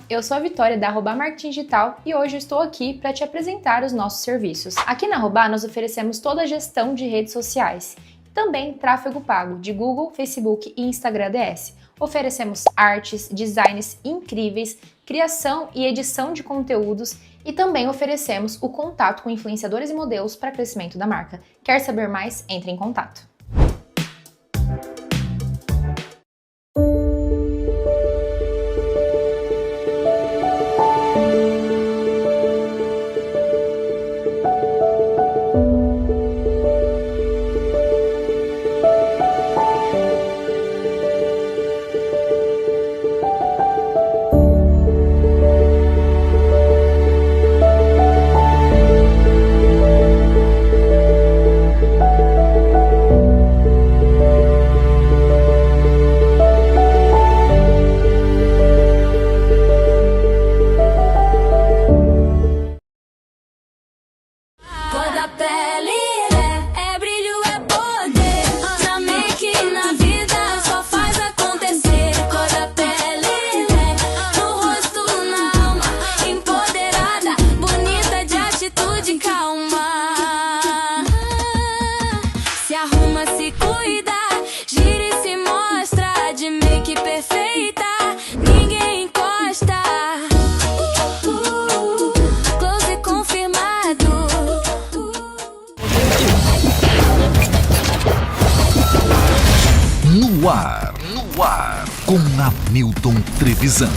eu sou a Vitória da Arroba Marketing Digital e hoje eu estou aqui para te apresentar os nossos serviços. Aqui na Arroba nós oferecemos toda a gestão de redes sociais, também tráfego pago de Google, Facebook e Instagram ADS. Oferecemos artes, designs incríveis, criação e edição de conteúdos e também oferecemos o contato com influenciadores e modelos para crescimento da marca. Quer saber mais? Entre em contato. No ar, com Hamilton Trevisan.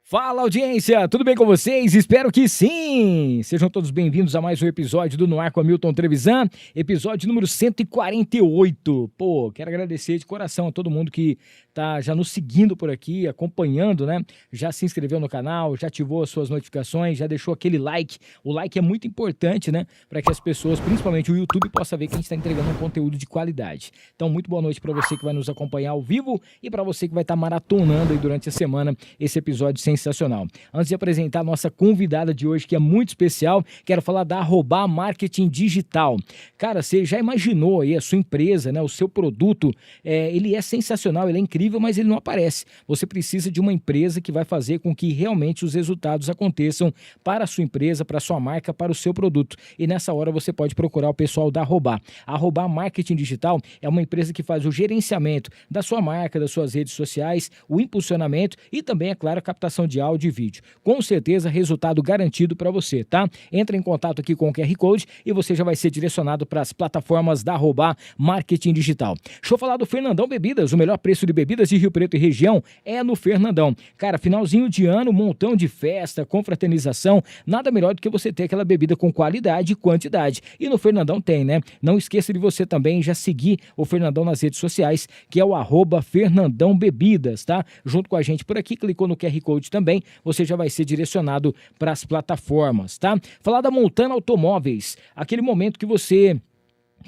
Fala, audiência, tudo bem com vocês? Espero que sim! Sejam todos bem-vindos a mais um episódio do No Ar com Hamilton Trevisan, episódio número 148. Pô, quero agradecer de coração a todo mundo que tá já nos seguindo por aqui, acompanhando, né? Já se inscreveu no canal, já ativou as suas notificações, já deixou aquele like. O like é muito importante, né? Para que as pessoas, principalmente o YouTube, possa ver que a gente está entregando um conteúdo de qualidade. Então, muito boa noite para você que vai nos acompanhar ao vivo e para você que vai estar maratonando aí durante a semana esse episódio sensacional. Antes de apresentar a nossa convidada de hoje, que é muito especial, quero falar da Arroba Marketing Digital. Cara, você já imaginou aí a sua empresa, né? O seu produto, ele é sensacional, ele é incrível, mas ele não aparece. Você precisa de uma empresa que vai fazer com que realmente os resultados aconteçam para a sua empresa, para a sua marca, para o seu produto. E nessa hora você pode procurar o pessoal da Arroba. A Arroba Marketing Digital é uma empresa que faz o gerenciamento da sua marca, das suas redes sociais, o impulsionamento e também, é claro, a captação de áudio e vídeo. Com certeza, resultado garantido para você, tá? Entra em contato aqui com o QR Code e você já vai ser direcionado para as plataformas da Arroba Marketing Digital. Deixa eu falar do Fernandão Bebidas, o melhor preço de bebidas de Rio Preto e região é no Fernandão. Cara, finalzinho de ano, montão de festa, confraternização, nada melhor do que você ter aquela bebida com qualidade e quantidade. E no Fernandão tem, né? Não esqueça de você também já seguir o Fernandão nas redes sociais, que é o Arroba Fernandão Bebidas, tá? Junto com a gente por aqui, clicou no QR Code também, você já vai ser direcionado para as plataformas, tá? Falar da Montana Automóveis, aquele momento que você,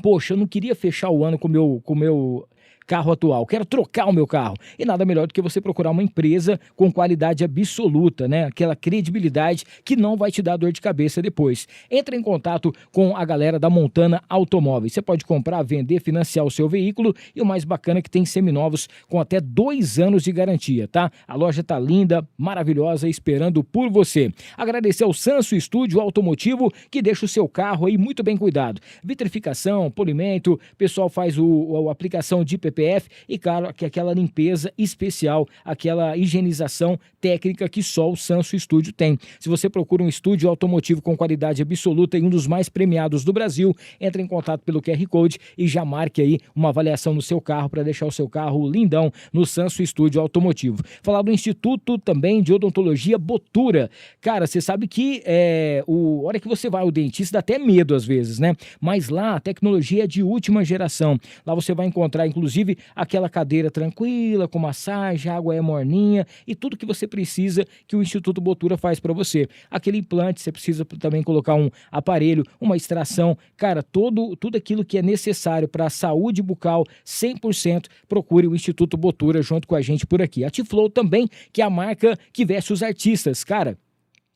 poxa, eu não queria fechar o ano com o meu carro atual, quero trocar o meu carro. E nada melhor do que você procurar uma empresa com qualidade absoluta, né? Aquela credibilidade que não vai te dar dor de cabeça depois. Entra em contato com a galera da Montana Automóveis. Você pode comprar, vender, financiar o seu veículo e o mais bacana é que tem seminovos com até 2 anos de garantia, tá? A loja tá linda, maravilhosa, esperando por você. Agradecer ao Sanso Estúdio Automotivo, que deixa o seu carro aí muito bem cuidado. Vitrificação, polimento, o pessoal faz a aplicação de PPF e, claro, que aquela limpeza especial, aquela higienização técnica que só o Sanso Estúdio tem. Se você procura um estúdio automotivo com qualidade absoluta e um dos mais premiados do Brasil, entre em contato pelo QR Code e já marque aí uma avaliação no seu carro para deixar o seu carro lindão no Sanso Estúdio Automotivo. Falar do Instituto também de Odontologia Botura. Cara, você sabe que a hora que você vai ao dentista dá até medo às vezes, né? Mas lá a tecnologia é de última geração. Lá você vai encontrar, inclusive, aquela cadeira tranquila, com massagem, a água é morninha e tudo que você precisa que o Instituto Botura faz para você. Aquele implante, você precisa também colocar um aparelho, uma extração, cara, tudo aquilo que é necessário para a saúde bucal 100%, procure o Instituto Botura junto com a gente por aqui. A Tiflow também, que é a marca que veste os artistas, cara.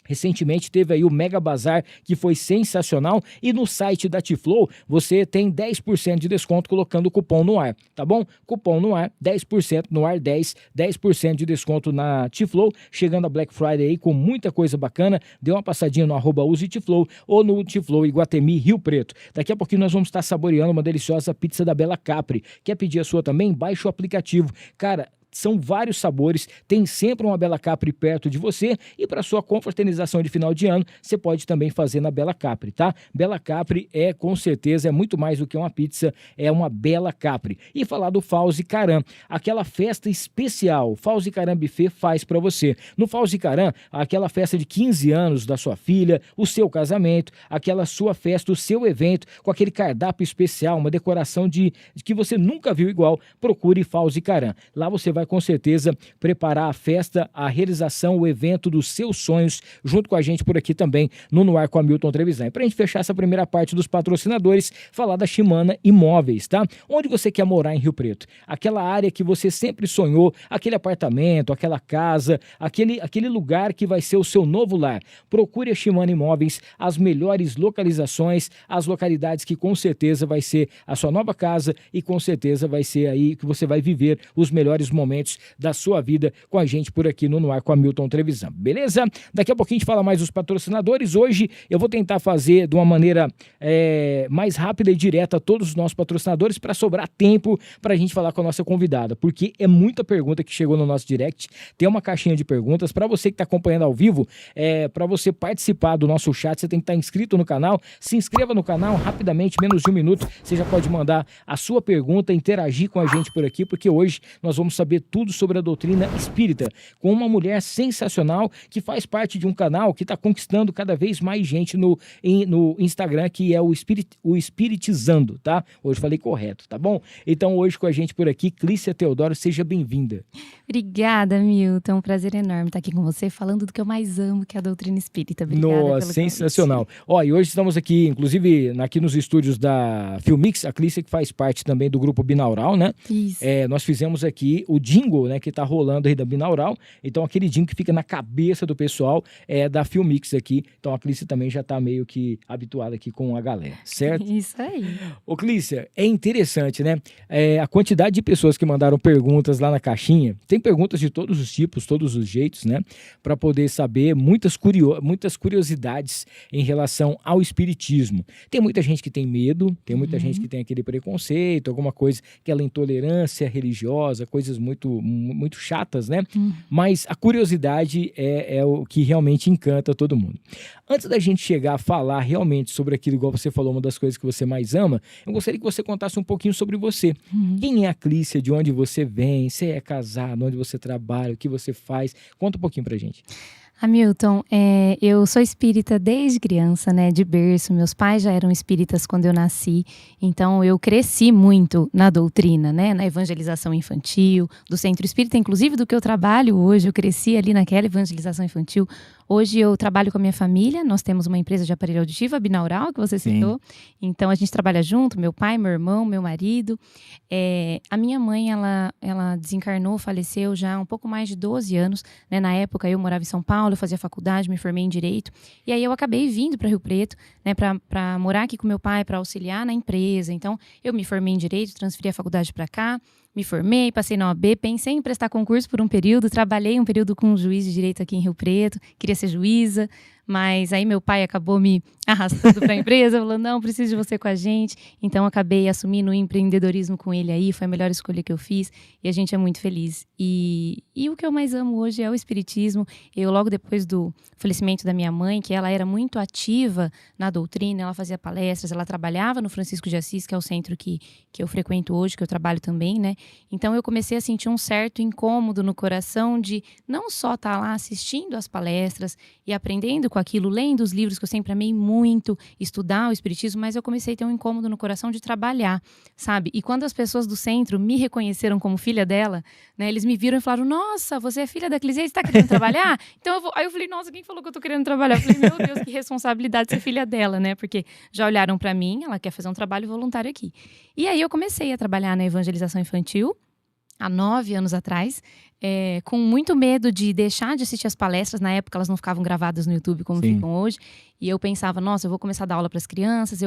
Recentemente teve aí o Mega Bazar, que foi sensacional, e no site da T-Flow você tem 10% de desconto colocando o cupom no ar, tá bom? Cupom no ar, 10% no ar, 10% de desconto na T-Flow, chegando a Black Friday aí com muita coisa bacana. Dê uma passadinha no @useTFlow ou no T-Flow Iguatemi Rio Preto. Daqui a pouquinho nós vamos estar saboreando uma deliciosa pizza da Bela Capri. Quer pedir a sua também? Baixe o aplicativo. Cara, são vários sabores, tem sempre uma Bela Capri perto de você e para sua confraternização de final de ano, você pode também fazer na Bela Capri, tá? Bela Capri com certeza, é muito mais do que uma pizza, é uma Bela Capri. E falar do Fauzi Caram, aquela festa especial, Fauzi Caram Buffet faz para você. No Fauzi Caram, aquela festa de 15 anos da sua filha, o seu casamento, aquela sua festa, o seu evento, com aquele cardápio especial, uma decoração de que você nunca viu igual, procure Fauzi Caram. Lá você vai com certeza preparar a festa, a realização, o evento dos seus sonhos, junto com a gente por aqui também no Ar com Hamilton Trevisan. Para a gente fechar essa primeira parte dos patrocinadores, falar da Shimana Imóveis, tá? Onde você quer morar em Rio Preto? Aquela área que você sempre sonhou, aquele apartamento, aquela casa, aquele lugar que vai ser o seu novo lar. Procure a Shimana Imóveis, as melhores localizações, as localidades que com certeza vai ser a sua nova casa e com certeza vai ser aí que você vai viver os melhores momentos da sua vida com a gente por aqui no Ar com Hamilton Trevisan, beleza? Daqui a pouquinho a gente fala mais dos patrocinadores. Hoje eu vou tentar fazer de uma maneira mais rápida e direta todos os nossos patrocinadores para sobrar tempo para a gente falar com a nossa convidada, porque é muita pergunta que chegou no nosso direct. Tem uma caixinha de perguntas para você que está acompanhando ao vivo, para você participar do nosso chat, você tem que estar inscrito no canal. Se inscreva no canal rapidamente, menos de 1 minuto, você já pode mandar a sua pergunta, interagir com a gente por aqui, porque hoje nós vamos saber tudo sobre a doutrina espírita, com uma mulher sensacional que faz parte de um canal que está conquistando cada vez mais gente no Instagram, que é o Espiritizando, tá? Hoje falei correto, tá bom? Então hoje com a gente por aqui, Clícia Teodoro, seja bem-vinda. Obrigada, Milton, um prazer enorme estar aqui com você, falando do que eu mais amo, que é a doutrina espírita. Obrigada. Nossa, sensacional. Ó, e hoje estamos aqui, inclusive, aqui nos estúdios da Filmix, a Clícia que faz parte também do grupo Binaural, né? Isso. Nós fizemos aqui o jingle, né, que tá rolando aí da Binaural. Então, aquele jingle que fica na cabeça do pessoal é da Filmix aqui. Então, a Clícia também já tá meio que habituada aqui com a galera, certo? Isso aí. Ô, Clícia, é interessante, né? A quantidade de pessoas que mandaram perguntas lá na caixinha. Tem perguntas de todos os tipos, todos os jeitos, né? Para poder saber muitas curiosidades em relação ao espiritismo. Tem muita gente que tem medo, tem muita gente que tem aquele preconceito, alguma coisa, aquela intolerância religiosa, coisas muito chatas, né? Mas a curiosidade é o que realmente encanta todo mundo. Antes da gente chegar a falar realmente sobre aquilo, igual você falou, uma das coisas que você mais ama, eu gostaria que você contasse um pouquinho sobre você. Quem é a Clícia? De onde você vem? Você é casado? Onde você trabalha? O que você faz? Conta um pouquinho pra gente. Hamilton, eu sou espírita desde criança, né, de berço. Meus pais já eram espíritas quando eu nasci, então eu cresci muito na doutrina, né, na evangelização infantil, do centro espírita, inclusive do que eu trabalho hoje. Eu cresci ali naquela evangelização infantil. Hoje eu trabalho com a minha família, nós temos uma empresa de aparelho auditivo, a Binaural, que você citou. Então a gente trabalha junto, meu pai, meu irmão, meu marido. A minha mãe, ela desencarnou, faleceu já há um pouco mais de 12 anos, né? Na época eu morava em São Paulo, eu fazia faculdade, me formei em Direito. E aí eu acabei vindo para Rio Preto, né, para morar aqui com meu pai, para auxiliar na empresa. Então eu me formei em Direito, transferi a faculdade para cá. Me formei, passei na OAB, pensei em prestar concurso por um período, trabalhei um período com um juiz de direito aqui em Rio Preto, queria ser juíza, mas aí meu pai acabou me arrastando para a empresa, falando, não, preciso de você com a gente. Então acabei assumindo o empreendedorismo com ele aí, foi a melhor escolha que eu fiz e a gente é muito feliz. E o que eu mais amo hoje é o espiritismo. Eu, logo depois do falecimento da minha mãe, que ela era muito ativa na doutrina, ela fazia palestras, ela trabalhava no Francisco de Assis, que é o centro que eu frequento hoje, que eu trabalho também, né? Então eu comecei a sentir um certo incômodo no coração de não só estar lá assistindo às palestras e aprendendo com aquilo, lendo os livros que eu sempre amei muito, estudar o espiritismo, mas eu comecei a ter um incômodo no coração de trabalhar, sabe? E quando as pessoas do centro me reconheceram como filha dela, né, eles me viram e falaram, nossa, você é filha da Clícia, você está querendo trabalhar? Então aí eu falei, nossa, quem falou que eu tô querendo trabalhar? Eu falei, meu Deus, que responsabilidade ser filha dela, né? Porque já olharam para mim, ela quer fazer um trabalho voluntário aqui. E aí eu comecei a trabalhar na evangelização infantil. há 9 anos atrás, com muito medo de deixar de assistir as palestras. Na época elas não ficavam gravadas no YouTube como Sim. ficam hoje. E eu pensava, nossa, eu vou começar a dar aula para as crianças,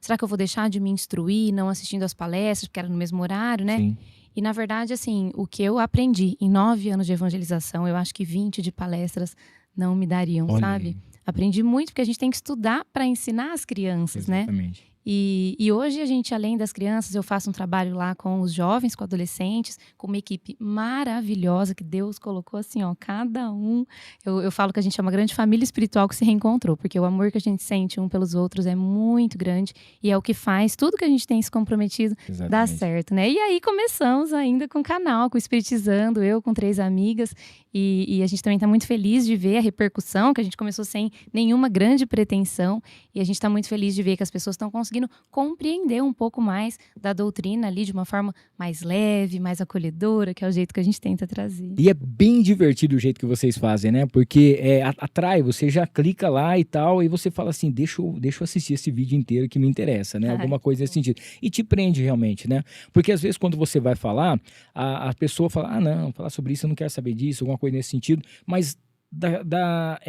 será que eu vou deixar de me instruir não assistindo as palestras, porque era no mesmo horário, né? Sim. E na verdade, assim, o que eu aprendi em 9 anos de evangelização, eu acho que 20 de palestras não me dariam, Olha sabe? aí. Aprendi muito, porque a gente tem que estudar para ensinar as crianças, né? Exatamente. E hoje a gente, além das crianças, eu faço um trabalho lá com os jovens, com adolescentes, com uma equipe maravilhosa que Deus colocou assim, ó, cada um. Eu falo que a gente é uma grande família espiritual que se reencontrou, porque o amor que a gente sente um pelos outros é muito grande e é o que faz tudo que a gente tem se comprometido dar Exatamente. certo, né? E aí começamos ainda com o canal, com o Espiritizando, eu com 3 amigas, e a gente também está muito feliz de ver a repercussão, que a gente começou sem nenhuma grande pretensão, e a gente está muito feliz de ver que as pessoas estão conseguindo compreender um pouco mais da doutrina ali de uma forma mais leve, mais acolhedora, que é o jeito que a gente tenta trazer. E é bem divertido o jeito que vocês fazem, né? Porque atrai, você já clica lá e tal, e você fala assim, deixa eu assistir esse vídeo inteiro que me interessa, né? Alguma coisa nesse sentido. E te prende realmente, né? Porque às vezes quando você vai falar, a pessoa fala, não, falar sobre isso eu não quero saber disso, alguma coisa nesse sentido, mas da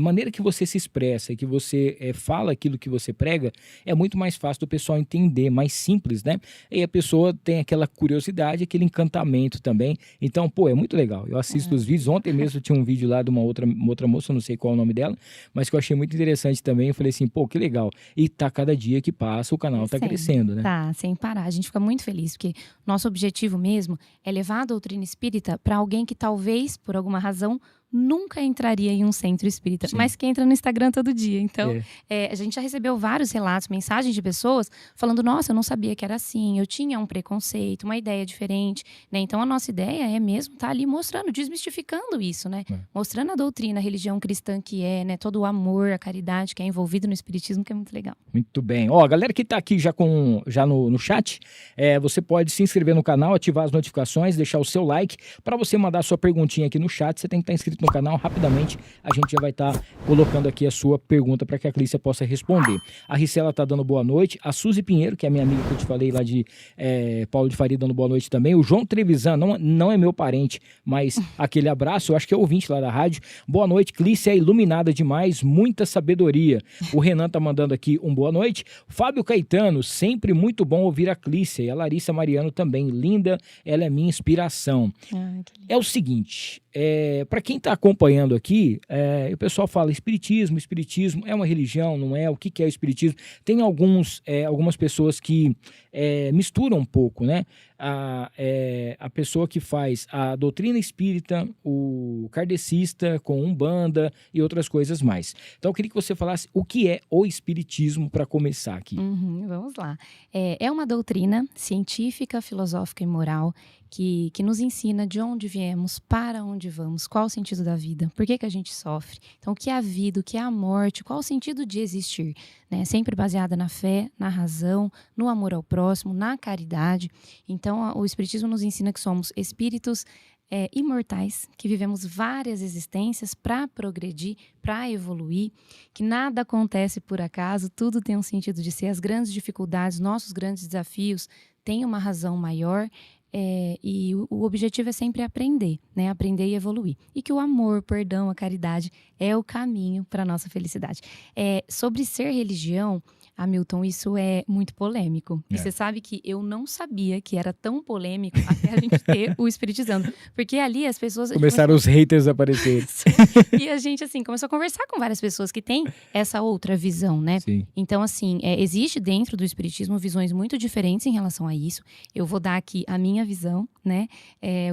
maneira que você se expressa e que você fala aquilo que você prega, é muito mais fácil do pessoal entender, mais simples, né? E a pessoa tem aquela curiosidade, aquele encantamento também. Então, pô, é muito legal. Eu assisto os vídeos. Ontem mesmo tinha um vídeo lá de uma outra moça, não sei qual é o nome dela, mas que eu achei muito interessante também. Eu falei assim, pô, que legal. E tá cada dia que passa, o canal tá crescendo, né? Tá, sem parar. A gente fica muito feliz, porque nosso objetivo mesmo é levar a doutrina espírita para alguém que talvez, por alguma razão, nunca entraria em um centro espírita, Sim. mas que entra no Instagram todo dia. Então, a gente já recebeu vários relatos, mensagens de pessoas falando, nossa, eu não sabia que era assim, eu tinha um preconceito, uma ideia diferente, né? Então, a nossa ideia é mesmo estar ali mostrando, desmistificando isso, né? Mostrando a doutrina, a religião cristã que é, né? Todo o amor, a caridade que é envolvido no espiritismo, que é muito legal. Muito bem. Ó, a galera que tá aqui já no chat, você pode se inscrever no canal, ativar as notificações, deixar o seu like. Para você mandar sua perguntinha aqui no chat, você tem que estar inscrito no canal. Rapidamente a gente já vai estar colocando aqui a sua pergunta para que a Clícia possa responder. A Ricela tá dando boa noite, a Suzy Pinheiro, que é a minha amiga que eu te falei lá de Paulo de Faria, dando boa noite também. O João Trevisan, não é meu parente, mas aquele abraço, eu acho que é ouvinte lá da rádio. Boa noite, Clícia é iluminada demais, muita sabedoria. O Renan tá mandando aqui um boa noite. Fábio Caetano, sempre muito bom ouvir a Clícia, e a Larissa Mariano também, linda, ela é minha inspiração. É o seguinte, para quem está acompanhando aqui, o pessoal fala espiritismo é uma religião, não é? O que é o espiritismo? Tem algumas pessoas que misturam um pouco, né? A pessoa que faz a doutrina espírita, o kardecista com Umbanda e outras coisas mais. Então eu queria que você falasse o que é o espiritismo para começar aqui. Vamos lá. É uma doutrina científica, filosófica e moral que nos ensina de onde viemos, para onde vamos, qual o sentido da vida, por que a gente sofre. Então, o que é a vida, o que é a morte, qual o sentido de existir, né? Sempre baseada na fé, na razão, no amor ao próximo, na caridade. Então, o Espiritismo nos ensina que somos espíritos imortais, que vivemos várias existências para progredir, para evoluir, que nada acontece por acaso, tudo tem um sentido de ser. As grandes dificuldades, nossos grandes desafios têm uma razão maior. E o objetivo é sempre aprender, né? Aprender e evoluir. E que o amor, o perdão, a caridade é o caminho para a nossa felicidade. Sobre ser religião, Hamilton, isso é muito polêmico. E você sabe que eu não sabia que era tão polêmico até a gente ter o Espiritizando. Porque ali as pessoas... Começaram os haters a aparecer. E a gente, assim, começou a conversar com várias pessoas que têm essa outra visão, né? Sim. Então, assim, existe dentro do Espiritismo visões muito diferentes em relação a isso. Eu vou dar aqui a minha visão, né?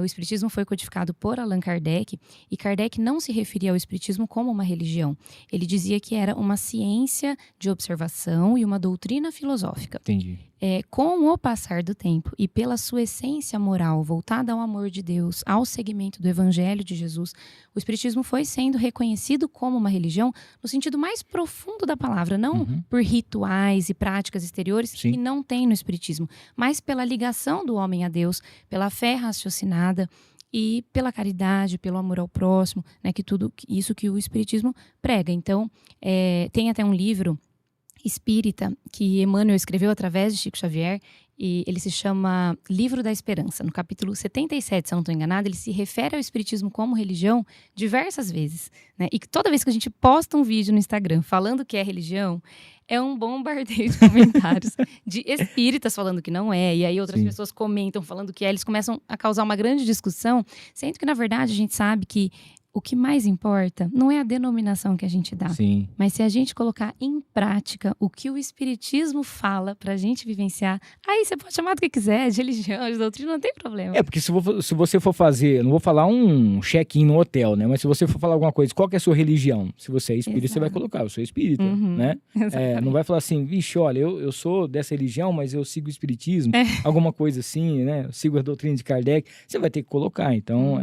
O Espiritismo foi codificado por Allan Kardec. E Kardec não se referia ao Espiritismo como uma religião. Ele dizia que era uma ciência de observação e uma doutrina filosófica. Entendi. Com o passar do tempo e pela sua essência moral voltada ao amor de Deus, ao seguimento do Evangelho de Jesus, o Espiritismo foi sendo reconhecido como uma religião no sentido mais profundo da palavra, não por rituais e práticas exteriores que não tem no Espiritismo, mas pela ligação do homem a Deus, pela fé raciocinada e pela caridade, pelo amor ao próximo, né, que tudo isso que o Espiritismo prega. Então, tem até um livro espírita que Emmanuel escreveu através de Chico Xavier, e ele se chama Livro da Esperança. No capítulo 77, se eu não estou enganada, ele se refere ao espiritismo como religião diversas vezes, né? E toda vez que a gente posta um vídeo no Instagram falando que é religião, é um bombardeio de comentários de espíritas falando que não é, e aí outras Sim. pessoas comentam falando que é, eles começam a causar uma grande discussão, sendo que, na verdade, a gente sabe que o que mais importa não é a denominação que a gente dá, Sim. mas se a gente colocar em prática o que o espiritismo fala pra gente vivenciar, aí você pode chamar do que quiser, de religião, de doutrina, não tem problema. Porque se você for fazer, não vou falar um check-in no hotel, né? Mas se você for falar alguma coisa, qual que é a sua religião? Se você é espírita, você vai Exato. colocar, eu sou espírita, Uhum, né? exatamente. Não vai falar assim, vixe, olha, eu sou dessa religião, mas eu sigo o espiritismo, alguma coisa assim, né? Eu sigo a doutrina de Kardec. Você vai ter que colocar. Então,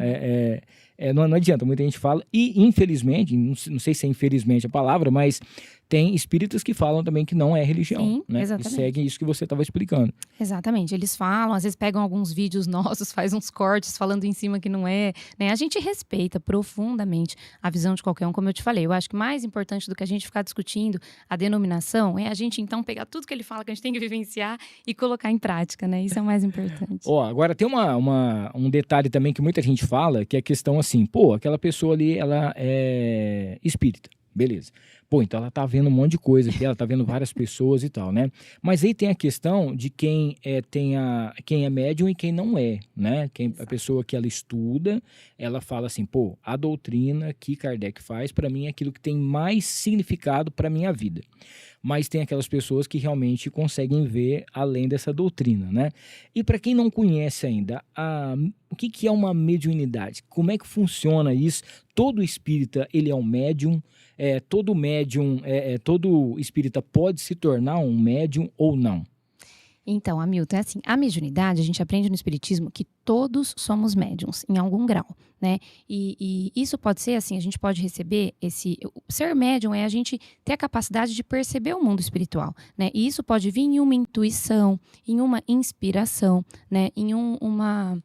não adianta, muita gente fala. E, infelizmente, não sei se é infelizmente a palavra, mas tem espíritas que falam também que não é religião, Sim, né? exatamente. E seguem isso que você estava explicando. Exatamente, eles falam, às vezes pegam alguns vídeos nossos, faz uns cortes falando em cima que não é, né? A gente respeita profundamente a visão de qualquer um, como eu te falei. Eu acho que mais importante do que a gente ficar discutindo a denominação é a gente então pegar tudo que ele fala que a gente tem que vivenciar e colocar em prática, né? Isso é o mais importante. Agora tem um detalhe também que muita gente fala, que é a questão assim, aquela pessoa ali, ela é espírita, beleza. Então ela tá vendo um monte de coisa aqui, ela tá vendo várias pessoas e tal, né? Mas aí tem a questão de quem é médium e quem não é, né? A pessoa que ela estuda, ela fala assim, a doutrina que Kardec faz, para mim, é aquilo que tem mais significado para minha vida. Mas tem aquelas pessoas que realmente conseguem ver além dessa doutrina, né? E para quem não conhece ainda, o que é uma mediunidade? Como é que funciona isso? Todo espírita, ele é um médium? Todo médium, todo espírita pode se tornar um médium ou não? Então, Hamilton, é assim, a mediunidade, a gente aprende no espiritismo que todos somos médiums, em algum grau, né? E isso pode ser assim, a gente pode receber ser médium é a gente ter a capacidade de perceber o mundo espiritual, né? E isso pode vir em uma intuição, em uma inspiração, né? Em uma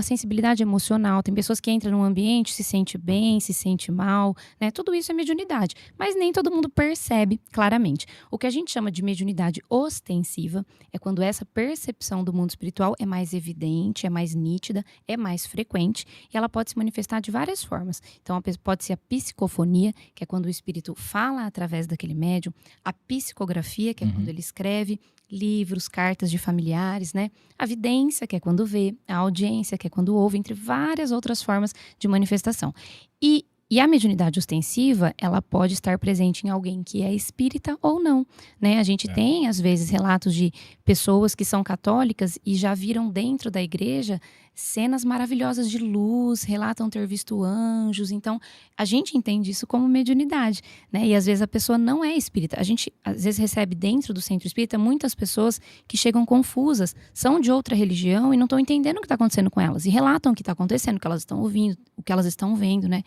sensibilidade emocional. Tem pessoas que entram num ambiente, se sente bem, se sente mal, né? Tudo isso é mediunidade, mas nem todo mundo percebe claramente. O que a gente chama de mediunidade ostensiva é quando essa percepção do mundo espiritual é mais evidente, é mais nítida, é mais frequente e ela pode se manifestar de várias formas. Então, pode ser a psicofonia, que é quando o espírito fala através daquele médium, a psicografia, que é quando ele escreve livros, cartas de familiares, né? A vidência, que é quando vê, a audiência, que é quando ouve, entre várias outras formas de manifestação. E a mediunidade ostensiva, ela pode estar presente em alguém que é espírita ou não, né? A gente tem, às vezes, relatos de pessoas que são católicas e já viram dentro da igreja cenas maravilhosas de luz, relatam ter visto anjos. Então, a gente entende isso como mediunidade, né? E, às vezes, a pessoa não é espírita. A gente, às vezes, recebe dentro do centro espírita muitas pessoas que chegam confusas, são de outra religião e não estão entendendo o que está acontecendo com elas. E relatam o que está acontecendo, o que elas estão ouvindo, o que elas estão vendo, né?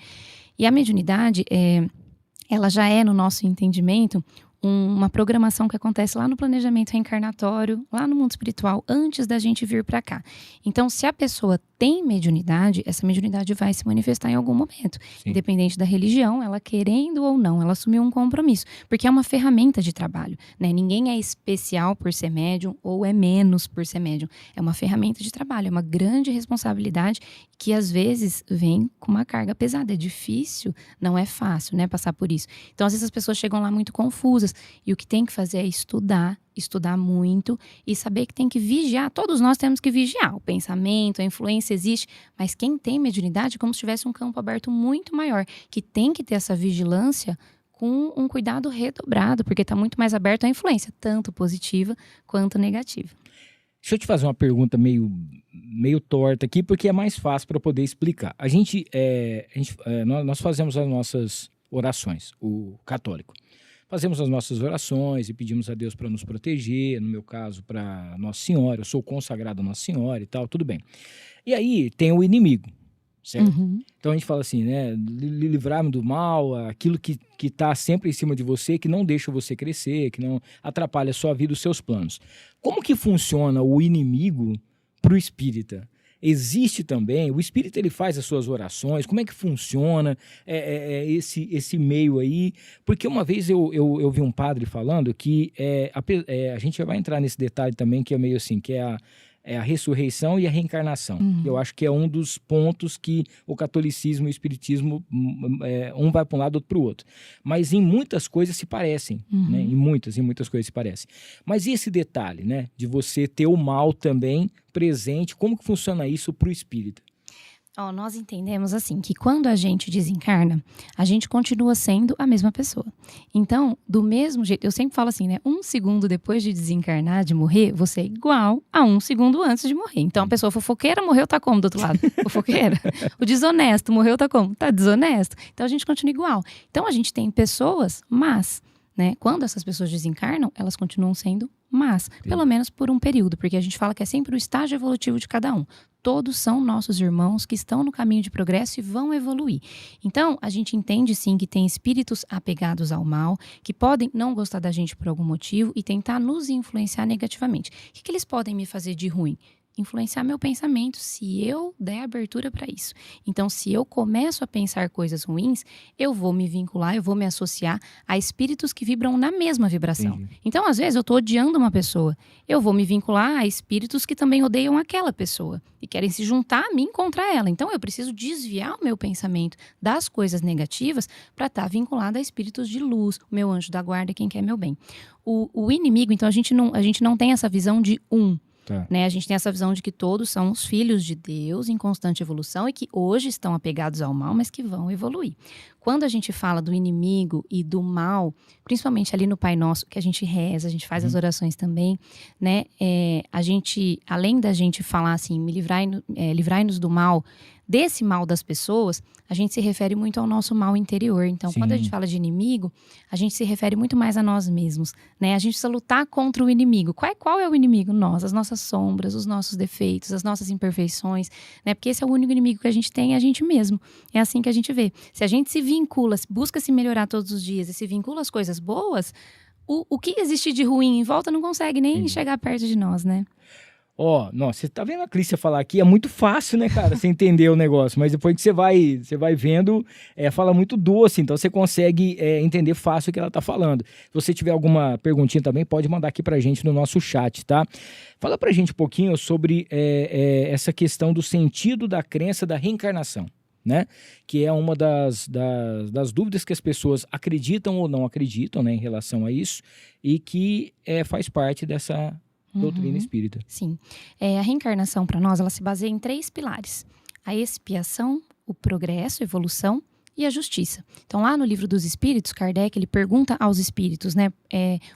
E a mediunidade, ela já é, no nosso entendimento, uma programação que acontece lá no planejamento reencarnatório, lá no mundo espiritual, antes da gente vir para cá. Então, se a pessoa tem mediunidade, essa mediunidade vai se manifestar em algum momento. Sim. Independente da religião, ela querendo ou não, ela assumiu um compromisso. Porque é uma ferramenta de trabalho, né? Ninguém é especial por ser médium ou é menos por ser médium. É uma ferramenta de trabalho, é uma grande responsabilidade que às vezes vem com uma carga pesada. É difícil, não é fácil, né, passar por isso. Então, às vezes as pessoas chegam lá muito confusas e o que tem que fazer é estudar muito e saber que tem que vigiar. Todos nós temos que vigiar. O pensamento, a influência existe, mas quem tem mediunidade é como se tivesse um campo aberto muito maior, que tem que ter essa vigilância com um cuidado redobrado, porque está muito mais aberto à influência, tanto positiva quanto negativa. Deixa eu te fazer uma pergunta meio torta aqui, porque é mais fácil para poder explicar. Nós fazemos as nossas orações, o católico. Fazemos as nossas orações e pedimos a Deus para nos proteger, no meu caso, para Nossa Senhora. Eu sou consagrado a Nossa Senhora e tal, tudo bem. E aí tem o inimigo, certo? Então a gente fala assim, né? Livrar-me do mal, aquilo que está sempre em cima de você, que não deixa você crescer, que não atrapalha a sua vida, os seus planos. Como que funciona o inimigo para o espírita? existe também, o espírito ele faz as suas orações, como é que funciona esse meio aí? Porque uma vez eu vi um padre falando que a gente vai entrar nesse detalhe também, que é meio assim, que é a ressurreição e a reencarnação. Eu acho que é um dos pontos que o catolicismo e o espiritismo, um vai para um lado, outro para o outro. Mas em muitas coisas se parecem, né? Em muitas coisas se parecem. Mas e esse detalhe, né? De você ter o mal também presente, como que funciona isso para o espírita? Nós entendemos assim, que quando a gente desencarna, a gente continua sendo a mesma pessoa. Então, do mesmo jeito, eu sempre falo assim, né? 1 segundo depois de desencarnar, de morrer, você é igual a 1 segundo antes de morrer. Então, a pessoa fofoqueira morreu, tá como do outro lado? Fofoqueira. O desonesto morreu, tá como? Tá desonesto. Então, a gente continua igual. Então, a gente tem pessoas más, né? Quando essas pessoas desencarnam, elas continuam sendo más, pelo menos por um período, porque a gente fala que é sempre o estágio evolutivo de cada um. Todos são nossos irmãos que estão no caminho de progresso e vão evoluir. Então, a gente entende sim que tem espíritos apegados ao mal, que podem não gostar da gente por algum motivo e tentar nos influenciar negativamente. O que eles podem me fazer de ruim? Influenciar meu pensamento, se eu der abertura para isso. Então, se eu começo a pensar coisas ruins, eu vou me vincular, eu vou me associar a espíritos que vibram na mesma vibração. Entendi. Então, às vezes, eu estou odiando uma pessoa, eu vou me vincular a espíritos que também odeiam aquela pessoa e querem se juntar a mim contra ela. Então, eu preciso desviar o meu pensamento das coisas negativas para estar vinculado a espíritos de luz, o meu anjo da guarda, quem quer meu bem. O inimigo, então, a gente não tem essa visão de né? A gente tem essa visão de que todos são os filhos de Deus em constante evolução e que hoje estão apegados ao mal, mas que vão evoluir. Quando a gente fala do inimigo e do mal, principalmente ali no Pai Nosso, que a gente reza, a gente faz as orações também, né? A gente, além da gente falar assim, livrai-nos do mal, desse mal das pessoas, a gente se refere muito ao nosso mal interior. Então, quando a gente fala de inimigo, a gente se refere muito mais a nós mesmos, né? A gente precisa lutar contra o inimigo. Qual é o inimigo? Nós, as nossas sombras, os nossos defeitos, as nossas imperfeições, né? Porque esse é o único inimigo que a gente tem, é a gente mesmo. É assim que a gente vê. Se a gente se vincula, busca se melhorar todos os dias e se vincula às coisas boas, o que existe de ruim em volta não consegue nem chegar perto de nós, né? Nossa, você tá vendo a Clícia falar aqui? É muito fácil, né, cara, você entender o negócio. Mas depois que você vai vendo, fala muito doce. Então você consegue entender fácil o que ela tá falando. Se você tiver alguma perguntinha também, pode mandar aqui pra gente no nosso chat, tá? Fala pra gente um pouquinho sobre essa questão do sentido da crença da reencarnação, né? Que é uma das dúvidas que as pessoas acreditam ou não acreditam, né, em relação a isso. E que faz parte dessa doutrina espírita. Sim. A reencarnação, para nós, ela se baseia em 3 pilares. A expiação, o progresso, a evolução e a justiça. Então, lá no Livro dos Espíritos, Kardec, ele pergunta aos espíritos, né,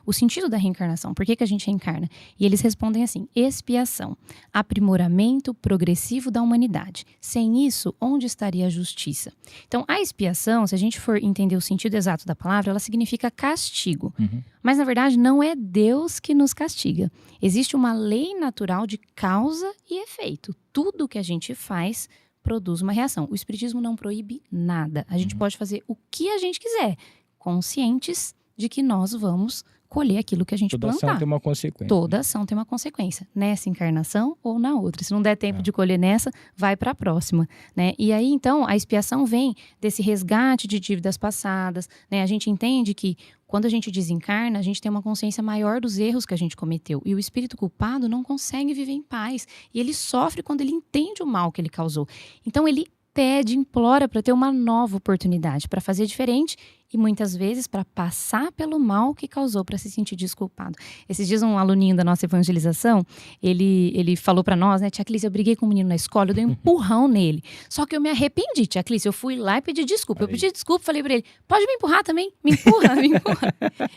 o sentido da reencarnação, por que a gente reencarna? E eles respondem assim: expiação, aprimoramento progressivo da humanidade. Sem isso, onde estaria a justiça? Então, a expiação, se a gente for entender o sentido exato da palavra, ela significa castigo. Mas, na verdade, não é Deus que nos castiga. Existe uma lei natural de causa e efeito. Tudo que a gente faz produz uma reação. O espiritismo não proíbe nada. A gente pode fazer o que a gente quiser, conscientes de que nós vamos colher aquilo que a gente plantar. Toda ação tem uma consequência. Toda ação tem uma consequência, nessa encarnação ou na outra. Se não der tempo de colher nessa, vai para a próxima, né? E aí, então, a expiação vem desse resgate de dívidas passadas, né? A gente entende que quando a gente desencarna, a gente tem uma consciência maior dos erros que a gente cometeu. E o espírito culpado não consegue viver em paz. E ele sofre quando ele entende o mal que ele causou. Então, ele pede, implora para ter uma nova oportunidade, para fazer diferente e muitas vezes para passar pelo mal que causou, para se sentir desculpado. Esses dias um aluninho da nossa evangelização, ele falou para nós, né, tia Clícia, eu briguei com um menino na escola, eu dei um empurrão nele. Só que eu me arrependi, tia Clícia, eu fui lá e pedi desculpa. Eu pedi desculpa, falei para ele, pode me empurrar também? Me empurra, me empurra.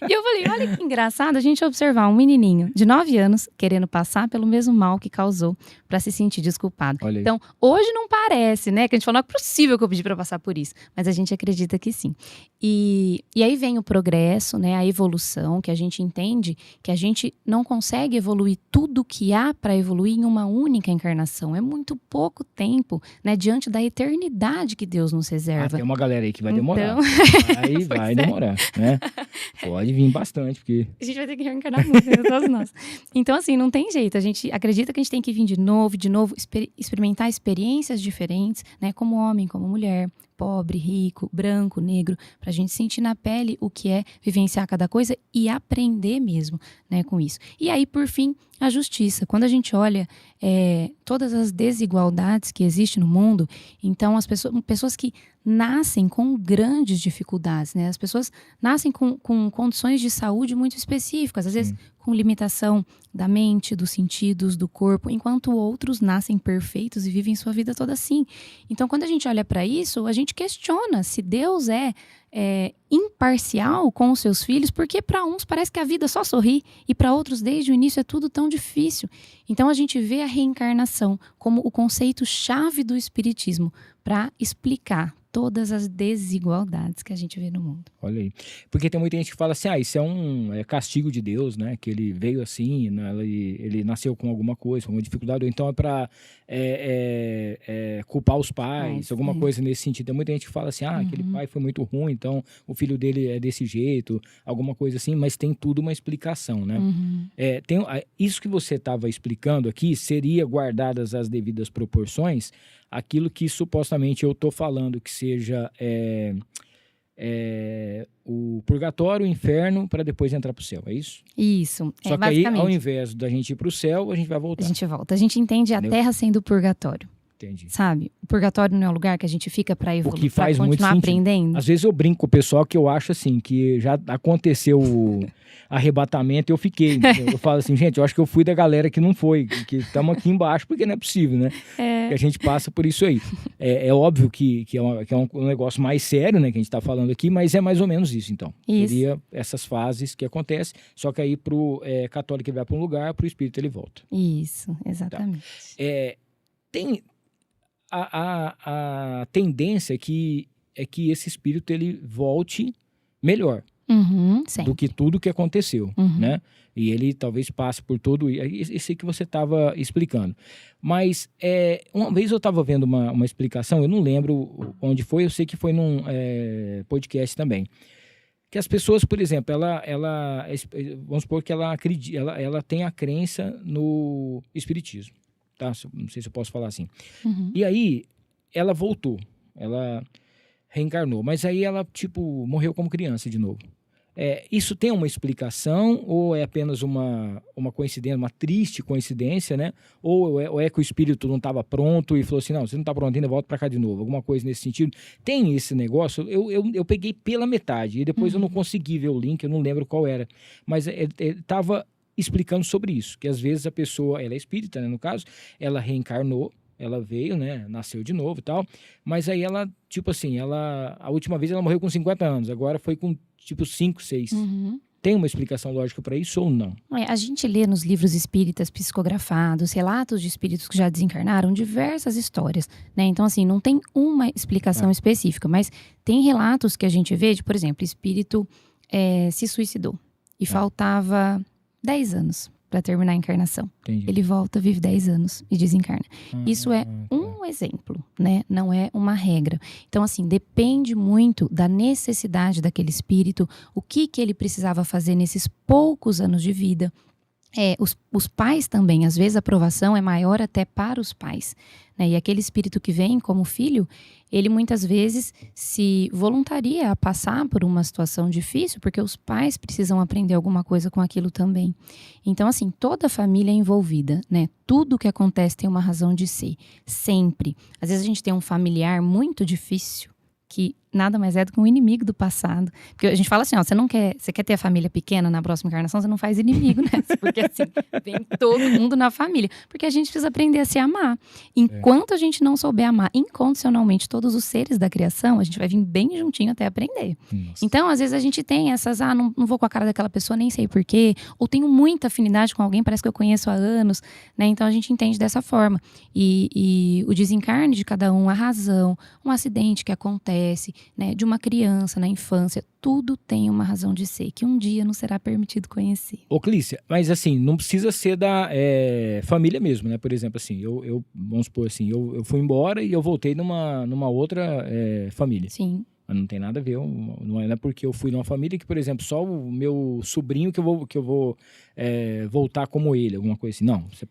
E eu falei, olha que engraçado a gente observar um menininho de 9 anos querendo passar pelo mesmo mal que causou para se sentir desculpado. Então, hoje não parece, né, que a gente fala, não é possível que eu pedi para passar por isso, mas a gente acredita que sim. E E aí vem o progresso, né, a evolução, que a gente entende que a gente não consegue evoluir tudo que há para evoluir em uma única encarnação. É muito pouco tempo, né, diante da eternidade que Deus nos reserva. Tem uma galera aí que vai demorar. Pois Vai é. demorar, né? Pode vir bastante, porque... A gente vai ter que reencarnar muito, né, todos nós. Então, assim, não tem jeito. A gente acredita que a gente tem que vir de novo, experimentar experiências diferentes, né, como homem, como mulher, pobre, rico, branco, negro, para a gente sentir na pele o que é vivenciar cada coisa e aprender mesmo, né, com isso. E aí, por fim, a justiça. Quando a gente olha todas as desigualdades que existem no mundo, então as pessoas que nascem com grandes dificuldades, né? As pessoas nascem com condições de saúde muito específicas, às vezes com limitação da mente, dos sentidos, do corpo, enquanto outros nascem perfeitos e vivem sua vida toda assim. Então, quando a gente olha para isso, a gente questiona se Deus é imparcial com os seus filhos, porque para uns parece que a vida só sorri e para outros, desde o início, é tudo tão difícil. Então, a gente vê a reencarnação como o conceito-chave do espiritismo para explicar todas as desigualdades que a gente vê no mundo. Olha aí. Porque tem muita gente que fala assim, isso é um castigo de Deus, né? Que ele veio assim, né? Ele nasceu com alguma coisa, com uma dificuldade, ou então é para culpar os pais, alguma coisa nesse sentido. Tem muita gente que fala assim, aquele pai foi muito ruim, então o filho dele é desse jeito, alguma coisa assim, mas tem tudo uma explicação, né? Isso que você estava explicando aqui seria, guardadas as devidas proporções, aquilo que supostamente eu estou falando que seja o purgatório, o inferno, para depois entrar para o céu, é isso? Isso, Só que aí, ao invés da gente ir para o céu, a gente vai voltar. A gente volta. A gente entende a Terra sendo o purgatório. Entendi. Sabe? O purgatório não é um lugar que a gente fica para evoluir, para continuar aprendendo. Às vezes eu brinco com o pessoal que eu acho assim, que já aconteceu o arrebatamento e eu fiquei. Eu falo assim, gente, eu acho que eu fui da galera que não foi, que estamos aqui embaixo, porque não é possível, né? Que a gente passa por isso aí. É óbvio que é um negócio mais sério, né, que a gente está falando aqui, mas é mais ou menos isso, então. Isso. Seria essas fases que acontecem, só que aí pro católico ele vai para um lugar, pro espírito ele volta. Isso, exatamente. Tem... A tendência é que esse espírito ele volte melhor do que tudo que aconteceu, né? E ele talvez passe por todo isso que você estava explicando. Mas uma vez eu estava vendo uma explicação, eu não lembro onde foi, eu sei que foi num podcast também. Que as pessoas, por exemplo, vamos supor que ela tem a crença no espiritismo. Tá? Não sei se eu posso falar assim. E aí, ela voltou. Ela reencarnou. Mas aí ela, morreu como criança de novo. Isso tem uma explicação? Ou é apenas uma coincidência, uma triste coincidência, né? Ou é que o espírito não estava pronto e falou assim, não, você não está pronto ainda, volta para cá de novo. Alguma coisa nesse sentido. Tem esse negócio? Eu peguei pela metade. E depois eu não consegui ver o link, eu não lembro qual era. Mas estava... explicando sobre isso, que às vezes a pessoa, ela é espírita, né, no caso, ela reencarnou, ela veio, né, nasceu de novo e tal, mas aí ela, a última vez ela morreu com 50 anos, agora foi com, 5, 6. Tem uma explicação lógica para isso ou não? A gente lê nos livros espíritas psicografados, relatos de espíritos que já desencarnaram, diversas histórias, né? Então, assim, não tem uma explicação específica, mas tem relatos que a gente vê de, por exemplo, espírito se suicidou e faltava 10 anos para terminar a encarnação. Entendi. Ele volta, vive 10 anos e desencarna. Isso é um exemplo, né? Não é uma regra. Então, assim, depende muito da necessidade daquele espírito, o que ele precisava fazer nesses poucos anos de vida. Os pais também, às vezes a aprovação é maior até para os pais, né? E aquele espírito que vem como filho, ele muitas vezes se voluntaria a passar por uma situação difícil, porque os pais precisam aprender alguma coisa com aquilo também. Então, assim, toda a família é envolvida, né? Tudo que acontece tem uma razão de ser, sempre. Às vezes a gente tem um familiar muito difícil, que nada mais é do que um inimigo do passado. Porque a gente fala assim, você quer ter a família pequena na próxima encarnação, você não faz inimigo, né? Porque assim, vem todo mundo na família. Porque a gente precisa aprender a se amar. Enquanto a gente não souber amar incondicionalmente todos os seres da criação, a gente vai vir bem juntinho até aprender. Nossa. Então, às vezes a gente tem essas, não vou com a cara daquela pessoa, nem sei porquê, ou tenho muita afinidade com alguém, parece que eu conheço há anos, né? Então a gente entende dessa forma. E o desencarne de cada um, a razão, um acidente que acontece, né, de uma criança na infância, tudo tem uma razão de ser, que um dia não será permitido conhecer. Ô, Clícia, mas assim, não precisa ser da família mesmo, né? Por exemplo, assim, vamos supor assim, eu fui embora e eu voltei numa outra família. Sim. Mas não tem nada a ver, não é porque eu fui numa família que, por exemplo, só o meu sobrinho que eu vou voltar como ele, alguma coisa assim. Não, você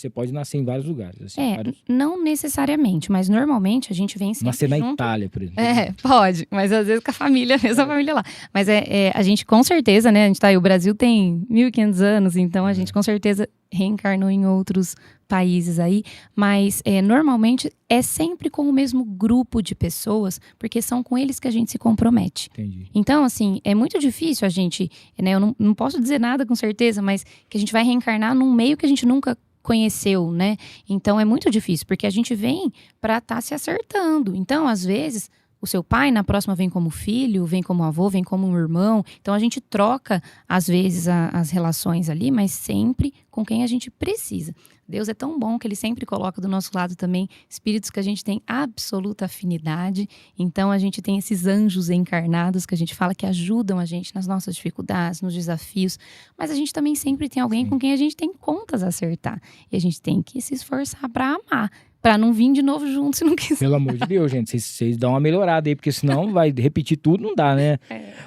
pode nascer em vários lugares. Assim, não necessariamente, mas normalmente a gente vem sempre nascer na junto. Itália, por exemplo. Pode, mas às vezes com a família, a mesma família lá. Mas a gente com certeza, né, a gente tá aí, o Brasil tem 1.500 anos, então a gente com certeza reencarnou em outros países aí, mas normalmente é sempre com o mesmo grupo de pessoas, porque são com eles que a gente se compromete. Entendi. Então, assim, é muito difícil a gente, né, eu não posso dizer nada com certeza, mas que a gente vai reencarnar num meio que a gente nunca conheceu, né? Então é muito difícil, porque a gente vem para estar se acertando. Então, às vezes, o seu pai, na próxima, vem como filho, vem como avô, vem como um irmão. Então, a gente troca, às vezes, as relações ali, mas sempre com quem a gente precisa. Deus é tão bom que Ele sempre coloca do nosso lado também espíritos que a gente tem absoluta afinidade. Então, a gente tem esses anjos encarnados que a gente fala que ajudam a gente nas nossas dificuldades, nos desafios. Mas a gente também sempre tem alguém com quem a gente tem contas a acertar. E a gente tem que se esforçar para amar. Pra não vir de novo junto se não quiser. Pelo amor de Deus, gente, vocês dão uma melhorada aí, porque senão vai repetir tudo, não dá, né?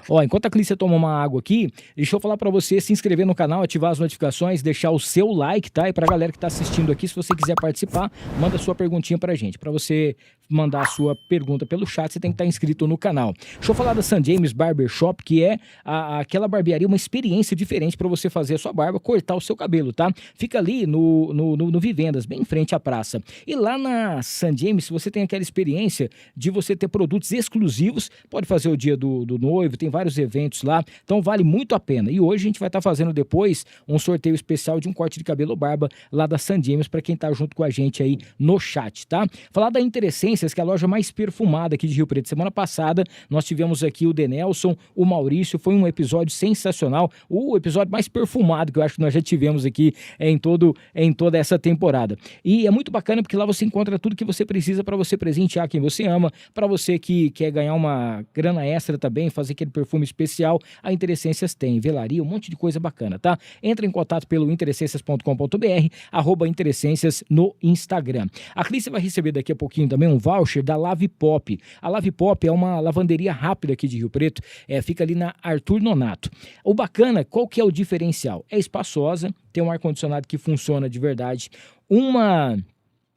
Ó, enquanto a Clícia toma uma água aqui, deixa eu falar pra você se inscrever no canal, ativar as notificações, deixar o seu like, tá? E pra galera que tá assistindo aqui, se você quiser participar, manda sua perguntinha pra gente. Pra você mandar a sua pergunta pelo chat, você tem que estar inscrito no canal. Deixa eu falar da St. James Barber Shop, que é aquela barbearia, uma experiência diferente pra você fazer a sua barba, cortar o seu cabelo, tá? Fica ali no Vivendas, bem em frente à praça. E lá na St. James, você tem aquela experiência de você ter produtos exclusivos, pode fazer o dia do noivo, tem vários eventos lá, então vale muito a pena. E hoje a gente vai estar fazendo depois um sorteio especial de um corte de cabelo ou barba lá da St. James, para quem tá junto com a gente aí no chat, tá? Falar da Interessências, que é a loja mais perfumada aqui de Rio Preto. Semana passada nós tivemos aqui o Denelson, o Maurício, foi um episódio sensacional, o episódio mais perfumado que eu acho que nós já tivemos aqui em toda essa temporada. E é muito bacana porque lá você encontra tudo que você precisa para você presentear quem você ama, para você que quer ganhar uma grana extra também, fazer aquele perfume especial. A Interessências tem velaria, um monte de coisa bacana, tá? Entra em contato pelo interessências.com.br, @interessências no Instagram. A Clícia vai receber daqui a pouquinho também um voucher da Lave Pop. A Lave Pop é uma lavanderia rápida aqui de Rio Preto, fica ali na Arthur Nonato. O bacana, qual que é o diferencial? É espaçosa, tem um ar-condicionado que funciona de verdade, um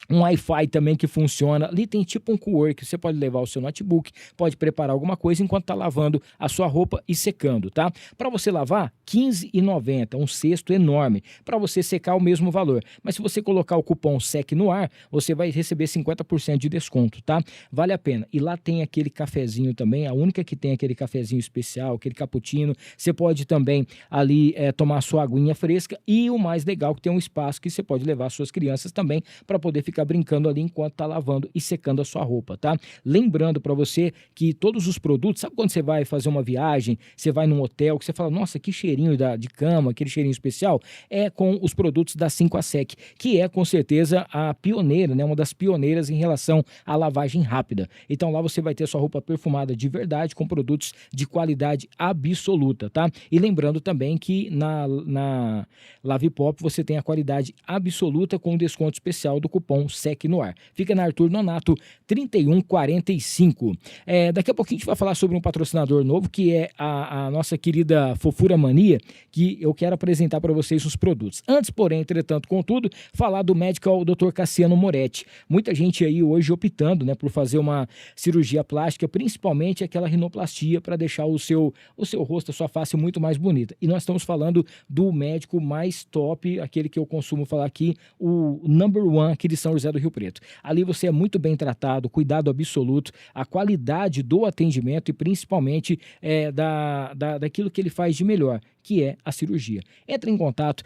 Wi-Fi também que funciona. Ali tem tipo um cowork, você pode levar o seu notebook, pode preparar alguma coisa enquanto tá lavando a sua roupa e secando, tá? Para você lavar, R$15,90, um cesto enorme. Para você secar, o mesmo valor. Mas se você colocar o cupom SEC no ar, você vai receber 50% de desconto, tá? Vale a pena. E lá tem aquele cafezinho também, a única que tem aquele cafezinho especial, aquele cappuccino. Você pode também ali tomar sua aguinha fresca e o mais legal que tem um espaço que você pode levar suas crianças também para poder ficar brincando ali enquanto tá lavando e secando a sua roupa, tá? Lembrando para você que todos os produtos, sabe quando você vai fazer uma viagem, você vai num hotel, que você fala, nossa, que cheirinho de cama, aquele cheirinho especial, é com os produtos da 5A-Sec, que é com certeza a pioneira, né? Uma das pioneiras em relação à lavagem rápida. Então lá você vai ter a sua roupa perfumada de verdade, com produtos de qualidade absoluta, tá? E lembrando também que na Lave Pop você tem a qualidade absoluta com desconto especial do cupom SEC no ar. Fica na Arthur Nonato 3145. Daqui a pouquinho a gente vai falar sobre um patrocinador novo, que é a nossa querida Fofura Mania, que eu quero apresentar para vocês os produtos. Antes, porém, entretanto, contudo, falar do médico Dr. Cassiano Moretti. Muita gente aí hoje optando, né, por fazer uma cirurgia plástica, principalmente aquela rinoplastia, para deixar o seu rosto, a sua face muito mais bonita. E nós estamos falando do médico mais top, aquele que eu costumo falar aqui, o number one aqui de São José do Rio Preto. Ali você é muito bem tratado, cuidado absoluto, a qualidade do atendimento e principalmente daquilo que ele faz de melhor, que é a cirurgia. Entre em contato,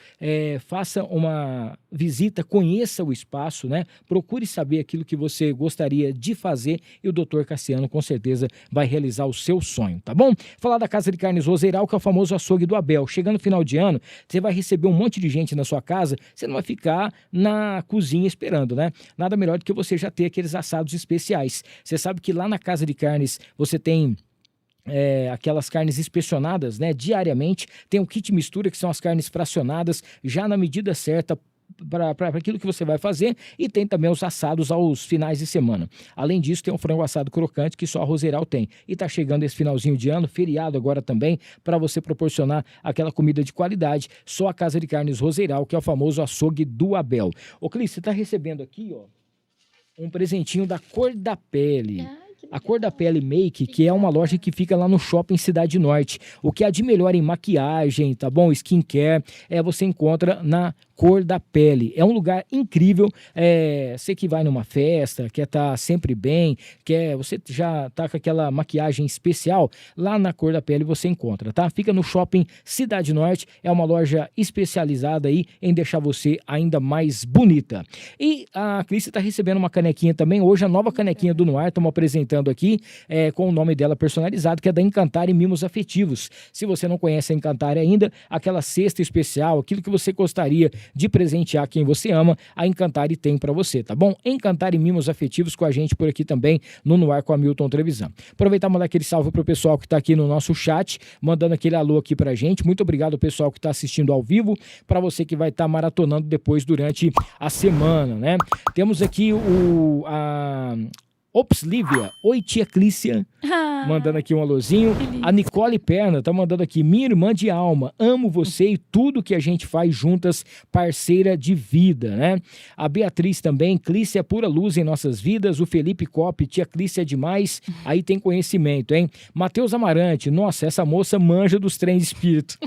faça uma visita, conheça o espaço, né? Procure saber aquilo que você gostaria de fazer e o Dr. Cassiano com certeza vai realizar o seu sonho, tá bom? Falar da Casa de Carnes Roseiral, que é o famoso açougue do Abel. Chegando no final de ano, você vai receber um monte de gente na sua casa, você não vai ficar na cozinha esperando. precisando, né? Nada melhor do que você já ter aqueles assados especiais. Você sabe que lá na Casa de Carnes você tem aquelas carnes inspecionadas, né, diariamente. Tem um kit mistura, que são as carnes fracionadas, já na medida certa, para aquilo que você vai fazer, e tem também os assados aos finais de semana. Além disso, tem um frango assado crocante que só a Roseral tem. E tá chegando esse finalzinho de ano, feriado agora também, para você proporcionar aquela comida de qualidade. Só a Casa de Carnes Roseral, que é o famoso açougue do Abel. Ô, Cris, você tá recebendo aqui, ó, um presentinho da Cor da Pele. A Cor da Pele Make, que é uma loja que fica lá no Shopping Cidade Norte. O que há de melhor em maquiagem, tá bom? Skincare, você encontra na Cor da Pele. É um lugar incrível. Você que vai numa festa, quer estar sempre bem, você já tá com aquela maquiagem especial, lá na Cor da Pele você encontra, tá? Fica no Shopping Cidade Norte. É uma loja especializada aí em deixar você ainda mais bonita. E a Cris está recebendo uma canequinha também. Hoje a nova canequinha do Noir, estamos apresentando aqui com o nome dela personalizado, que é da Encantare Mimos Afetivos. Se você não conhece a Encantare ainda, aquela cesta especial, aquilo que você gostaria de presentear quem você ama, a Encantare tem para você, tá bom? Encantare Mimos Afetivos com a gente por aqui também no Noir com Hamilton Trevisan. Aproveitar e mandar aquele salve pro pessoal que tá aqui no nosso chat, mandando aquele alô aqui pra gente. Muito obrigado ao pessoal que tá assistindo ao vivo, para você que vai estar maratonando depois durante a semana, né? Temos aqui Ops, Lívia. Oi, tia Clícia. Mandando aqui um alôzinho. A Nicole Perna tá mandando aqui. Minha irmã de alma. Amo você e tudo que a gente faz juntas. Parceira de vida, né? A Beatriz também. Clícia é pura luz em nossas vidas. O Felipe Cop. Tia Clícia é demais. Aí tem conhecimento, hein? Matheus Amarante. Nossa, essa moça manja dos trens de espírito.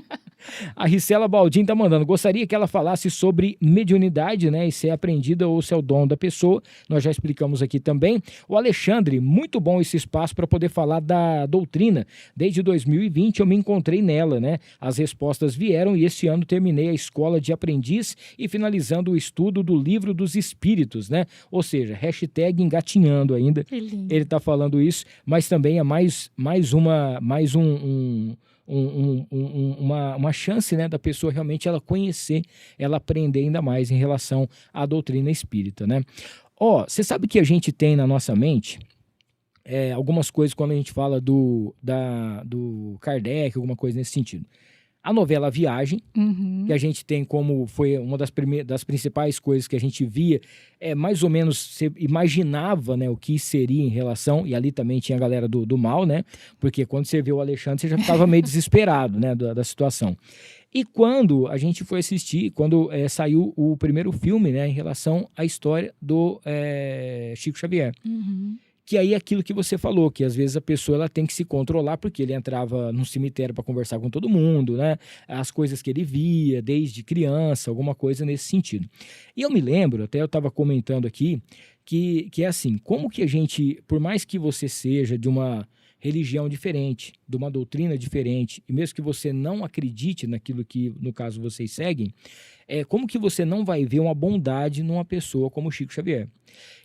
A Ricela Baldin tá mandando. Gostaria que ela falasse sobre mediunidade, né? E se é aprendida ou se é o dom da pessoa. Nós já explicamos aqui também. O Alexandre, muito bom esse espaço para poder falar da doutrina. Desde 2020 eu me encontrei nela, né? As respostas vieram e este ano terminei a escola de aprendiz e finalizando o estudo do Livro dos Espíritos, né? Ou seja, hashtag engatinhando ainda. Ele tá falando isso, mas também é mais uma chance, né, da pessoa realmente ela conhecer, ela aprender ainda mais em relação à doutrina espírita, né? Você sabe que a gente tem na nossa mente algumas coisas quando a gente fala do Kardec, alguma coisa nesse sentido. A novela Viagem, que a gente tem como foi uma das principais coisas que a gente via, mais ou menos você imaginava, né, o que seria em relação, e ali também tinha a galera do mal, né, porque quando você vê o Alexandre, você já ficava meio desesperado, né, da situação. E quando a gente foi assistir, quando saiu o primeiro filme, né, em relação à história do Chico Xavier. Que aí é aquilo que você falou, que às vezes a pessoa ela tem que se controlar, porque ele entrava num cemitério para conversar com todo mundo, né? As coisas que ele via desde criança, alguma coisa nesse sentido. E eu me lembro, até eu estava comentando aqui, que é assim, como que a gente, por mais que você seja de uma religião diferente, de uma doutrina diferente, e mesmo que você não acredite naquilo que, no caso, vocês seguem, como que você não vai ver uma bondade numa pessoa como Chico Xavier?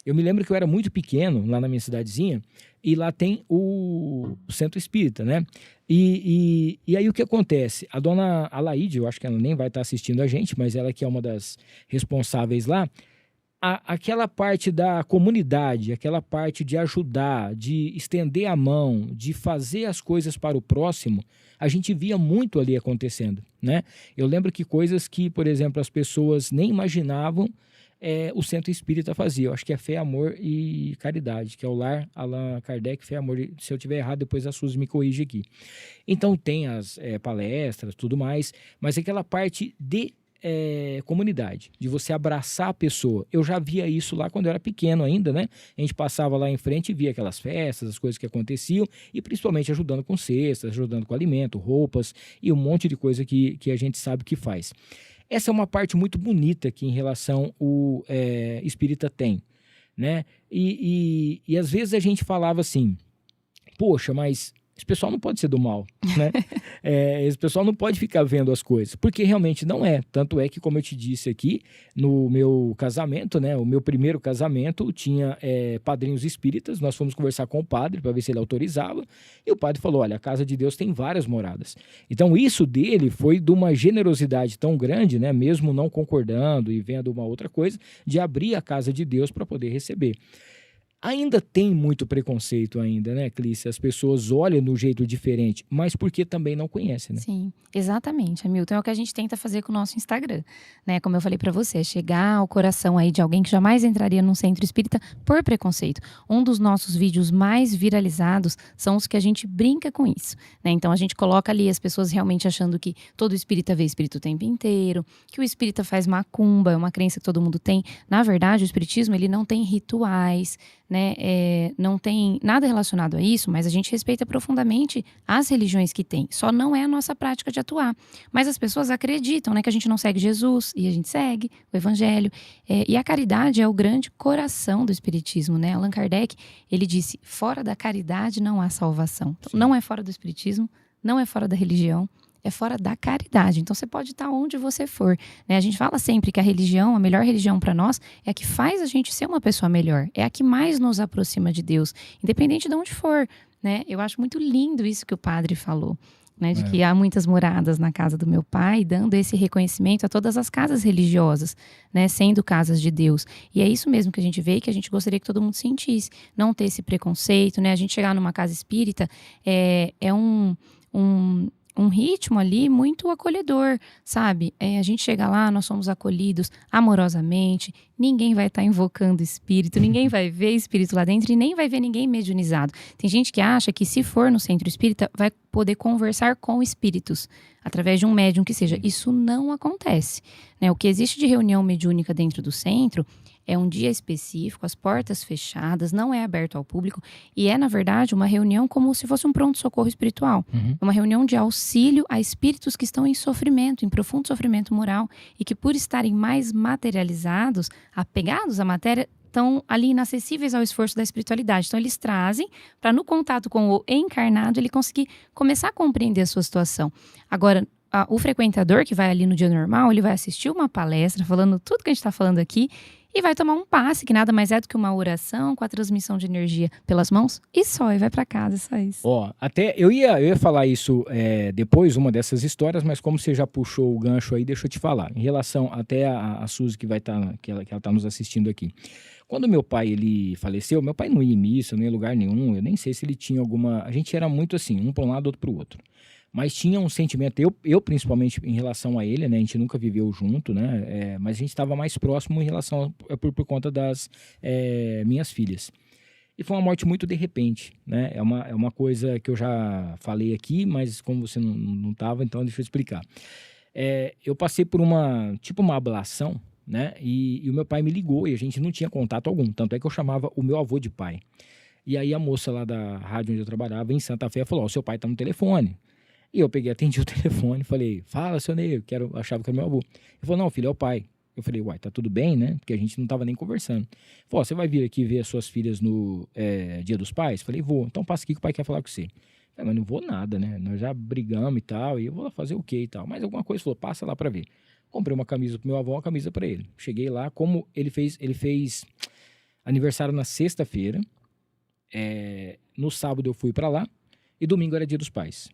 Eu me lembro que eu era muito pequeno, lá na minha cidadezinha, e lá tem o Centro Espírita, né? E aí o que acontece? A dona Alaide, eu acho que ela nem vai estar assistindo a gente, mas ela que é uma das responsáveis lá, aquela parte da comunidade, aquela parte de ajudar, de estender a mão, de fazer as coisas para o próximo, a gente via muito ali acontecendo, né? Eu lembro que coisas que, por exemplo, as pessoas nem imaginavam, o Centro Espírita fazia. Eu acho que é Fé, Amor e Caridade, que é o Lar Allan Kardec, Fé, Amor. Se eu tiver errado, depois a Suzy me corrige aqui. Então tem as palestras, tudo mais, mas aquela parte de comunidade, de você abraçar a pessoa. Eu já via isso lá quando eu era pequeno ainda, né? A gente passava lá em frente e via aquelas festas, as coisas que aconteciam, e principalmente ajudando com cestas, ajudando com alimento, roupas e um monte de coisa que a gente sabe que faz. Essa é uma parte muito bonita que em relação o espírita tem, né? E às vezes a gente falava assim, poxa, mas esse pessoal não pode ser do mal, né? Esse pessoal não pode ficar vendo as coisas, porque realmente não é. Tanto é que, como eu te disse aqui, no meu casamento, né? O meu primeiro casamento tinha padrinhos espíritas, nós fomos conversar com o padre para ver se ele autorizava, e o padre falou, olha, a casa de Deus tem várias moradas. Então isso dele foi de uma generosidade tão grande, né? Mesmo não concordando e vendo uma outra coisa, de abrir a casa de Deus para poder receber. Ainda tem muito preconceito ainda, né, Clícia? As pessoas olham de um jeito diferente, mas porque também não conhecem, né? Sim, exatamente, Hamilton. É o que a gente tenta fazer com o nosso Instagram, né? Como eu falei pra você, é chegar ao coração aí de alguém que jamais entraria num centro espírita por preconceito. Um dos nossos vídeos mais viralizados são os que a gente brinca com isso, né? Então a gente coloca ali as pessoas realmente achando que todo espírita vê espírito o tempo inteiro, que o espírita faz macumba, é uma crença que todo mundo tem. Na verdade, o espiritismo, ele não tem rituais, né? Não tem nada relacionado a isso, mas a gente respeita profundamente as religiões que tem. Só não é a nossa prática de atuar. Mas as pessoas acreditam, né, que a gente não segue Jesus, e a gente segue o Evangelho. E a caridade é o grande coração do espiritismo, né? Allan Kardec, ele disse, fora da caridade não há salvação. Então, não é fora do espiritismo, não é fora da religião, é fora da caridade. Então você pode estar onde você for, né? A gente fala sempre que a religião, a melhor religião para nós, é a que faz a gente ser uma pessoa melhor. É a que mais nos aproxima de Deus, independente de onde for, né? Eu acho muito lindo isso que o padre falou, né? De que há muitas moradas na casa do meu pai, dando esse reconhecimento a todas as casas religiosas, né? Sendo casas de Deus. E é isso mesmo que a gente vê e que a gente gostaria que todo mundo sentisse. Não ter esse preconceito, né? A gente chegar numa casa espírita é um ritmo ali muito acolhedor, sabe? A gente chega lá, nós somos acolhidos amorosamente, ninguém vai estar invocando espírito, ninguém vai ver espírito lá dentro e nem vai ver ninguém mediunizado. Tem gente que acha que se for no centro espírita, vai poder conversar com espíritos, através de um médium que seja. Isso não acontece, né? O que existe de reunião mediúnica dentro do centro é um dia específico, as portas fechadas, não é aberto ao público e é, na verdade, uma reunião como se fosse um pronto-socorro espiritual. É uma reunião de auxílio a espíritos que estão em sofrimento, em profundo sofrimento moral e que, por estarem mais materializados, apegados à matéria, estão ali inacessíveis ao esforço da espiritualidade. Então, eles trazem para, no contato com o encarnado, ele conseguir começar a compreender a sua situação. Agora, o frequentador que vai ali no dia normal, ele vai assistir uma palestra falando tudo que a gente está falando aqui e vai tomar um passe, que nada mais é do que uma oração com a transmissão de energia pelas mãos e só, e vai para casa, só isso. Até eu ia falar isso depois, uma dessas histórias, mas como você já puxou o gancho aí, deixa eu te falar. Em relação até a Suzy que vai estar, que ela tá nos assistindo aqui. Quando meu pai, ele faleceu, meu pai não ia em missa, não ia em lugar nenhum, eu nem sei se ele tinha alguma... A gente era muito assim, um para um lado, outro para o outro. Mas tinha um sentimento, eu principalmente em relação a ele, né? A gente nunca viveu junto, né? Mas a gente estava mais próximo em relação por conta das minhas filhas. E foi uma morte muito de repente, né? É uma coisa que eu já falei aqui, mas como você não estava, então deixa eu explicar. Eu passei por uma ablação, né? E o meu pai me ligou e a gente não tinha contato algum. Tanto é que eu chamava o meu avô de pai. E aí a moça lá da rádio onde eu trabalhava, em Santa Fé, falou, seu pai tá no telefone. E eu atendi o telefone e falei, fala, seu Ney, achava que era meu avô. Ele falou, não, filho, é o pai. Eu falei, uai, tá tudo bem, né? Porque a gente não tava nem conversando. Ele falou, você vai vir aqui ver as suas filhas no Dia dos Pais? Eu falei, vou. Então passa aqui que o pai quer falar com você. Eu falei, mas não vou nada, né? Nós já brigamos e tal, e eu vou lá fazer o quê e tal. Mas alguma coisa, falou, passa lá pra ver. Comprei uma camisa pro meu avô, uma camisa pra ele. Cheguei lá, como ele fez aniversário na sexta-feira. No sábado eu fui pra lá, e domingo era Dia dos Pais.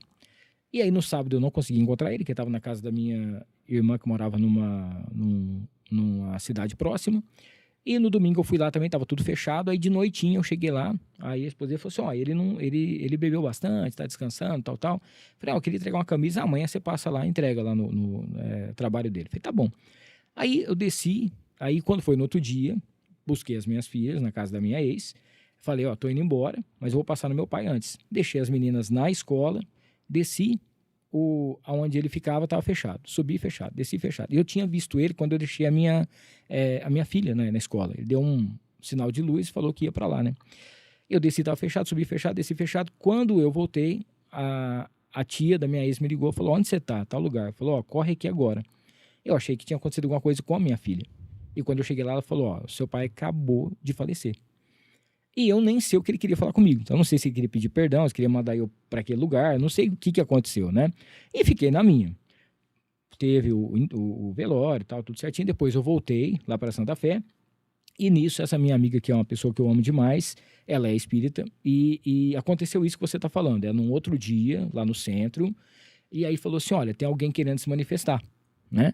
E aí no sábado eu não consegui encontrar ele, que estava na casa da minha irmã que morava numa cidade próxima. E no domingo eu fui lá também, estava tudo fechado. Aí de noitinha eu cheguei lá, aí a esposa dele falou assim, ele bebeu bastante, está descansando, tal. Falei, eu queria entregar uma camisa, amanhã você passa lá, entrega lá no trabalho dele. Falei, tá bom. Aí eu desci, aí quando foi no outro dia, busquei as minhas filhas na casa da minha ex. Falei, tô indo embora, mas eu vou passar no meu pai antes. Deixei as meninas na escola, desci, onde ele ficava estava fechado, subi fechado, desci fechado. E eu tinha visto ele quando eu deixei a minha filha, né, na escola. Ele deu um sinal de luz e falou que ia para lá, né? Eu desci, estava fechado, subi fechado, desci fechado. Quando eu voltei, a tia da minha ex me ligou, falou, onde você tá? Tal lugar. Falou, corre aqui agora. Eu achei que tinha acontecido alguma coisa com a minha filha. E quando eu cheguei lá, ela falou, seu pai acabou de falecer. E eu nem sei o que ele queria falar comigo. Então, eu não sei se ele queria pedir perdão, se queria mandar eu para aquele lugar, eu não sei o que aconteceu, né? E fiquei na minha. Teve o velório e tal, tudo certinho. Depois eu voltei lá para Santa Fé. E nisso, essa minha amiga, que é uma pessoa que eu amo demais, ela é espírita. E aconteceu isso que você está falando. É num outro dia, lá no centro. E aí falou assim, olha, tem alguém querendo se manifestar, né?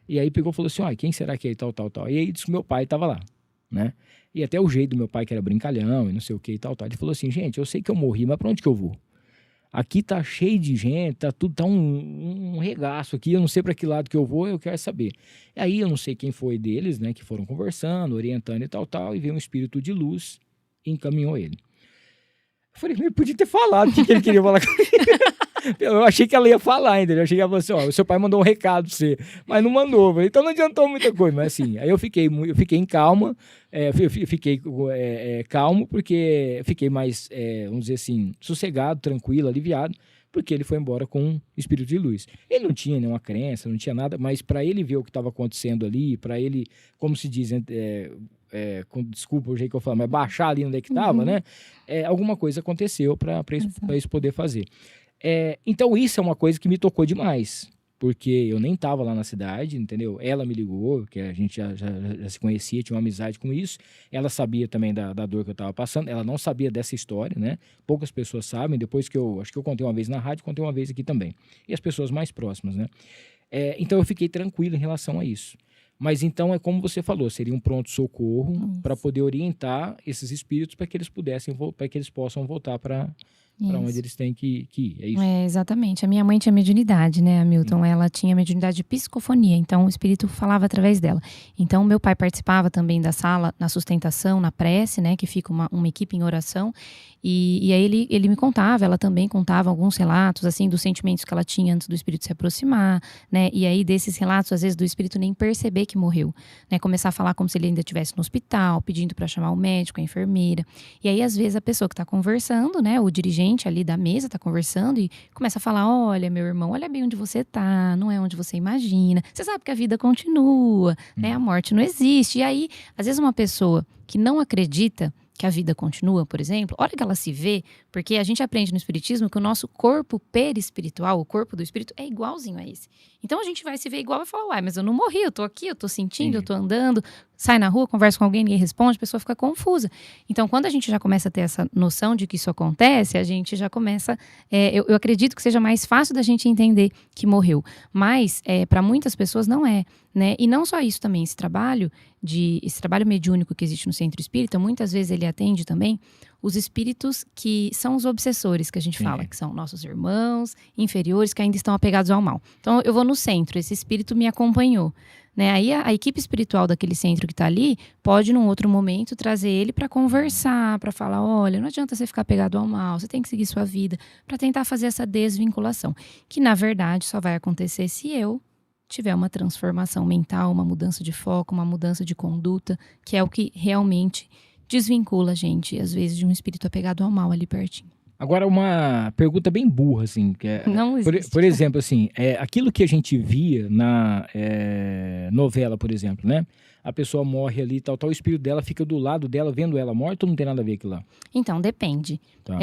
E aí pegou e falou assim, olha, quem será que é? Tal. E aí disse que meu pai estava lá, né? E até o jeito do meu pai, que era brincalhão e não sei o que e tal. Ele falou assim, gente, eu sei que eu morri, mas para onde que eu vou? Aqui tá cheio de gente, tá um regaço aqui, eu não sei para que lado que eu vou, eu quero saber. E aí eu não sei quem foi deles, né, que foram conversando, orientando e tal, e veio um espírito de luz e encaminhou ele. Eu falei, ele podia ter falado o que ele queria falar comigo. Eu achei que ela ia falar ainda, eu achei que ela falou assim, ó, o seu pai mandou um recado pra você, mas não mandou, então não adiantou muita coisa, mas assim, aí eu fiquei em calma, fiquei calmo, porque fiquei mais, vamos dizer assim, sossegado, tranquilo, aliviado, porque ele foi embora com um espírito de luz. Ele não tinha nenhuma crença, não tinha nada, mas para ele ver o que estava acontecendo ali, para ele, como se diz, desculpa o jeito que eu falo, mas baixar ali onde é que estava, né? Alguma coisa aconteceu para isso poder fazer. Então isso é uma coisa que me tocou demais, porque eu nem estava lá na cidade, entendeu? Ela me ligou, que a gente já se conhecia, tinha uma amizade com isso. Ela sabia também da dor que eu estava passando, ela não sabia dessa história, né? Poucas pessoas sabem, depois que acho que eu contei uma vez na rádio, contei uma vez aqui também. E as pessoas mais próximas, né? Então eu fiquei tranquilo em relação a isso. Mas então é como você falou, seria um pronto-socorro para poder orientar esses espíritos para que eles possam voltar para onde eles têm que ir, é isso? Exatamente. A minha mãe tinha mediunidade, né, Hamilton? Ela tinha mediunidade de psicofonia, então o espírito falava através dela. Então, meu pai participava também da sala, na sustentação, na prece, né, que fica uma equipe em oração. E aí ele me contava, ela também contava alguns relatos, assim, dos sentimentos que ela tinha antes do espírito se aproximar, né? E aí desses relatos, às vezes, do espírito nem perceber que morreu, né? Começar a falar como se ele ainda estivesse no hospital, pedindo para chamar o médico, a enfermeira. E aí, às vezes, a pessoa que está conversando, né, o dirigente ali da mesa está conversando e começa a falar, olha, meu irmão, olha bem onde você tá, não é onde você imagina. Você sabe que a vida continua, né? A morte não existe. E aí, às vezes, uma pessoa que não acredita que a vida continua, por exemplo, olha que ela se vê, porque a gente aprende no espiritismo que o nosso corpo perispiritual, o corpo do espírito, é igualzinho a esse. Então a gente vai se ver igual e falar, uai, mas eu não morri, eu tô aqui, eu tô sentindo, eu tô andando, sai na rua, conversa com alguém, ninguém responde, a pessoa fica confusa. Então quando a gente já começa a ter essa noção de que isso acontece, a gente já começa, eu acredito que seja mais fácil da gente entender que morreu. Mas para muitas pessoas não é, né? E não só isso também, esse trabalho mediúnico que existe no Centro Espírita, muitas vezes ele atende também os espíritos que são os obsessores, que a gente fala, que são nossos irmãos inferiores que ainda estão apegados ao mal. Então, eu vou no centro, esse espírito me acompanhou, né? Aí a equipe espiritual daquele centro que está ali pode, num outro momento, trazer ele para conversar, para falar, olha, não adianta você ficar apegado ao mal, você tem que seguir sua vida, para tentar fazer essa desvinculação, que na verdade só vai acontecer se eu tiver uma transformação mental, uma mudança de foco, uma mudança de conduta, que é o que realmente desvincula a gente, às vezes, de um espírito apegado ao mal ali pertinho. Agora, uma pergunta bem burra, assim. Não existe. Por exemplo, assim, aquilo que a gente via na novela, por exemplo, né? A pessoa morre ali, tal, o espírito dela fica do lado dela, vendo ela morta, ou não tem nada a ver aquilo lá? Então, depende. Tá.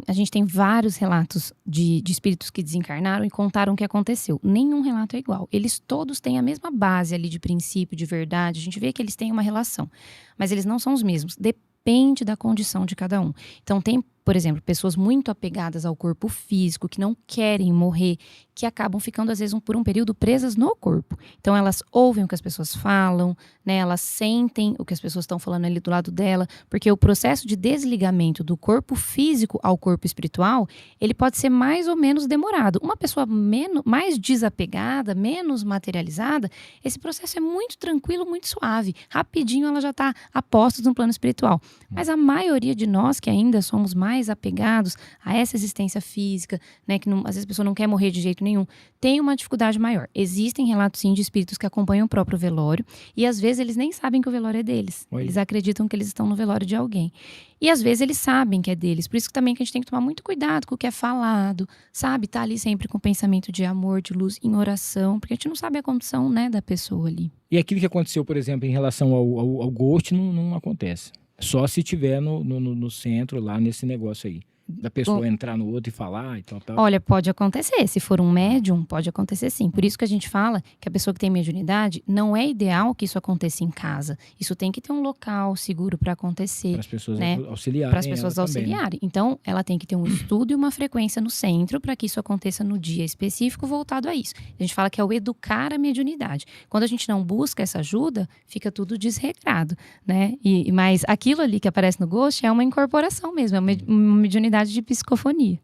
A gente tem vários relatos de espíritos que desencarnaram e contaram o que aconteceu. Nenhum relato é igual. Eles todos têm a mesma base ali de princípio, de verdade. A gente vê que eles têm uma relação, mas eles não são os mesmos. Depende da condição de cada um. Então, tem, por exemplo, pessoas muito apegadas ao corpo físico, que não querem morrer, que acabam ficando, às vezes, por um período presas no corpo. Então, elas ouvem o que as pessoas falam, né? Elas sentem o que as pessoas estão falando ali do lado dela, porque o processo de desligamento do corpo físico ao corpo espiritual, ele pode ser mais ou menos demorado. Uma pessoa mais desapegada, menos materializada, esse processo é muito tranquilo, muito suave. Rapidinho ela já está a postos no plano espiritual. Mas a maioria de nós, que ainda somos mais apegados a essa existência física, né, que às vezes a pessoa não quer morrer de jeito nenhum, tem uma dificuldade maior. Existem relatos, sim, de espíritos que acompanham o próprio velório e às vezes eles nem sabem que o velório é deles. Oi. Eles acreditam que eles estão no velório de alguém. E às vezes eles sabem que é deles. Por isso que também que a gente tem que tomar muito cuidado com o que é falado, sabe? Tá ali sempre com pensamento de amor, de luz, em oração, porque a gente não sabe a condição, né, da pessoa ali. E aquilo que aconteceu, por exemplo, em relação ao Ghost, não acontece? Só se tiver no centro, lá nesse negócio aí. Da pessoa entrar no outro e falar e tal. Olha, pode acontecer. Se for um médium, pode acontecer sim. Por isso que a gente fala que a pessoa que tem mediunidade, não é ideal que isso aconteça em casa. Isso tem que ter um local seguro para acontecer. Para as pessoas né? auxiliarem. Para as pessoas auxiliarem. Então, ela tem que ter um estudo e uma frequência no centro para que isso aconteça no dia específico voltado a isso. A gente fala que é o educar a mediunidade. Quando a gente não busca essa ajuda, fica tudo desregrado, né? Mas aquilo ali que aparece no Ghost é uma incorporação mesmo, é uma mediunidade de psicofonia.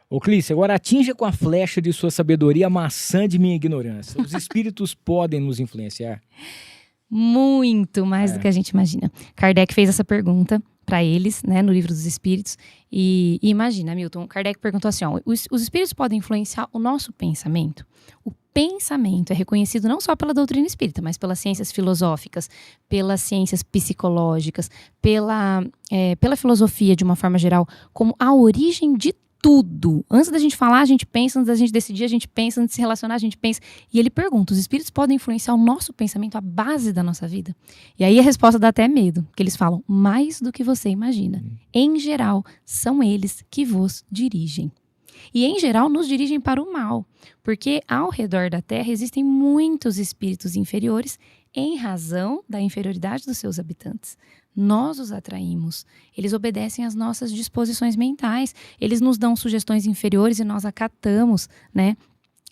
Ô Clícia, agora atinja com a flecha de sua sabedoria a maçã de minha ignorância. Os espíritos podem nos influenciar? Muito mais do que a gente imagina. Kardec fez essa pergunta para eles, né, no Livro dos Espíritos. E imagina, Milton, Kardec perguntou assim, ó, os espíritos podem influenciar o nosso pensamento? O pensamento é reconhecido não só pela doutrina espírita, mas pelas ciências filosóficas, pelas ciências psicológicas, pela filosofia de uma forma geral, como a origem de tudo. Antes da gente falar, a gente pensa, antes da gente decidir, a gente pensa, antes de se relacionar, a gente pensa. E ele pergunta, os espíritos podem influenciar o nosso pensamento, a base da nossa vida? E aí a resposta dá até medo, porque eles falam, mais do que você imagina. Em geral, são eles que vos dirigem. E, em geral, nos dirigem para o mal, porque ao redor da Terra existem muitos espíritos inferiores em razão da inferioridade dos seus habitantes. Nós os atraímos, eles obedecem às nossas disposições mentais, eles nos dão sugestões inferiores e nós acatamos, né?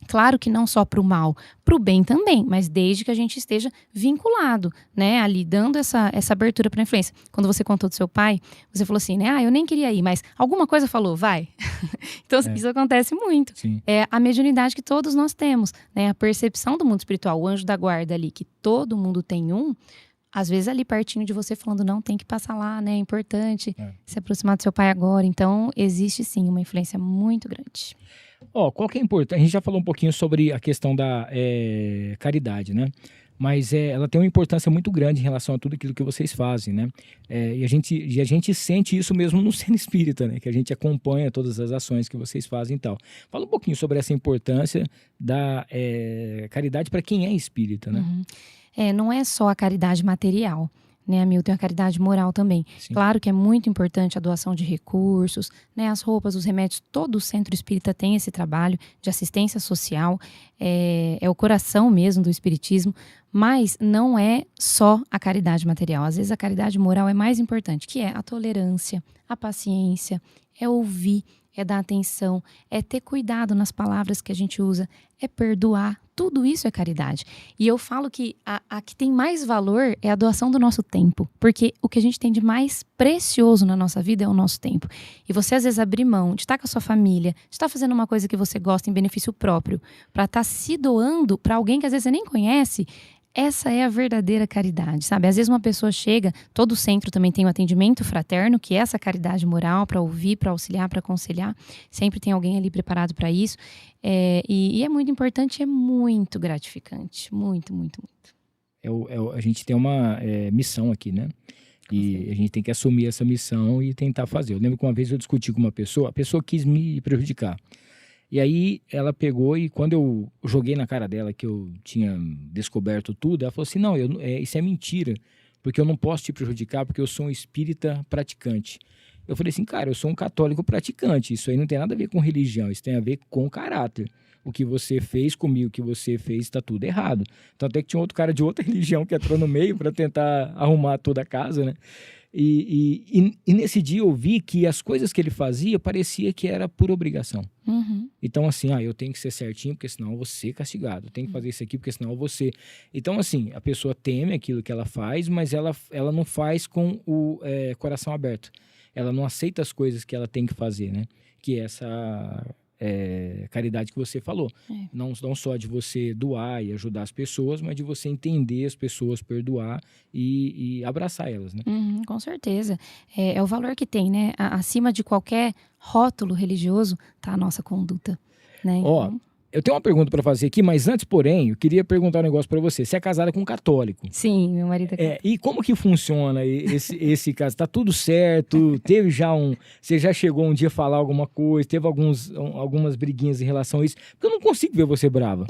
Claro que não só para o mal, para o bem também, mas desde que a gente esteja vinculado, né, ali dando essa abertura para a influência. Quando você contou do seu pai, você falou assim, né, eu nem queria ir, mas alguma coisa falou, vai. Então isso acontece muito. Sim. É a mediunidade que todos nós temos, né, a percepção do mundo espiritual, o anjo da guarda ali, que todo mundo tem um, às vezes ali pertinho de você falando, não, tem que passar lá, né, é importante se aproximar do seu pai agora. Então existe sim uma influência muito grande. Qual que é importante? A gente já falou um pouquinho sobre a questão da caridade, né? Mas ela tem uma importância muito grande em relação a tudo aquilo que vocês fazem, né? E a gente sente isso mesmo no Cena Espírita, né? Que a gente acompanha todas as ações que vocês fazem e tal. Fala um pouquinho sobre essa importância da caridade para quem é espírita, né? Uhum. Não é só a caridade material, né, Hamilton, a caridade moral também. Sim. Claro que é muito importante a doação de recursos, né, as roupas, os remédios, todo o centro espírita tem esse trabalho de assistência social, é o coração mesmo do espiritismo, mas não é só a caridade material. Às vezes a caridade moral é mais importante, que é a tolerância, a paciência, é ouvir, é dar atenção, é ter cuidado nas palavras que a gente usa, é perdoar. Tudo isso é caridade. E eu falo que a que tem mais valor é a doação do nosso tempo. Porque o que a gente tem de mais precioso na nossa vida é o nosso tempo. E você, às vezes, abrir mão de estar com a sua família, de estar fazendo uma coisa que você gosta em benefício próprio, para estar se doando para alguém que às vezes você nem conhece, essa é a verdadeira caridade, sabe? Às vezes uma pessoa chega, todo centro também tem um atendimento fraterno, que é essa caridade moral, para ouvir, para auxiliar, para aconselhar. Sempre tem alguém ali preparado para isso. E é muito importante, é muito gratificante. Muito, muito, muito. A gente tem uma missão aqui, né? E a gente tem que assumir essa missão e tentar fazer. Eu lembro que uma vez eu discuti com uma pessoa, a pessoa quis me prejudicar. E aí ela pegou e quando eu joguei na cara dela que eu tinha descoberto tudo, ela falou assim, não, isso é mentira, porque eu não posso te prejudicar porque eu sou um espírita praticante. Eu falei assim, cara, eu sou um católico praticante, isso aí não tem nada a ver com religião, isso tem a ver com caráter. O que você fez comigo, o que você fez, está tudo errado. Tanto é que tinha outro cara de outra religião que entrou no meio para tentar arrumar toda a casa, né? E nesse dia eu vi que as coisas que ele fazia parecia que era por obrigação. Uhum. Então assim, eu tenho que ser certinho porque senão eu vou ser castigado. Eu tenho que fazer isso aqui porque senão eu vou ser... Então assim, a pessoa teme aquilo que ela faz, mas ela não faz com o coração aberto. Ela não aceita as coisas que ela tem que fazer, né? Que é essa... caridade que você falou. Não só de você doar e ajudar as pessoas, mas de você entender as pessoas, perdoar e abraçar elas, né? Com certeza. É o valor que tem, né? Acima de qualquer rótulo religioso está a nossa conduta, né? Então... Eu tenho uma pergunta para fazer aqui, mas antes, porém, eu queria perguntar um negócio para você. Você é casada com um católico. Sim, meu marido é católico. E como que funciona esse caso? Tá tudo certo? Teve já Você já chegou um dia a falar alguma coisa? Teve algumas briguinhas em relação a isso? Porque eu não consigo ver você brava.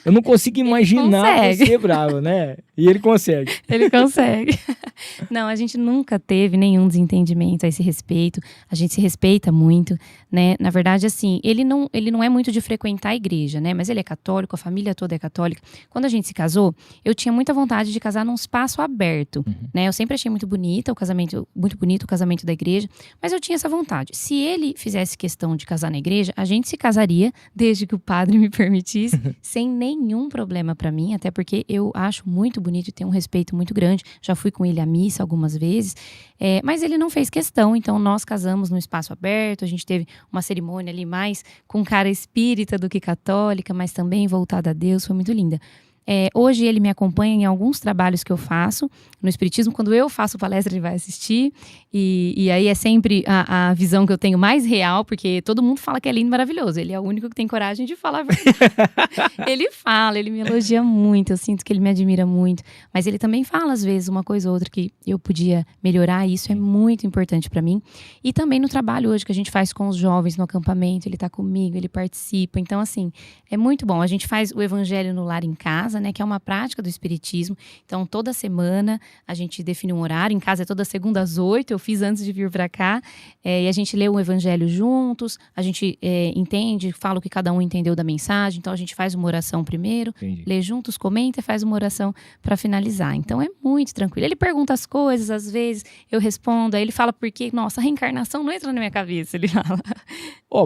Eu não consigo imaginar você brava, né? E ele consegue. Ele consegue. Não, a gente nunca teve nenhum desentendimento a esse respeito. A gente se respeita muito, né? Na verdade, assim, ele não é muito de frequentar a igreja, né? Mas ele é católico, a família toda é católica. Quando a gente se casou, eu tinha muita vontade de casar num espaço aberto, né? Eu sempre achei muito bonito o casamento da igreja, mas eu tinha essa vontade. Se ele fizesse questão de casar na igreja, a gente se casaria, desde que o padre me permitisse, sem nenhum problema pra mim, até porque eu acho muito bonito e tenho um respeito muito grande. Já fui com ele à missa algumas vezes, mas ele não fez questão, então nós casamos num espaço aberto, a gente teve uma cerimônia ali mais com cara espírita do que católica, mas também voltada a Deus, foi muito linda. Hoje ele me acompanha em alguns trabalhos que eu faço no Espiritismo. Quando eu faço palestra, ele vai assistir. E aí é sempre a visão que eu tenho mais real, porque todo mundo fala que é lindo e maravilhoso. Ele é o único que tem coragem de falar a verdade. Ele fala, ele me elogia muito. Eu sinto que ele me admira muito. Mas ele também fala, às vezes, uma coisa ou outra que eu podia melhorar. E isso é muito importante para mim. E também no trabalho hoje que a gente faz com os jovens no acampamento. Ele tá comigo, ele participa. Então, assim, é muito bom. A gente faz o Evangelho no Lar em Casa, né, que é uma prática do Espiritismo. Então, toda semana a gente define um horário. Em casa é toda segunda às 8. Eu fiz antes de vir para cá. E a gente lê o Evangelho juntos. A gente entende, fala o que cada um entendeu da mensagem. Então, a gente faz uma oração primeiro, lê juntos, comenta e faz uma oração para finalizar. Então, é muito tranquilo. Ele pergunta as coisas, às vezes eu respondo. Aí ele fala porque, nossa, a reencarnação não entra na minha cabeça. Ele fala.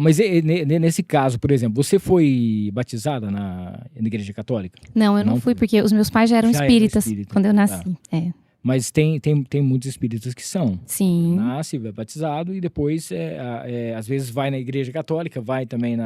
Mas nesse caso, por exemplo, você foi batizada na igreja católica? Não, eu não fui, porque os meus pais já eram espíritas quando eu nasci. Mas tem muitos espíritas que são. Sim. Nasce, é batizado e depois, às vezes, vai na igreja católica, vai também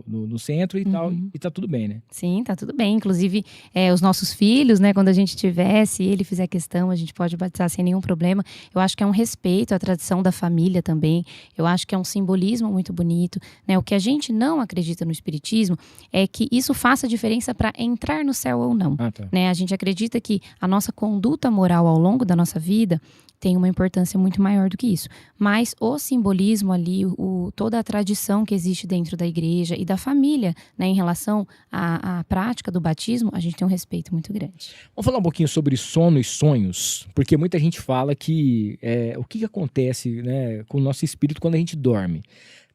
no centro e tal, e tá tudo bem, né? Sim, tá tudo bem. Inclusive, os nossos filhos, né, quando a gente tiver, se ele fizer questão, a gente pode batizar sem nenhum problema. Eu acho que é um respeito à tradição da família também. Eu acho que é um simbolismo muito bonito, né? O que a gente não acredita no espiritismo é que isso faça diferença para entrar no céu ou não. Tá. Né? A gente acredita que a nossa conduta moral ao longo da nossa vida tem uma importância muito maior do que isso. Mas o simbolismo ali, toda a tradição que existe dentro da igreja e da família, né, em relação à prática do batismo, a gente tem um respeito muito grande. Vamos falar um pouquinho sobre sono e sonhos, porque muita gente fala que o que acontece, né, com o nosso espírito quando a gente dorme.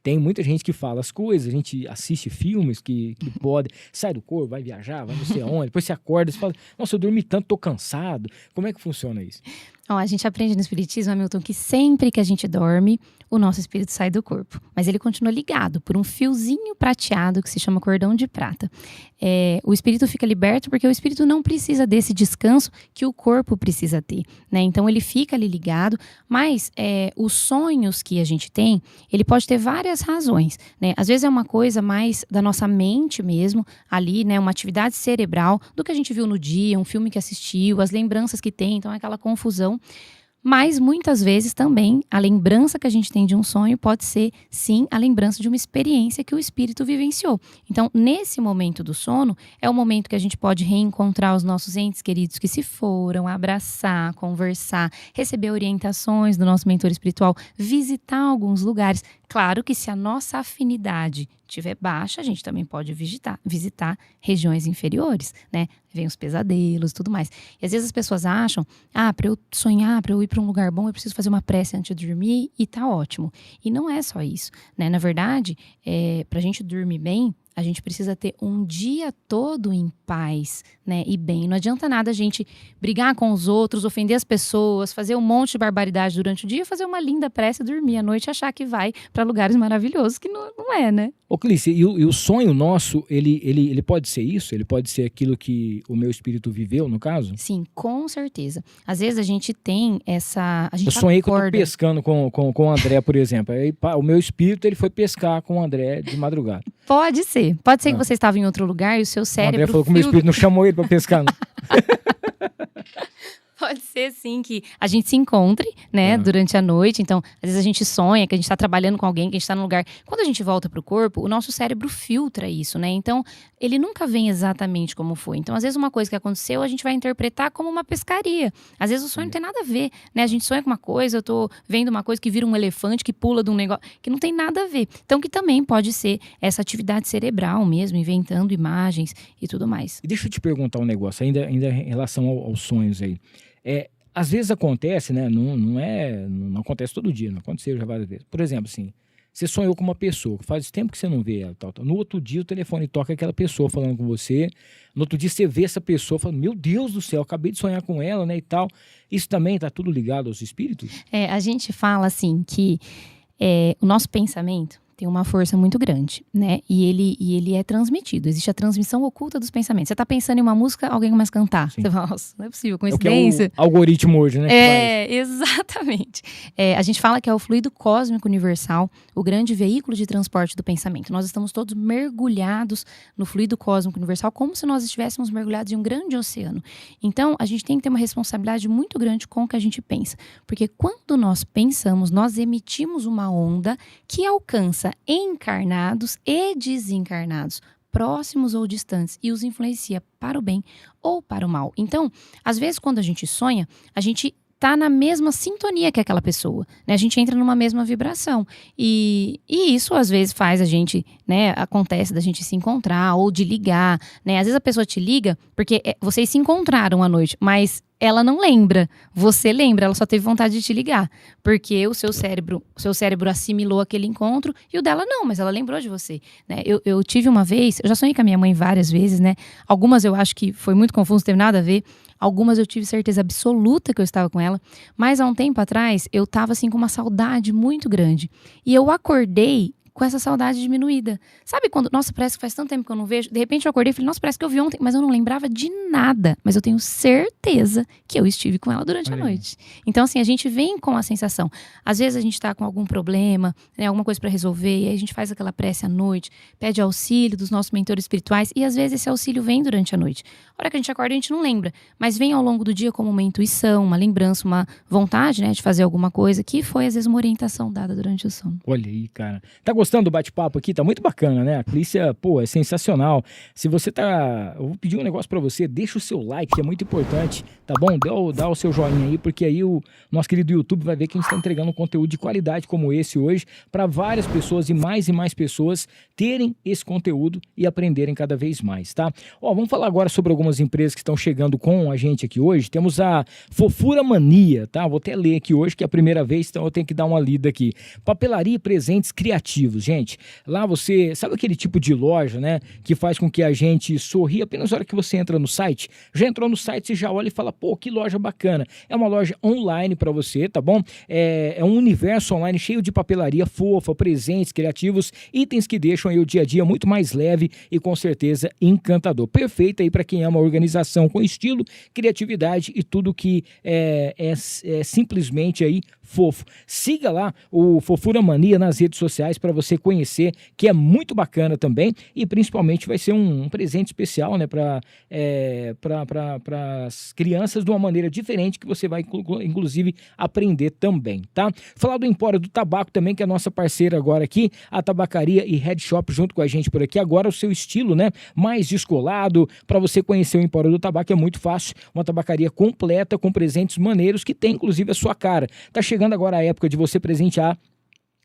Tem muita gente que fala as coisas, a gente assiste filmes que pode, sai do corpo, vai viajar, vai não sei aonde, depois você acorda e fala, nossa, eu dormi tanto, tô cansado. Como é que funciona isso? A gente aprende no Espiritismo, Hamilton, que sempre que a gente dorme, o nosso espírito sai do corpo. Mas ele continua ligado por um fiozinho prateado que se chama cordão de prata. O espírito fica liberto porque o espírito não precisa desse descanso que o corpo precisa ter, né? Então ele fica ali ligado, mas os sonhos que a gente tem, ele pode ter várias razões, né? Às vezes é uma coisa mais da nossa mente mesmo, ali, né? Uma atividade cerebral do que a gente viu no dia, um filme que assistiu, as lembranças que tem, então é aquela confusão. Mas muitas vezes também a lembrança que a gente tem de um sonho pode ser, sim, a lembrança de uma experiência que o espírito vivenciou. Então, nesse momento do sono, é o momento que a gente pode reencontrar os nossos entes queridos que se foram, abraçar, conversar, receber orientações do nosso mentor espiritual, visitar alguns lugares. Claro que se a nossa afinidade estiver baixa, a gente também pode visitar regiões inferiores, né? Vem os pesadelos e tudo mais. E às vezes as pessoas acham, para eu sonhar, para eu ir para um lugar bom, eu preciso fazer uma prece antes de dormir e tá ótimo. E não é só isso, né? Na verdade, pra gente dormir bem, a gente precisa ter um dia todo em paz, né, e bem. Não adianta nada a gente brigar com os outros, ofender as pessoas, fazer um monte de barbaridade durante o dia, fazer uma linda prece, dormir à noite e achar que vai para lugares maravilhosos, que não é, né? Ô Clícia, e o sonho nosso, ele pode ser isso? Ele pode ser aquilo que o meu espírito viveu, no caso? Sim, com certeza. Às vezes a gente tem essa... Eu sonhei que eu tô pescando com o André, por exemplo. Aí, o meu espírito, ele foi pescar com o André de madrugada. Pode ser. Pode ser que você estava em outro lugar e o seu cérebro... O André falou que o meu espírito não chamou ele para pescar, não. Pode ser, sim, que a gente se encontre, né, durante a noite. Então, às vezes a gente sonha que a gente está trabalhando com alguém, que a gente está num lugar. Quando a gente volta pro corpo, o nosso cérebro filtra isso, né? Então, ele nunca vem exatamente como foi. Então, às vezes uma coisa que aconteceu, a gente vai interpretar como uma pescaria. Às vezes o sonho não tem nada a ver, né? A gente sonha com uma coisa, eu tô vendo uma coisa que vira um elefante, que pula de um negócio, que não tem nada a ver. Então, que também pode ser essa atividade cerebral mesmo, inventando imagens e tudo mais. E deixa eu te perguntar um negócio, ainda em relação aos sonhos aí. às vezes acontece, né? Não acontece todo dia, não aconteceu já várias vezes. Por exemplo, assim, você sonhou com uma pessoa, faz tempo que você não vê ela, tal. No outro dia o telefone toca aquela pessoa falando com você. No outro dia você vê essa pessoa falando, meu Deus do céu, acabei de sonhar com ela, né, e tal. Isso também tá tudo ligado aos espíritos? A gente fala assim que o nosso pensamento tem uma força muito grande, né? E ele é transmitido. Existe a transmissão oculta dos pensamentos. Você tá pensando em uma música, alguém começa a cantar. Sim. Você fala, nossa, não é possível, É coincidência. o que é o algoritmo hoje, né? Exatamente. A gente fala que é o fluido cósmico universal, o grande veículo de transporte do pensamento. Nós estamos todos mergulhados no fluido cósmico universal, como se nós estivéssemos mergulhados em um grande oceano. Então, a gente tem que ter uma responsabilidade muito grande com o que a gente pensa. Porque quando nós pensamos, nós emitimos uma onda que alcança encarnados e desencarnados, próximos ou distantes, e os influencia para o bem ou para o mal. Então, às vezes, quando a gente sonha, a gente tá na mesma sintonia que aquela pessoa, né? A gente entra numa mesma vibração. E isso, às vezes, faz a gente, né? Acontece da gente se encontrar ou de ligar, né? Às vezes a pessoa te liga porque vocês se encontraram à noite, mas ela não lembra. Você lembra, ela só teve vontade de te ligar. Porque o seu cérebro assimilou aquele encontro e o dela não, mas ela lembrou de você, né? Eu tive uma vez, eu já sonhei com a minha mãe várias vezes, né? Algumas eu acho que foi muito confuso, não teve nada a ver. Algumas eu tive certeza absoluta que eu estava com ela. Mas há um tempo atrás, eu estava assim com uma saudade muito grande. E eu acordei com essa saudade diminuída. Sabe quando, nossa, parece que faz tanto tempo que eu não vejo. De repente eu acordei e falei, nossa, parece que eu vi ontem, mas eu não lembrava de nada. Mas eu tenho certeza que eu estive com ela durante a noite. Então, assim, a gente vem com a sensação. Às vezes a gente tá com algum problema, né, alguma coisa para resolver, e aí a gente faz aquela prece à noite, pede auxílio dos nossos mentores espirituais, e às vezes esse auxílio vem durante a noite. A hora que a gente acorda, a gente não lembra, mas vem ao longo do dia como uma intuição, uma lembrança, uma vontade, né, de fazer alguma coisa, que foi às vezes uma orientação dada durante o sono. Olha aí, cara. Tá gostando do bate-papo aqui? Tá muito bacana, né? A Clícia, pô, é sensacional. Se você tá... Eu vou pedir um negócio pra você, deixa o seu like, que é muito importante, tá bom? Dá o seu joinha aí, porque aí o nosso querido YouTube vai ver que a gente tá entregando um conteúdo de qualidade como esse hoje, pra várias pessoas e mais pessoas terem esse conteúdo e aprenderem cada vez mais, tá? Ó, vamos falar agora sobre algumas empresas que estão chegando com a gente aqui hoje. Temos a Fofura Mania, tá? Vou até ler aqui hoje, que é a primeira vez, então eu tenho que dar uma lida aqui. Papelaria e presentes criativos, gente. Lá você, sabe aquele tipo de loja, né, que faz com que a gente sorria apenas na hora que você entra no site? Já entrou no site, você já olha e fala, pô, que loja bacana. É uma loja online pra você, tá bom? É um universo online cheio de papelaria fofa, presentes criativos, itens que deixam aí o dia a dia muito mais leve e com certeza encantador. Perfeito aí pra quem ama organização com estilo, criatividade e tudo que é simplesmente aí fofo. Siga lá o Fofura Mania nas redes sociais para você conhecer, que é muito bacana também, e principalmente vai ser um presente especial, né, para as crianças de uma maneira diferente, que você vai inclusive aprender também, tá? Falar do Empório do Tabaco também, que é a nossa parceira agora aqui, a Tabacaria e Head Shop junto com a gente por aqui. Agora o seu estilo, né, mais descolado, para você conhecer o Empório do Tabaco é muito fácil, uma tabacaria completa com presentes maneiros que tem inclusive a sua cara. Tá chegando agora a época de você presentear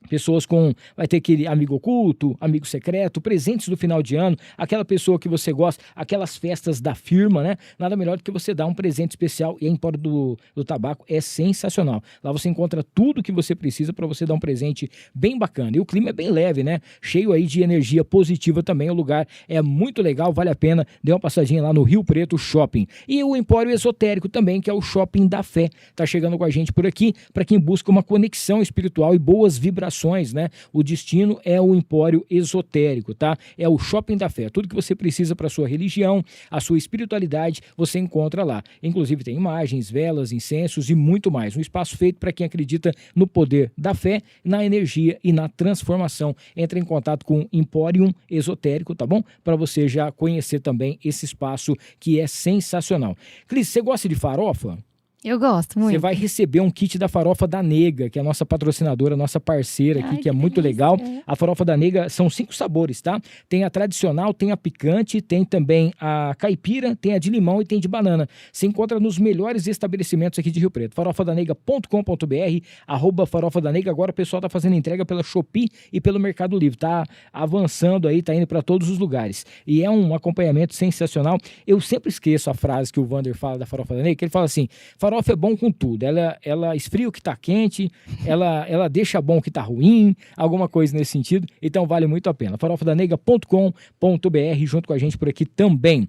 pessoas com, vai ter aquele amigo oculto, amigo secreto, presentes do final de ano, aquela pessoa que você gosta, aquelas festas da firma, né? Nada melhor do que você dar um presente especial, e a Empório do Tabaco é sensacional. Lá você encontra tudo que você precisa para você dar um presente bem bacana. E o clima é bem leve, né? Cheio aí de energia positiva também. O lugar é muito legal, vale a pena. Dê uma passadinha lá no Rio Preto Shopping. E o Empório Esotérico também, que é o Shopping da Fé. Tá chegando com a gente por aqui, para quem busca uma conexão espiritual e boas vibrações, né? O destino é o Empório Esotérico, tá? É o Shopping da Fé. Tudo que você precisa para sua religião, a sua espiritualidade, você encontra lá. Inclusive tem imagens, velas, incensos e muito mais. Um espaço feito para quem acredita no poder da fé, na energia e na transformação. Entre em contato com o Empório Esotérico, tá bom? Para você já conhecer também esse espaço que é sensacional. Cris, você gosta de farofa? Eu gosto muito. Você vai receber um kit da Farofa da Nega, que é a nossa patrocinadora, nossa parceira aqui, que é muito legal. A Farofa da Nega são 5 sabores, tá? Tem a tradicional, tem a picante, tem também a caipira, tem a de limão e tem de banana. Você encontra nos melhores estabelecimentos aqui de Rio Preto. farofadanega.com.br, @farofadanega. Agora o pessoal tá fazendo entrega pela Shopee e pelo Mercado Livre. Tá avançando aí, tá indo para todos os lugares. E é um acompanhamento sensacional. Eu sempre esqueço a frase que o Wander fala da Farofa da Nega, que ele fala assim: Farofa farofa é bom com tudo. Ela esfria o que tá quente, ela deixa bom o que tá ruim, alguma coisa nesse sentido. Então vale muito a pena. farofadanega.com.br junto com a gente por aqui também.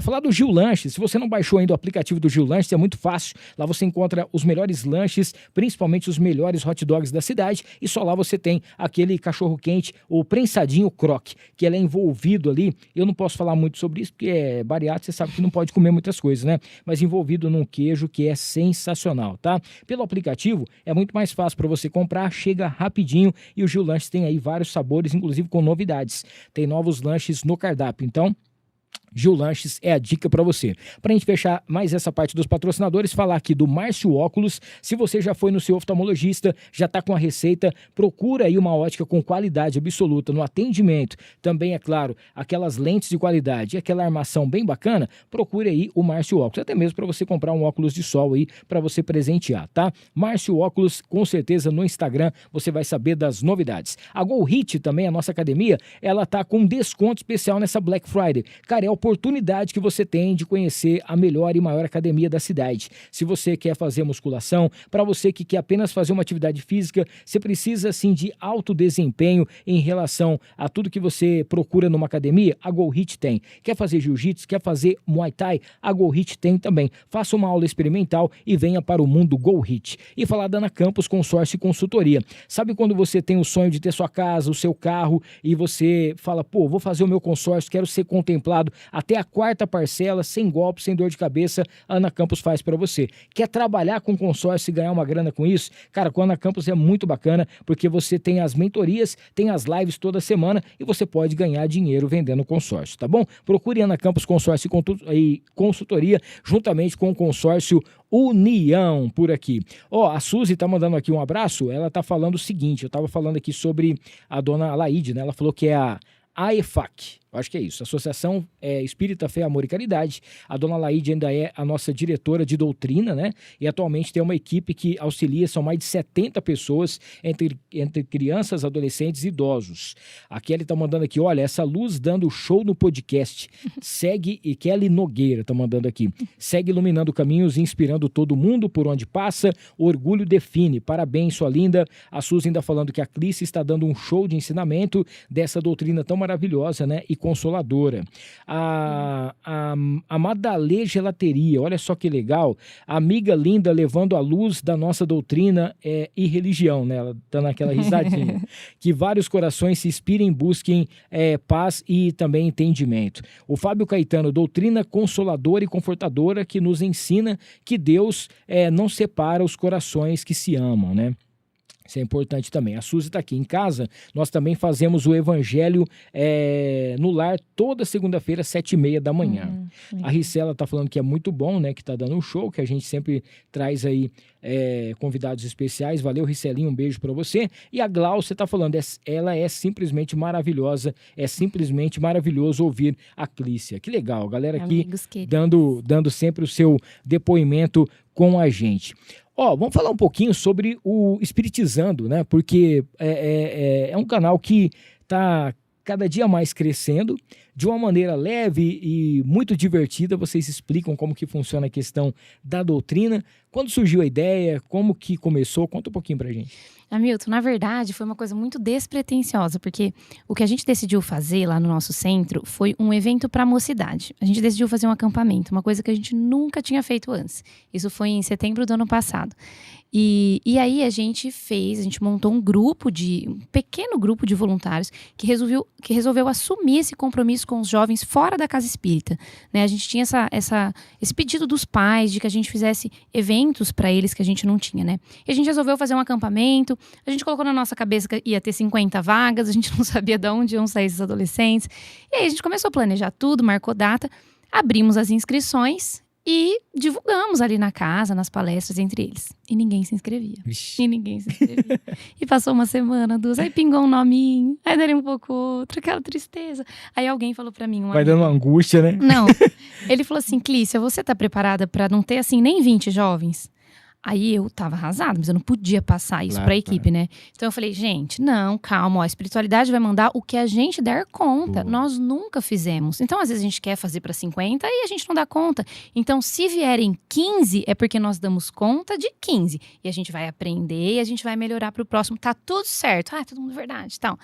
Falar do Gil Lanches. Se você não baixou ainda o aplicativo do Gil Lanches, é muito fácil. Lá você encontra os melhores lanches, principalmente os melhores hot dogs da cidade. E só lá você tem aquele cachorro-quente, o prensadinho croque, que ele é envolvido ali. Eu não posso falar muito sobre isso, porque é bariátrico, você sabe que não pode comer muitas coisas, né? Mas envolvido num queijo que é sensacional, tá? Pelo aplicativo, é muito mais fácil para você comprar, chega rapidinho e o Gil Lanches tem aí vários sabores, inclusive com novidades. Tem novos lanches no cardápio, então Gil Lanches é a dica para você. Para a gente fechar mais essa parte dos patrocinadores, falar aqui do Márcio Óculos. Se você já foi no seu oftalmologista, já está com a receita, procura aí uma ótica com qualidade absoluta no atendimento. Também, é claro, aquelas lentes de qualidade e aquela armação bem bacana, procure aí o Márcio Óculos. Até mesmo para você comprar um óculos de sol aí para você presentear, tá? Márcio Óculos, com certeza no Instagram você vai saber das novidades. A Go Hit também, a nossa academia, ela tá com um desconto especial nessa Black Friday. Cara, é a oportunidade que você tem de conhecer a melhor e maior academia da cidade. Se você quer fazer musculação, para você que quer apenas fazer uma atividade física, você precisa sim de alto desempenho em relação a tudo que você procura numa academia, a Go Hit tem. Quer fazer jiu-jitsu, quer fazer muay thai, a Go Hit tem também. Faça uma aula experimental e venha para o mundo Go Hit. E falar da Ana Campos Consórcio e Consultoria. Sabe quando você tem o sonho de ter sua casa, o seu carro e você fala, pô, vou fazer o meu consórcio, quero ser contemplado até a 4ª parcela, sem golpe, sem dor de cabeça, a Ana Campos faz para você. Quer trabalhar com consórcio e ganhar uma grana com isso? Cara, com a Ana Campos é muito bacana, porque você tem as mentorias, tem as lives toda semana e você pode ganhar dinheiro vendendo consórcio, tá bom? Procure Ana Campos Consórcio e Consultoria, juntamente com o consórcio União por aqui. A Suzy tá mandando aqui um abraço, ela tá falando o seguinte, eu tava falando aqui sobre a dona Laíde, né? Ela falou que é a AEFAC, eu acho que é isso, Associação Espírita Fé, Amor e Caridade. A dona Laíde ainda é a nossa diretora de doutrina, né? E atualmente tem uma equipe que auxilia, são mais de 70 pessoas, entre crianças, adolescentes e idosos. A Kelly tá mandando aqui, olha, essa luz dando show no podcast. Segue, e Kelly Nogueira tá mandando aqui. Segue iluminando caminhos e inspirando todo mundo por onde passa. O orgulho define. Parabéns, sua linda. A Suzy ainda falando que a Clícia está dando um show de ensinamento dessa doutrina tão maravilhosa, né? E consoladora. A Madalê Gelateria, olha só que legal, a amiga linda levando a luz da nossa doutrina e religião, né? Ela tá naquela risadinha. Que vários corações se inspirem, busquem paz e também entendimento. O Fábio Caetano, doutrina consoladora e confortadora que nos ensina que Deus não separa os corações que se amam, né? Isso é importante também. A Suzy está aqui em casa. Nós também fazemos o Evangelho no lar toda segunda-feira, 7h30 da manhã. A Ricela está falando que é muito bom, né? Que está dando um show, que a gente sempre traz aí convidados especiais. Valeu, Ricelinho, um beijo para você. E a Glaucia está falando, ela é simplesmente maravilhosa. É simplesmente maravilhoso ouvir a Clícia. Que legal, galera aqui dando sempre o seu depoimento com a gente. Vamos falar um pouquinho sobre o Espiritizando, né? Porque é um canal que está cada dia mais crescendo, de uma maneira leve e muito divertida. Vocês explicam como que funciona a questão da doutrina. Quando surgiu a ideia, como que começou? Conta um pouquinho pra gente. Hamilton, na verdade, foi uma coisa muito despretensiosa, porque o que a gente decidiu fazer lá no nosso centro foi um evento para a mocidade. A gente decidiu fazer um acampamento, uma coisa que a gente nunca tinha feito antes. Isso foi em setembro do ano passado. E aí a gente montou um pequeno grupo de voluntários que resolveu assumir esse compromisso com os jovens fora da casa espírita, né? A gente tinha esse pedido dos pais de que a gente fizesse eventos para eles que a gente não tinha, né? E a gente resolveu fazer um acampamento, a gente colocou na nossa cabeça que ia ter 50 vagas, a gente não sabia de onde iam sair esses adolescentes. E aí a gente começou a planejar tudo, marcou data, abrimos as inscrições e divulgamos ali na casa, nas palestras, entre eles. E ninguém se inscrevia. E passou uma semana, 2, aí pingou um nominho, aí dali um pouco outro, aquela tristeza. Aí alguém falou pra mim... Vai dando uma angústia, né? Não. Ele falou assim, Clícia, você tá preparada pra não ter, assim, nem 20 jovens? Aí eu tava arrasada, mas eu não podia passar isso pra equipe, né? Então eu falei, gente, não, calma, ó, a espiritualidade vai mandar o que a gente der conta. Nós nunca fizemos. Então, às vezes, a gente quer fazer pra 50 e a gente não dá conta. Então, se vierem 15, é porque nós damos conta de 15. E a gente vai aprender e a gente vai melhorar pro próximo. Tá tudo certo. Todo mundo verdade, tal.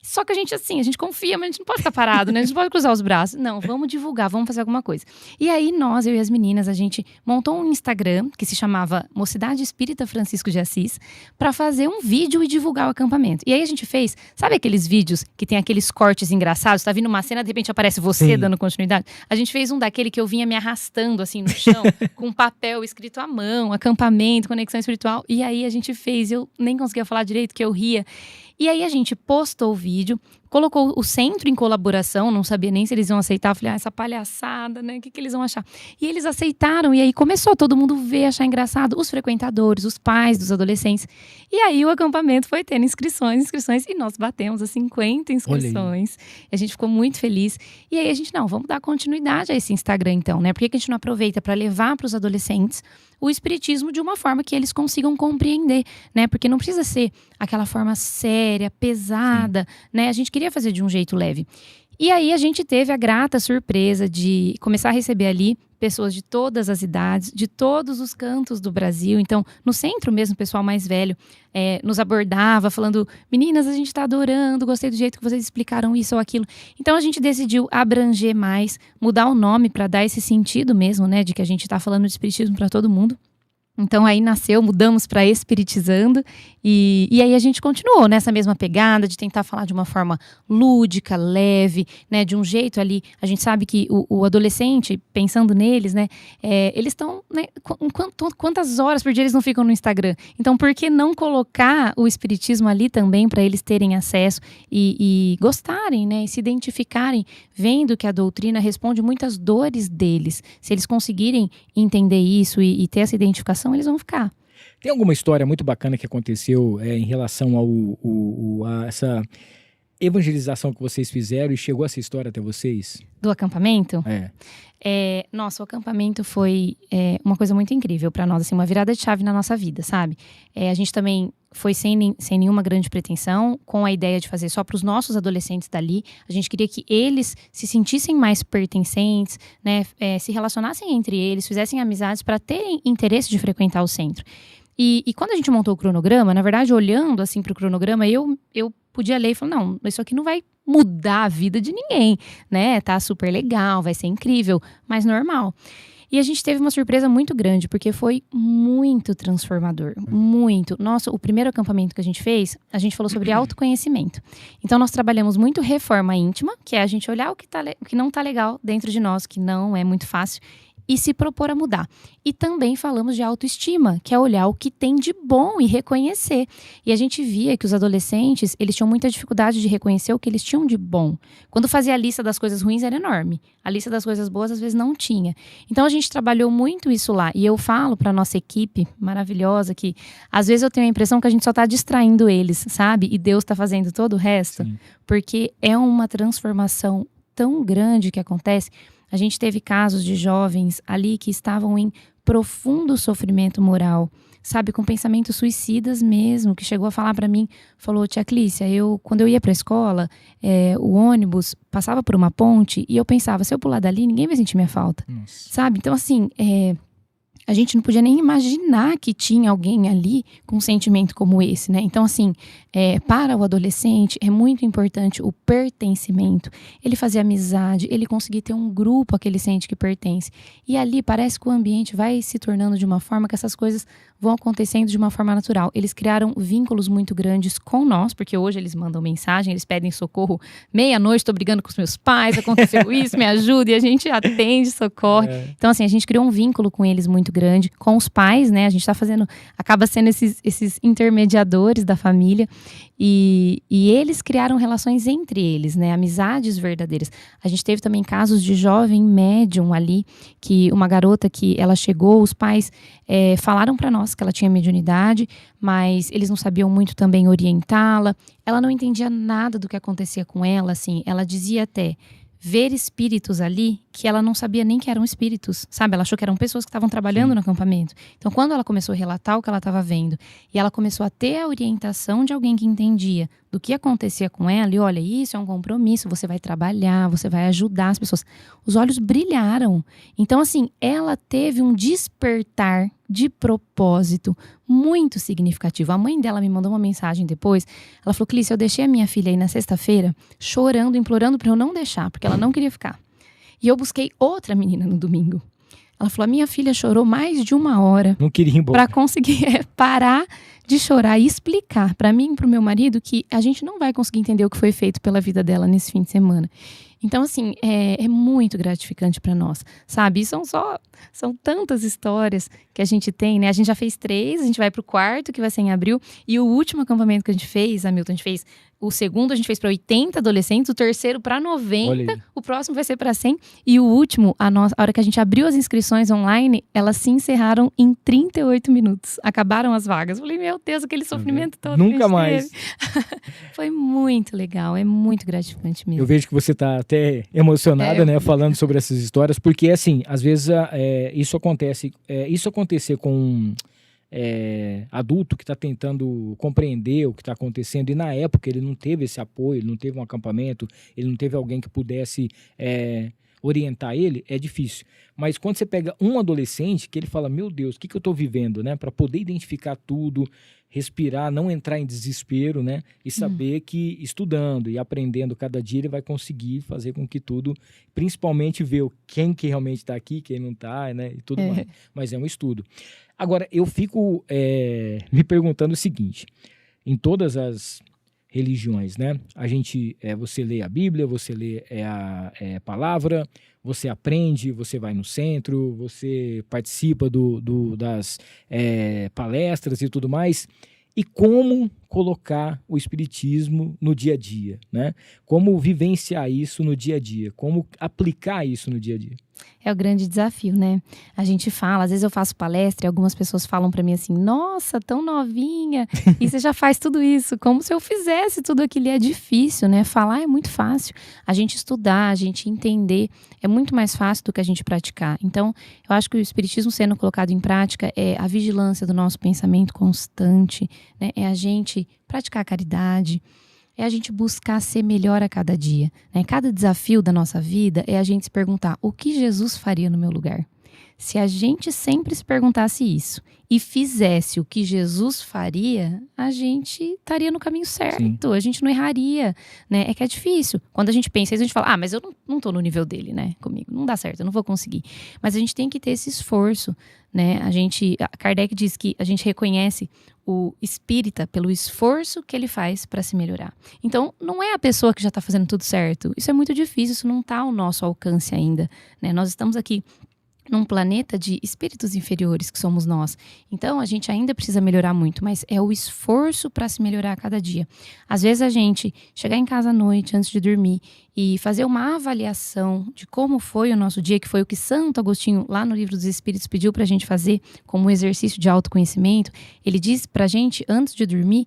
Só que a gente confia, mas a gente não pode ficar parado, né? A gente não pode cruzar os braços. Não, vamos divulgar, vamos fazer alguma coisa. E aí, eu e as meninas, a gente montou um Instagram que se chamava Mocidade Espírita Francisco de Assis, para fazer um vídeo e divulgar o acampamento. E aí a gente fez, sabe aqueles vídeos que tem aqueles cortes engraçados? Tá vindo uma cena, de repente aparece você dando continuidade? A gente fez um daquele que eu vinha me arrastando assim no chão, com um papel escrito à mão, acampamento, conexão espiritual. E aí a gente fez, eu nem conseguia falar direito, que eu ria. E aí a gente postou o vídeo, colocou o centro em colaboração, não sabia nem se eles iam aceitar. Eu falei, essa palhaçada, né? O que eles vão achar? E eles aceitaram, e aí começou todo mundo ver, achar engraçado, os frequentadores, os pais dos adolescentes. E aí o acampamento foi tendo inscrições, e nós batemos as 50 inscrições. A gente ficou muito feliz. E aí a gente, vamos dar continuidade a esse Instagram então, né? Por que a gente não aproveita para levar para os adolescentes o espiritismo de uma forma que eles consigam compreender, né? Porque não precisa ser aquela forma séria, pesada, né? A gente queria fazer de um jeito leve. E aí a gente teve a grata surpresa de começar a receber ali pessoas de todas as idades, de todos os cantos do Brasil. Então, no centro mesmo, o pessoal mais velho nos abordava, falando, meninas, a gente tá adorando, gostei do jeito que vocês explicaram isso ou aquilo. Então, a gente decidiu abranger mais, mudar o nome para dar esse sentido mesmo, né, de que a gente tá falando de espiritismo para todo mundo. Então aí mudamos para Espiritizando e aí a gente continuou nessa mesma pegada de tentar falar de uma forma lúdica, leve, né, de um jeito ali, a gente sabe que o adolescente, pensando neles, né, eles estão, né, quantas horas por dia eles não ficam no Instagram? Então por que não colocar o espiritismo ali também para eles terem acesso e gostarem, né, e se identificarem, vendo que a doutrina responde muitas dores deles. Se eles conseguirem entender isso e ter essa identificação, eles vão ficar. Tem alguma história muito bacana que aconteceu em relação a essa evangelização que vocês fizeram e chegou essa história até vocês? Do acampamento? Nossa, o acampamento foi uma coisa muito incrível para nós, assim, uma virada de chave na nossa vida, sabe? A gente também foi sem nenhuma grande pretensão, com a ideia de fazer só para os nossos adolescentes dali. A gente queria que eles se sentissem mais pertencentes, né? Se relacionassem entre eles, fizessem amizades para terem interesse de frequentar o centro. E quando a gente montou o cronograma, na verdade, olhando assim para o cronograma, eu podia ler e falar, não, isso aqui não vai mudar a vida de ninguém, né? Tá super legal, vai ser incrível, mas normal. E a gente teve uma surpresa muito grande, porque foi muito transformador, muito. Nossa, o primeiro acampamento que a gente fez, a gente falou sobre autoconhecimento. Então, nós trabalhamos muito reforma íntima, que é a gente olhar o que não tá legal dentro de nós, que não é muito fácil, e se propor a mudar. E também falamos de autoestima, que é olhar o que tem de bom e reconhecer. E a gente via que os adolescentes, eles tinham muita dificuldade de reconhecer o que eles tinham de bom. Quando fazia a lista das coisas ruins, era enorme. A lista das coisas boas, às vezes, não tinha. Então, a gente trabalhou muito isso lá. E eu falo para nossa equipe maravilhosa que, às vezes, eu tenho a impressão que a gente só está distraindo eles, sabe? E Deus está fazendo todo o resto. Sim. Porque é uma transformação tão grande que acontece. A gente teve casos de jovens ali que estavam em profundo sofrimento moral, sabe, com pensamentos suicidas mesmo, que chegou a falar para mim, falou, tia Clícia, quando eu ia para a escola, o ônibus passava por uma ponte e eu pensava, se eu pular dali, ninguém vai sentir minha falta, sabe? Então, assim, a gente não podia nem imaginar que tinha alguém ali com um sentimento como esse, né? Então, assim, para o adolescente é muito importante o pertencimento. Ele fazer amizade, ele conseguir ter um grupo a que ele sente que pertence. E ali parece que o ambiente vai se tornando de uma forma que essas coisas vão acontecendo de uma forma natural. Eles criaram vínculos muito grandes com nós, porque hoje eles mandam mensagem, eles pedem socorro, meia-noite, tô brigando com os meus pais, aconteceu isso, me ajuda, e a gente atende, socorre. Então, assim, a gente criou um vínculo com eles muito grande, com os pais, né? A gente acaba sendo esses intermediadores da família, e eles criaram relações entre eles, né? Amizades verdadeiras. A gente teve também casos de jovem médium ali, que uma garota que ela chegou, os pais falaram para nós que ela tinha mediunidade, mas eles não sabiam muito também orientá-la. Ela não entendia nada do que acontecia com ela, assim. Ela dizia até, ver espíritos ali que ela não sabia nem que eram espíritos, sabe? Ela achou que eram pessoas que estavam trabalhando no acampamento. Então, quando ela começou a relatar o que ela estava vendo e ela começou a ter a orientação de alguém que entendia do que acontecia com ela, e olha, isso é um compromisso, você vai trabalhar, você vai ajudar as pessoas. Os olhos brilharam. Então, assim, ela teve um despertar de propósito muito significativo. A mãe dela me mandou uma mensagem depois. Ela falou, Clícia, eu deixei a minha filha aí na sexta-feira chorando, implorando para eu não deixar, porque ela não queria ficar. E eu busquei outra menina no domingo. Ela falou, a minha filha chorou mais de 1 hora. Não queria ir embora. Para conseguir parar de chorar e explicar para mim e para o meu marido que a gente não vai conseguir entender o que foi feito pela vida dela nesse fim de semana. Então, assim, é muito gratificante para nós, sabe? E são tantas histórias que a gente tem, né? A gente já fez 3, a gente vai pro 4º, que vai ser em abril. E o último acampamento que a gente fez, Hamilton, a gente fez o segundo, a gente fez para 80 adolescentes, o terceiro para 90, o próximo vai ser para 100. E o último, a hora que a gente abriu as inscrições online, elas se encerraram em 38 minutos. Acabaram as vagas. Eu falei, meu Deus, aquele sofrimento todo. Nunca mais. Foi muito legal, é muito gratificante mesmo. Eu vejo que você tá até emocionada, né, falando sobre essas histórias, porque, assim, às vezes isso acontecer com adulto que está tentando compreender o que está acontecendo, e na época ele não teve esse apoio, ele não teve um acampamento, ele não teve alguém que pudesse orientar ele, é difícil. Mas quando você pega um adolescente que ele fala, meu Deus, o que eu estou vivendo, né, para poder identificar tudo, respirar, não entrar em desespero, né, e saber que estudando e aprendendo cada dia ele vai conseguir fazer com que tudo, principalmente ver quem que realmente está aqui, quem não está, né, e tudo mais. Mas é um estudo. Agora, eu fico me perguntando o seguinte, em todas as religiões, né, você lê a Bíblia, você lê a palavra, você aprende, você vai no centro, você participa das palestras e tudo mais. E como colocar o espiritismo no dia a dia, né? Como vivenciar isso no dia a dia, como aplicar isso no dia a dia. É o grande desafio, né? A gente fala, às vezes eu faço palestra e algumas pessoas falam pra mim assim, nossa, tão novinha, e você já faz tudo isso, como se eu fizesse tudo aquilo. E é difícil, né? Falar é muito fácil. A gente estudar, a gente entender, é muito mais fácil do que a gente praticar. Então, eu acho que o espiritismo sendo colocado em prática é a vigilância do nosso pensamento constante, né? É a gente praticar a caridade, é a gente buscar ser melhor a cada dia, né? Cada desafio da nossa vida é a gente se perguntar, o que Jesus faria no meu lugar? Se a gente sempre se perguntasse isso e fizesse o que Jesus faria, a gente estaria no caminho certo. Sim. A gente não erraria, né? É que é difícil. Quando a gente pensa isso, a gente fala, mas eu não tô no nível dele, né? Comigo, não dá certo, eu não vou conseguir. Mas a gente tem que ter esse esforço, né? Kardec diz que a gente reconhece o espírita pelo esforço que ele faz para se melhorar. Então, não é a pessoa que já está fazendo tudo certo. Isso é muito difícil, isso não está ao nosso alcance ainda, né? Nós estamos aqui num planeta de espíritos inferiores que somos nós. Então, a gente ainda precisa melhorar muito, mas é o esforço para se melhorar a cada dia. Às vezes a gente chegar em casa à noite, antes de dormir, e fazer uma avaliação de como foi o nosso dia, que foi o que Santo Agostinho, lá no Livro dos Espíritos, pediu para a gente fazer como um exercício de autoconhecimento. Ele diz para a gente, antes de dormir,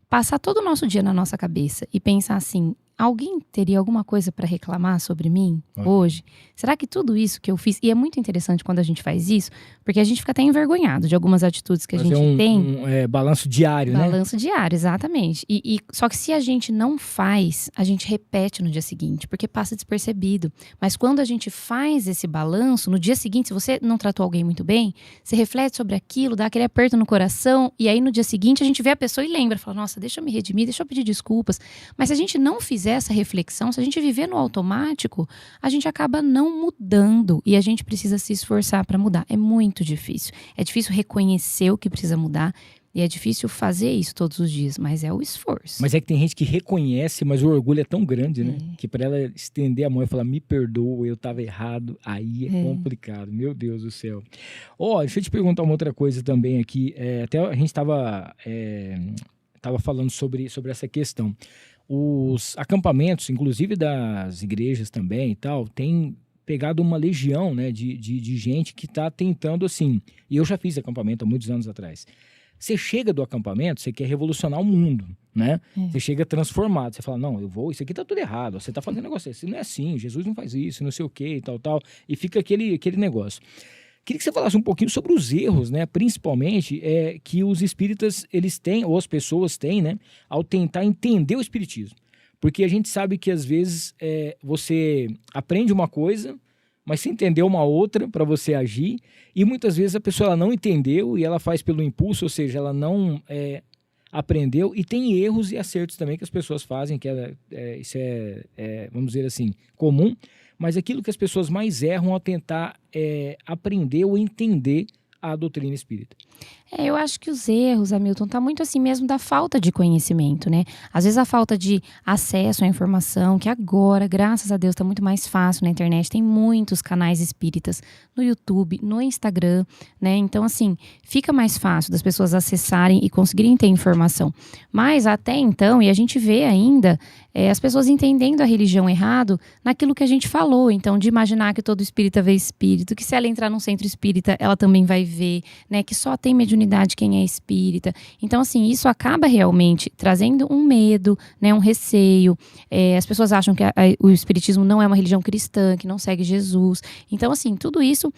passar todo o nosso dia na nossa cabeça e pensar assim, alguém teria alguma coisa para reclamar sobre mim hoje? Será que tudo isso que eu fiz... E é muito interessante quando a gente faz isso, porque a gente fica até envergonhado de algumas atitudes que a gente tem. Balanço diário, né? Balanço diário, exatamente. Só que se a gente não faz, a gente repete no dia seguinte, porque passa despercebido. Mas quando a gente faz esse balanço, no dia seguinte, se você não tratou alguém muito bem, você reflete sobre aquilo, dá aquele aperto no coração, e aí no dia seguinte a gente vê a pessoa e lembra, fala, nossa, deixa eu me redimir, deixa eu pedir desculpas. Mas se a gente não fizer essa reflexão, se a gente viver no automático, a gente acaba não mudando e a gente precisa se esforçar para mudar. É muito difícil. É difícil reconhecer o que precisa mudar e é difícil fazer isso todos os dias, mas é o esforço. Mas é que tem gente que reconhece, mas o orgulho é tão grande, né? Que para ela estender a mão e falar, me perdoa, eu estava errado, aí é complicado. Meu Deus do céu. Deixa eu te perguntar uma outra coisa também aqui. Até a gente estava falando sobre essa questão. Os acampamentos, inclusive das igrejas também e tal, tem pegado uma legião, né, de gente que está tentando, assim, e eu já fiz acampamento há muitos anos atrás, Você chega do acampamento, você quer revolucionar o mundo, né? Você chega transformado, você fala, não, isso aqui tá tudo errado, você tá fazendo negócio, isso não é assim, Jesus não faz isso, não sei o quê e tal, e fica aquele negócio. Queria que você falasse um pouquinho sobre os erros, né? Principalmente que os espíritas, eles têm, ou as pessoas têm, né? Ao tentar entender o espiritismo. Porque a gente sabe que às vezes você aprende uma coisa, mas você entendeu uma outra para você agir, e muitas vezes a pessoa ela não entendeu e ela faz pelo impulso, ou seja, ela não aprendeu, e tem erros e acertos também que as pessoas fazem, que isso vamos dizer assim, comum, mas aquilo que as pessoas mais erram ao tentar aprender ou entender a doutrina espírita. Eu acho que os erros, Hamilton, tá muito assim mesmo da falta de conhecimento, né? Às vezes a falta de acesso à informação, que agora, graças a Deus, tá muito mais fácil na internet. Tem muitos canais espíritas no YouTube, no Instagram, né? Então, assim, fica mais fácil das pessoas acessarem e conseguirem ter informação. Mas até então, e a gente vê ainda as pessoas entendendo a religião errado naquilo que a gente falou. Então, de imaginar que todo espírita vê espírito, que se ela entrar num centro espírita, ela também vai ver, né? Que só tem mediunidade quem é espírita. Então, assim, isso acaba realmente trazendo um medo, né, um receio. As pessoas acham que o espiritismo não é uma religião cristã, que não segue Jesus. Então, assim, tudo isso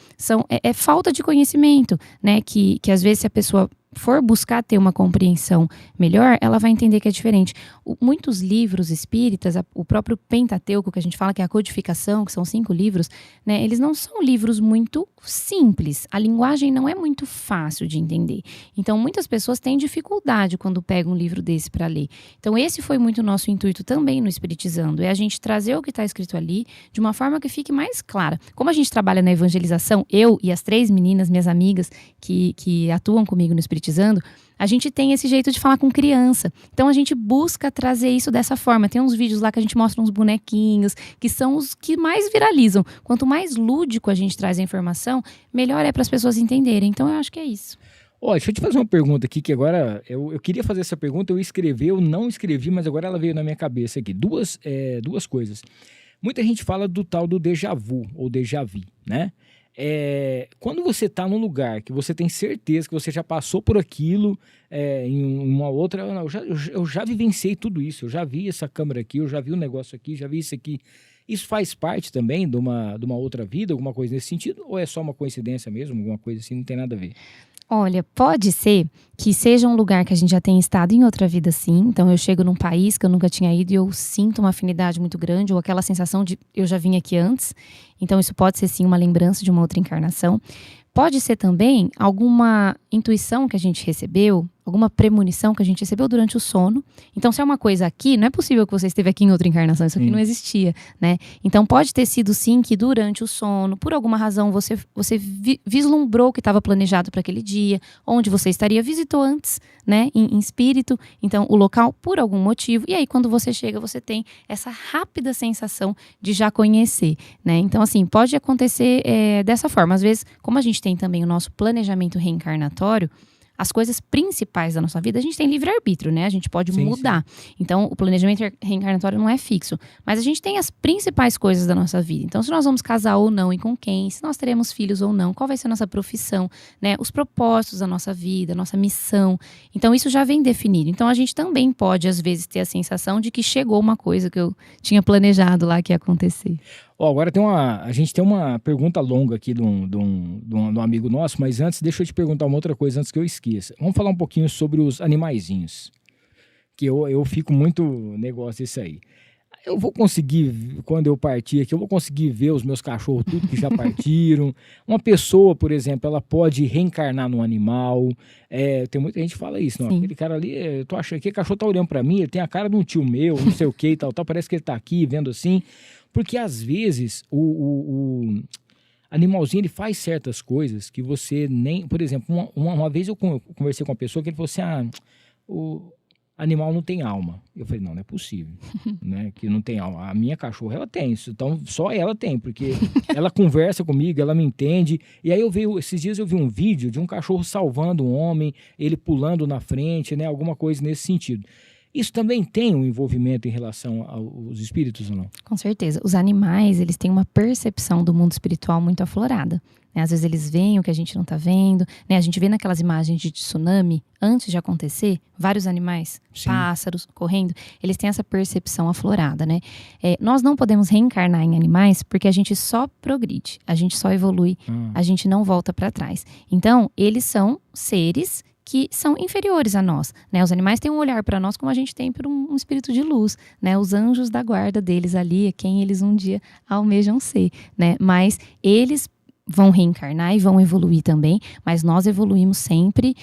é falta de conhecimento, né, que às vezes se a pessoa for buscar ter uma compreensão melhor, ela vai entender que é diferente. Muitos livros espíritas, o próprio Pentateuco, que a gente fala que é a codificação, que são 5 livros, né, eles não são livros muito simples. A linguagem não é muito fácil de entender. Então, muitas pessoas têm dificuldade quando pegam um livro desse para ler. Então, esse foi muito o nosso intuito também no Espiritizando, é a gente trazer o que está escrito ali de uma forma que fique mais clara. Como a gente trabalha na evangelização, eu e as 3 meninas, minhas amigas, que atuam comigo no Espiritizando, a gente tem esse jeito de falar com criança. Então a gente busca trazer isso dessa forma. Tem uns vídeos lá que a gente mostra uns bonequinhos, que são os que mais viralizam. Quanto mais lúdico a gente traz a informação, melhor é para as pessoas entenderem. Então eu acho que é isso. Deixa eu te fazer uma pergunta aqui, que agora eu queria fazer essa pergunta, eu não escrevi, mas agora ela veio na minha cabeça aqui. Duas coisas. Muita gente fala do tal do déjà vu, ou déjà vu, né? Quando você está num lugar que você tem certeza que você já passou por aquilo em uma outra... Eu já vivenciei tudo isso, eu já vi essa câmera aqui, eu já vi um negócio aqui, já vi isso aqui. Isso faz parte também de uma outra vida, alguma coisa nesse sentido? Ou é só uma coincidência mesmo, alguma coisa assim, não tem nada a ver? Olha, pode ser que seja um lugar que a gente já tenha estado em outra vida, sim. Então eu chego num país que eu nunca tinha ido e eu sinto uma afinidade muito grande, ou aquela sensação de eu já vim aqui antes. Então isso pode ser sim uma lembrança de uma outra encarnação. Pode ser também alguma intuição que a gente recebeu, alguma premonição que a gente recebeu durante o sono. Então, se é uma coisa aqui, não é possível que você esteve aqui em outra encarnação, isso aqui não existia, né? Então, pode ter sido sim que durante o sono, por alguma razão, você vislumbrou que estava planejado para aquele dia, onde você estaria, visitou antes, né, em espírito, então o local por algum motivo, e aí quando você chega, você tem essa rápida sensação de já conhecer, né? Então, assim, pode acontecer dessa forma. Às vezes, como a gente tem também o nosso planejamento reencarnatório, as coisas principais da nossa vida, a gente tem livre-arbítrio, né? A gente pode mudar. Sim. Então, o planejamento reencarnatório não é fixo. Mas a gente tem as principais coisas da nossa vida. Então, se nós vamos casar ou não e com quem, se nós teremos filhos ou não, qual vai ser a nossa profissão, né? Os propósitos da nossa vida, a nossa missão. Então, isso já vem definido. Então, a gente também pode, às vezes, ter a sensação de que chegou uma coisa que eu tinha planejado lá que ia acontecer. Agora a gente tem uma pergunta longa aqui de um amigo nosso, mas antes, deixa eu te perguntar uma outra coisa antes que eu esqueça. Vamos falar um pouquinho sobre os animaizinhos, que eu fico muito negócio disso aí. Eu vou conseguir, quando eu partir aqui, eu vou conseguir ver os meus cachorros, tudo que já partiram. Uma pessoa, por exemplo, ela pode reencarnar num animal. Tem muita gente que fala isso, não? Aquele cara ali, eu tô achando que o cachorro tá olhando pra mim, ele tem a cara de um tio meu, não sei o que e tal, parece que ele tá aqui vendo assim. Porque às vezes o animalzinho ele faz certas coisas que você nem... Por exemplo, uma vez eu conversei com uma pessoa que ele falou assim, o animal não tem alma. Eu falei, não é possível, né? Que não tem alma. A minha cachorra, ela tem, então só ela tem, porque ela conversa comigo, ela me entende. E aí esses dias eu vi um vídeo de um cachorro salvando um homem, ele pulando na frente, né? Alguma coisa nesse sentido. Isso também tem um envolvimento em relação aos espíritos ou não? Com certeza. Os animais, eles têm uma percepção do mundo espiritual muito aflorada, né? Às vezes eles veem o que a gente não tá vendo, né? A gente vê naquelas imagens de tsunami, antes de acontecer, vários animais, Sim. pássaros, correndo, eles têm essa percepção aflorada, né? Nós não podemos reencarnar em animais porque a gente só progride, a gente só evolui, a gente não volta para trás. Então, eles são seres que são inferiores a nós, né? Os animais têm um olhar para nós como a gente tem para um espírito de luz, né? Os anjos da guarda deles ali, é quem eles um dia almejam ser, né? Mas eles vão reencarnar e vão evoluir também, mas nós evoluímos sempre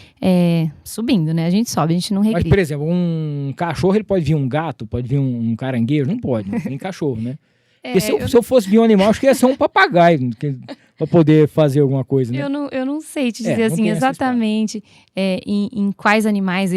subindo, né? A gente sobe, a gente não regride. Mas, por exemplo, um cachorro, ele pode vir um gato, pode vir um caranguejo, não pode, não tem cachorro, né? Porque se eu fosse vir um animal, acho que ia ser um papagaio para poder fazer alguma coisa, né? Eu não sei te dizer não assim tem essa exatamente em quais animais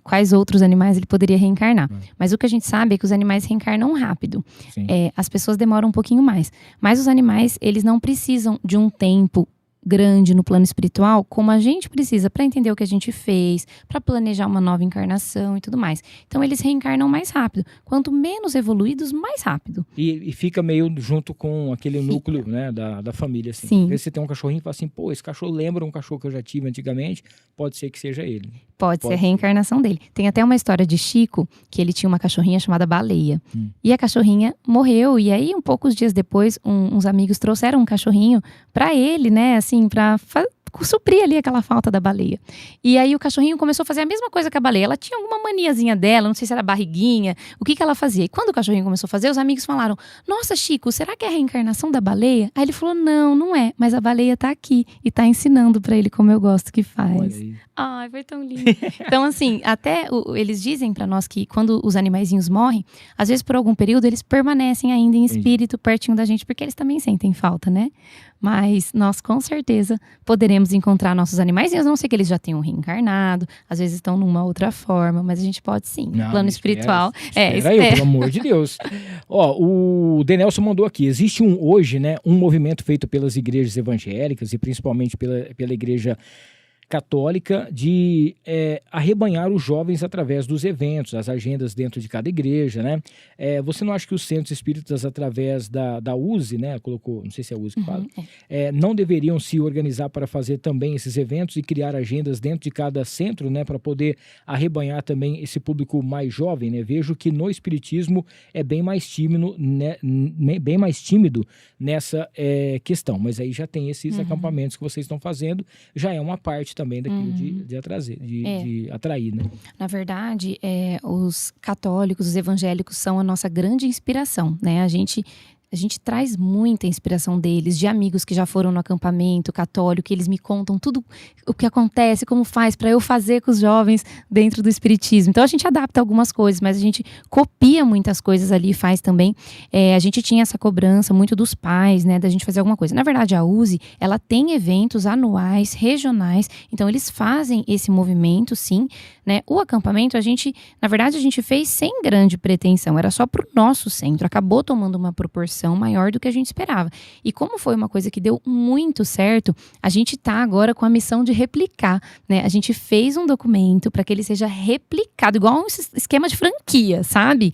quais outros animais ele poderia reencarnar. Mas o que a gente sabe é que os animais reencarnam rápido. Sim. As pessoas demoram um pouquinho mais. Mas os animais, eles não precisam de um tempo grande no plano espiritual, como a gente precisa para entender o que a gente fez, para planejar uma nova encarnação e tudo mais. Então eles reencarnam mais rápido. Quanto menos evoluídos, mais rápido. E fica meio junto com aquele núcleo, né, da família, assim. Sim. Às vezes você tem um cachorrinho e fala assim, pô, esse cachorro lembra um cachorro que eu já tive antigamente, pode ser que seja ele. Pode ser a reencarnação dele. Tem até uma história de Chico, que ele tinha uma cachorrinha chamada Baleia. E a cachorrinha morreu. E aí, poucos dias depois, uns amigos trouxeram um cachorrinho pra ele, né? Assim, pra suprir ali aquela falta da baleia. E aí o cachorrinho começou a fazer a mesma coisa que a baleia. Ela tinha alguma maniazinha dela, não sei se era barriguinha, o que ela fazia. E quando o cachorrinho começou a fazer, os amigos falaram, nossa, Chico, será que é a reencarnação da baleia? Aí ele falou, não é, mas a baleia tá aqui e tá ensinando pra ele como eu gosto que faz. Olha aí. Ai, foi tão lindo. Então, assim, até eles dizem pra nós que quando os animaizinhos morrem, às vezes por algum período eles permanecem ainda em espírito pertinho da gente, porque eles também sentem falta, né? Mas nós com certeza poderemos encontrar nossos animaizinhos, a não ser que eles já tenham reencarnado, às vezes estão numa outra forma, mas a gente pode sim, no plano espiritual. Espera aí, pelo amor de Deus. Ó, o Denelson mandou aqui, existe hoje, né, um movimento feito pelas igrejas evangélicas e principalmente pela igreja católica de arrebanhar os jovens através dos eventos, as agendas dentro de cada igreja, né? Você não acha que os centros espíritas, através da USE, né? Colocou, não sei se é a USE que fala, não deveriam se organizar para fazer também esses eventos e criar agendas dentro de cada centro, né? Para poder arrebanhar também esse público mais jovem, né? Vejo que no espiritismo é bem mais tímido, né? Bem mais tímido nessa questão, mas aí já tem esses acampamentos que vocês estão fazendo, já é uma parte também daquilo de atrair, né? Na verdade, os católicos, os evangélicos são a nossa grande inspiração, né? A gente traz muita inspiração deles, de amigos que já foram no acampamento católico, que eles me contam tudo o que acontece, como faz para eu fazer com os jovens dentro do espiritismo. Então a gente adapta algumas coisas, mas a gente copia muitas coisas ali e faz também. A gente tinha essa cobrança muito dos pais, né, da gente fazer alguma coisa. Na verdade, a USE, ela tem eventos anuais, regionais, então eles fazem esse movimento, sim, né? O acampamento, na verdade, a gente fez sem grande pretensão, era só pro nosso centro, acabou tomando uma proporção maior do que a gente esperava. E como foi uma coisa que deu muito certo, a gente tá agora com a missão de replicar, né? A gente fez um documento para que ele seja replicado, igual um esquema de franquia, sabe?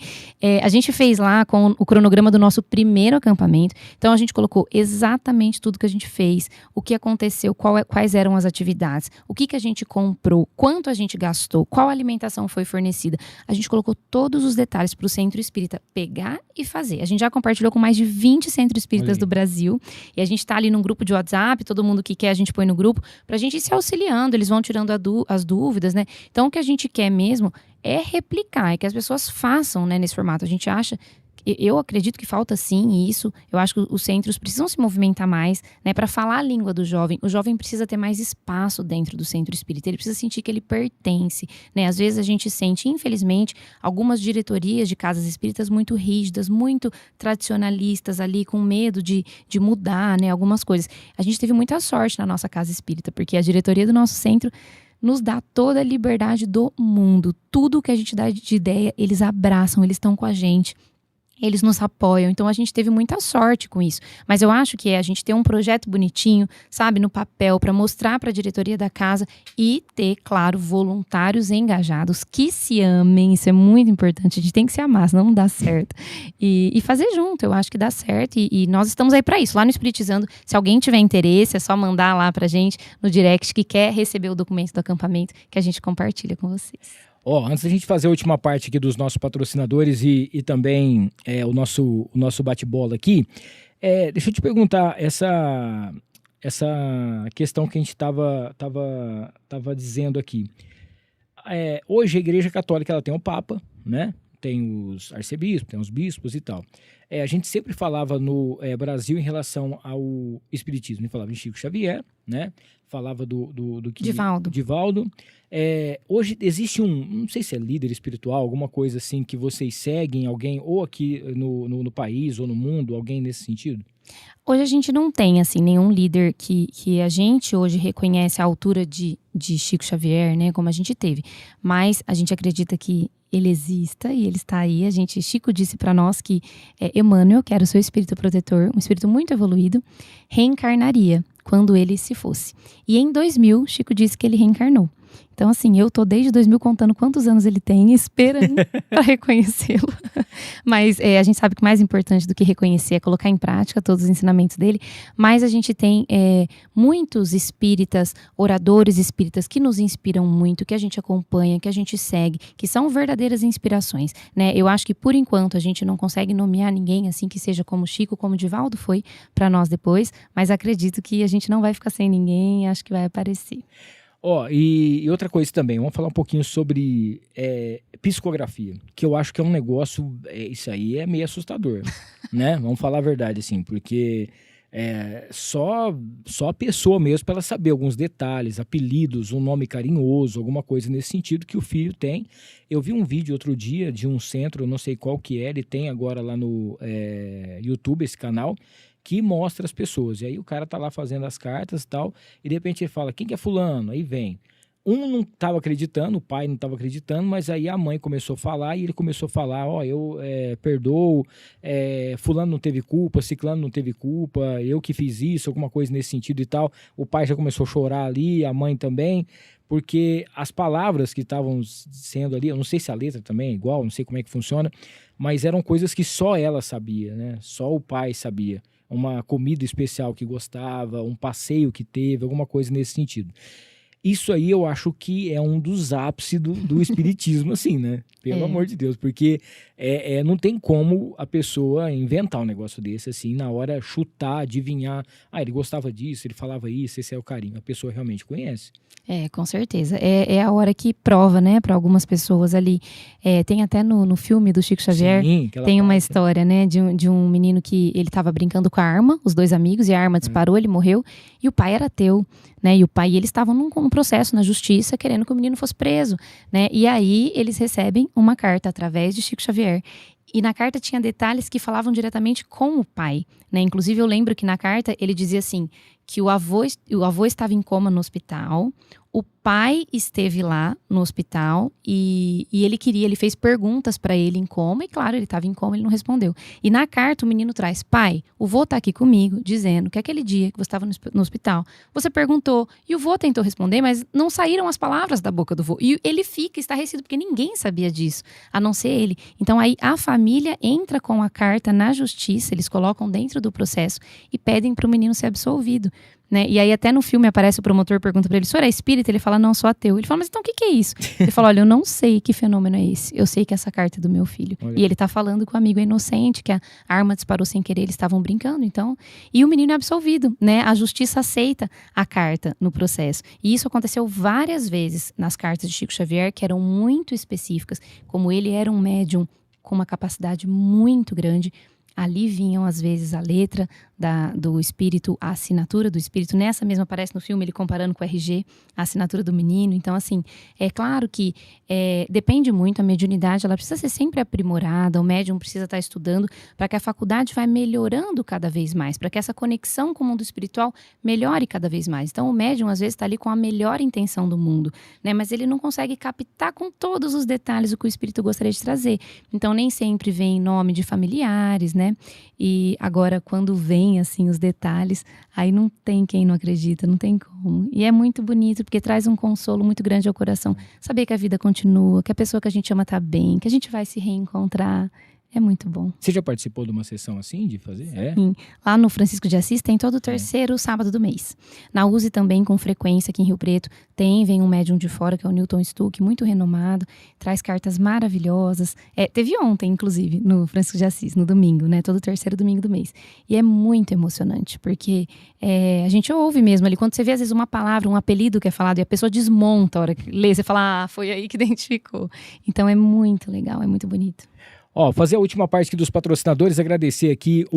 A gente fez lá com o cronograma do nosso primeiro acampamento, então a gente colocou exatamente tudo que a gente fez, o que aconteceu, quais eram as atividades, o que a gente comprou, quanto a gente gastou, qual alimentação foi fornecida. A gente colocou todos os detalhes para o Centro Espírita pegar e fazer. A gente já compartilhou com mais de 20 centros espíritas do Brasil. E a gente tá ali num grupo de WhatsApp, todo mundo que quer a gente põe no grupo, pra gente ir se auxiliando, eles vão tirando as dúvidas, né? Então o que a gente quer mesmo é replicar, é que as pessoas façam, né, nesse formato. A gente acha... Eu acredito que falta sim isso. Eu acho que os centros precisam se movimentar mais, né, para falar a língua do jovem. O jovem precisa ter mais espaço dentro do centro espírita. Ele precisa sentir que ele pertence, né? Às vezes a gente sente, infelizmente, algumas diretorias de casas espíritas muito rígidas, muito tradicionalistas ali, com medo de mudar, né, algumas coisas. A gente teve muita sorte na nossa casa espírita, porque a diretoria do nosso centro nos dá toda a liberdade do mundo. Tudo que a gente dá de ideia, eles abraçam, eles estão com a gente. Eles nos apoiam, então a gente teve muita sorte com isso. Mas eu acho que a gente ter um projeto bonitinho, sabe, no papel, para mostrar para a diretoria da casa e ter, claro, voluntários engajados que se amem, isso é muito importante. A gente tem que se amar, senão não dá certo. E fazer junto, eu acho que dá certo. E nós estamos aí para isso. Lá no Espiritizando, se alguém tiver interesse, é só mandar lá pra gente no direct que quer receber o documento do acampamento que a gente compartilha com vocês. Antes da gente fazer a última parte aqui dos nossos patrocinadores e também o nosso bate-bola aqui, deixa eu te perguntar essa questão que a gente estava dizendo aqui. Hoje a Igreja Católica ela tem o Papa, né? Tem os arcebispos, tem os bispos e tal. A gente sempre falava no Brasil em relação ao Espiritismo. A gente falava de Chico Xavier, né? Falava do Divaldo. Hoje existe não sei se é líder espiritual, alguma coisa assim que vocês seguem, alguém, ou aqui no país ou no mundo, alguém nesse sentido? Hoje a gente não tem, assim, nenhum líder que a gente hoje reconhece a altura de Chico Xavier, né, como a gente teve. Mas a gente acredita que ele exista e ele está aí. Chico disse para nós que Emmanuel, que era o seu espírito protetor, um espírito muito evoluído, reencarnaria quando ele se fosse. E em 2000, Chico disse que ele reencarnou. Então, assim, eu tô desde 2000 contando quantos anos ele tem, esperando para reconhecê-lo. Mas a gente sabe que mais importante do que reconhecer é colocar em prática todos os ensinamentos dele. Mas a gente tem muitos espíritas, oradores espíritas que nos inspiram muito, que a gente acompanha, que a gente segue, que são verdadeiras inspirações, né? Eu acho que, por enquanto, a gente não consegue nomear ninguém assim que seja como Chico, como Divaldo foi para nós depois. Mas acredito que a gente não vai ficar sem ninguém, acho que vai aparecer. E outra coisa também, vamos falar um pouquinho sobre psicografia, que eu acho que é um negócio, isso aí é meio assustador, né? Vamos falar a verdade, assim, porque só a pessoa mesmo para ela saber alguns detalhes, apelidos, um nome carinhoso, alguma coisa nesse sentido que o filho tem. Eu vi um vídeo outro dia de um centro, eu não sei qual que ele tem agora lá no YouTube, esse canal, que mostra as pessoas. E aí o cara tá lá fazendo as cartas e tal, e de repente ele fala, quem que é fulano? Aí vem. Um não estava acreditando, o pai não estava acreditando, mas aí a mãe começou a falar, e ele começou a falar, eu perdoo, fulano não teve culpa, ciclano não teve culpa, eu que fiz isso, alguma coisa nesse sentido e tal. O pai já começou a chorar ali, a mãe também, porque as palavras que estavam sendo ali, eu não sei se a letra também é igual, não sei como é que funciona, mas eram coisas que só ela sabia, né? Só o pai sabia. Uma comida especial que gostava, um passeio que teve, alguma coisa nesse sentido. Isso aí eu acho que é um dos ápices do espiritismo, assim, né? Pelo amor de Deus, porque não tem como a pessoa inventar um negócio desse, assim, na hora chutar, adivinhar. Ele gostava disso, ele falava isso, esse é o carinho. A pessoa realmente conhece. Com certeza. É a hora que prova, né, para algumas pessoas ali. Tem até no filme do Chico Xavier, tem uma história, né, de um menino que ele estava brincando com a arma, os dois amigos, e a arma disparou, ele morreu, e o pai era ateu, né, e eles estavam num processo na justiça, querendo que o menino fosse preso, né, e aí eles recebem uma carta através de Chico Xavier. E na carta tinha detalhes que falavam diretamente com o pai, né? Inclusive eu lembro que na carta ele dizia assim, que o avô estava em coma no hospital, o pai esteve lá no hospital e ele fez perguntas para ele em coma, e claro, ele estava em coma, ele não respondeu. E na carta o menino traz, pai, o vô tá aqui comigo, dizendo que aquele dia que você estava no hospital, você perguntou, e o vô tentou responder, mas não saíram as palavras da boca do vô. E ele fica estarrecido, porque ninguém sabia disso, a não ser ele. Então aí a família entra com a carta na justiça, eles colocam dentro do processo e pedem para o menino ser absolvido. Né? E aí até no filme aparece o promotor, pergunta pra ele, o senhor é espírita? Ele fala, não, sou ateu. Ele fala, mas então o que é isso? Ele fala, olha, eu não sei que fenômeno é esse, eu sei que essa carta é do meu filho. Olha. E ele tá falando que o amigo é inocente, que a arma disparou sem querer, eles estavam brincando, então, e o menino é absolvido, né? A justiça aceita a carta no processo. E isso aconteceu várias vezes nas cartas de Chico Xavier, que eram muito específicas, como ele era um médium com uma capacidade muito grande. Ali vinham, às vezes, a letra do espírito, a assinatura do espírito. Nessa mesma aparece no filme ele comparando com o RG, a assinatura do menino. Então, assim, é claro que depende muito, a mediunidade ela precisa ser sempre aprimorada, o médium precisa estar estudando para que a faculdade vai melhorando cada vez mais, para que essa conexão com o mundo espiritual melhore cada vez mais. Então, o médium às vezes está ali com a melhor intenção do mundo, né? Mas ele não consegue captar com todos os detalhes o que o espírito gostaria de trazer. Então, nem sempre vem em nome de familiares, né? E agora, quando vem, assim, os detalhes, aí não tem quem não acredita, não tem como. E é muito bonito, porque traz um consolo muito grande ao coração. Saber que a vida continua, que a pessoa que a gente ama tá bem, que a gente vai se reencontrar. É muito bom. Você já participou de uma sessão assim, de fazer? Sim. Lá no Francisco de Assis tem todo o terceiro sábado do mês. Na USE também, com frequência, aqui em Rio Preto, vem um médium de fora, que é o Newton Stuck, muito renomado, traz cartas maravilhosas. Teve ontem, inclusive, no Francisco de Assis, no domingo, né? Todo terceiro domingo do mês. E é muito emocionante, porque a gente ouve mesmo ali, quando você vê às vezes uma palavra, um apelido que é falado, e a pessoa desmonta a hora que lê, você fala, foi aí que identificou. Então é muito legal, é muito bonito. Fazer a última parte aqui dos patrocinadores, agradecer aqui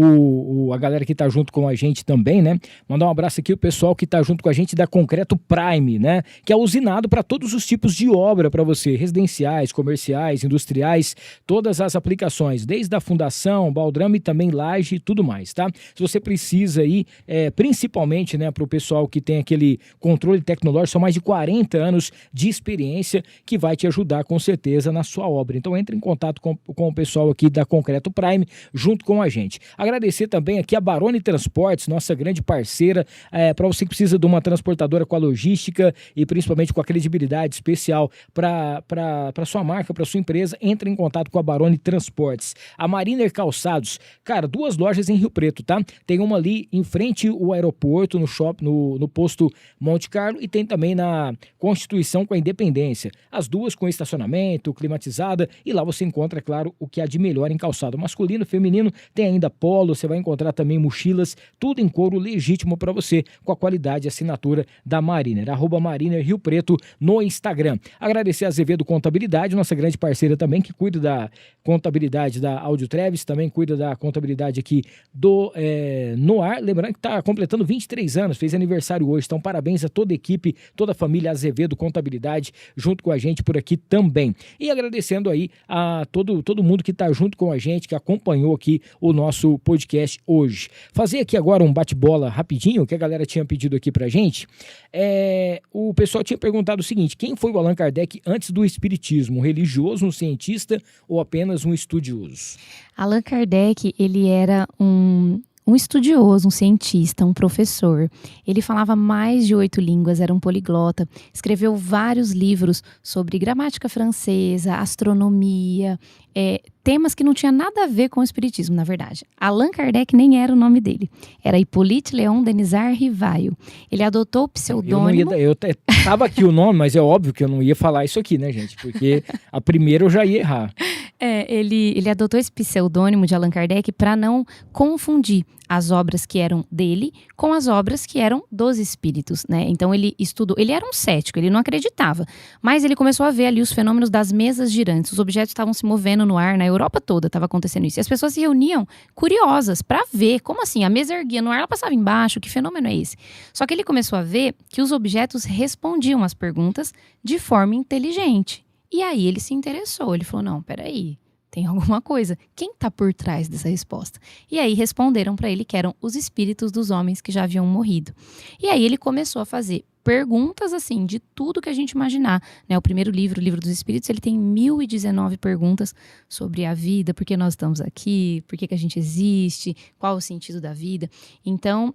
a galera que tá junto com a gente também, né? Mandar um abraço aqui o pessoal que tá junto com a gente da Concreto Prime, né? Que é usinado para todos os tipos de obra para você, residenciais, comerciais, industriais, todas as aplicações, desde a fundação, baldrame, também laje e tudo mais, tá? Se você precisa aí, principalmente, né, para o pessoal que tem aquele controle tecnológico, são mais de 40 anos de experiência que vai te ajudar com certeza na sua obra. Então entre em contato com o pessoal aqui da Concreto Prime, junto com a gente. Agradecer também aqui a Barone Transportes, nossa grande parceira, para você que precisa de uma transportadora com a logística e principalmente com a credibilidade especial para sua marca, para sua empresa, entre em contato com a Barone Transportes. A Mariner Calçados, cara, 2 lojas em Rio Preto, tá? Tem uma ali em frente ao aeroporto, no shopping, no posto Monte Carlo, e tem também na Constituição com a Independência. As duas com estacionamento, climatizada, e lá você encontra, claro, o que há de melhor em calçado masculino, feminino, tem ainda polo, você vai encontrar também mochilas, tudo em couro legítimo para você, com a qualidade e assinatura da Mariner, @Mariner Rio Preto no Instagram. Agradecer a Azevedo Contabilidade, nossa grande parceira também, que cuida da contabilidade da Áudio Treves, também cuida da contabilidade aqui do Noar, lembrando que está completando 23 anos, fez aniversário hoje, então parabéns a toda a equipe, toda a família Azevedo Contabilidade, junto com a gente por aqui também. E agradecendo aí a todo mundo que está junto com a gente, que acompanhou aqui o nosso podcast hoje. Fazer aqui agora um bate-bola rapidinho, que a galera tinha pedido aqui pra gente. O pessoal tinha perguntado o seguinte: quem foi o Allan Kardec antes do espiritismo? Um religioso, um cientista ou apenas um estudioso? Allan Kardec, ele era um estudioso, um cientista, um professor. Ele falava mais de 8 línguas, era um poliglota, escreveu vários livros sobre gramática francesa, astronomia, temas que não tinham nada a ver com o espiritismo, na verdade. Allan Kardec nem era o nome dele, era Hippolyte Léon Denisard Rivaio. Ele adotou o pseudônimo... Eu tava aqui o nome, mas é óbvio que eu não ia falar isso aqui, né, gente? Porque a primeira eu já ia errar. Ele adotou esse pseudônimo de Allan Kardec para não confundir as obras que eram dele com as obras que eram dos espíritos, né? Então ele estudou, ele era um cético, ele não acreditava, mas ele começou a ver ali os fenômenos das mesas girantes, os objetos estavam se movendo no ar, na Europa toda estava acontecendo isso, e as pessoas se reuniam curiosas para ver, como assim, a mesa erguia no ar, ela passava embaixo, que fenômeno é esse? Só que ele começou a ver que os objetos respondiam às perguntas de forma inteligente, e aí ele se interessou, ele falou, não, peraí, tem alguma coisa. Quem está por trás dessa resposta? E aí responderam para ele que eram os espíritos dos homens que já haviam morrido. E aí ele começou a fazer perguntas, assim, de tudo que a gente imaginar, né? O primeiro livro, o Livro dos Espíritos, ele tem 1019 perguntas sobre a vida, por que nós estamos aqui, por que a gente existe, qual o sentido da vida. Então,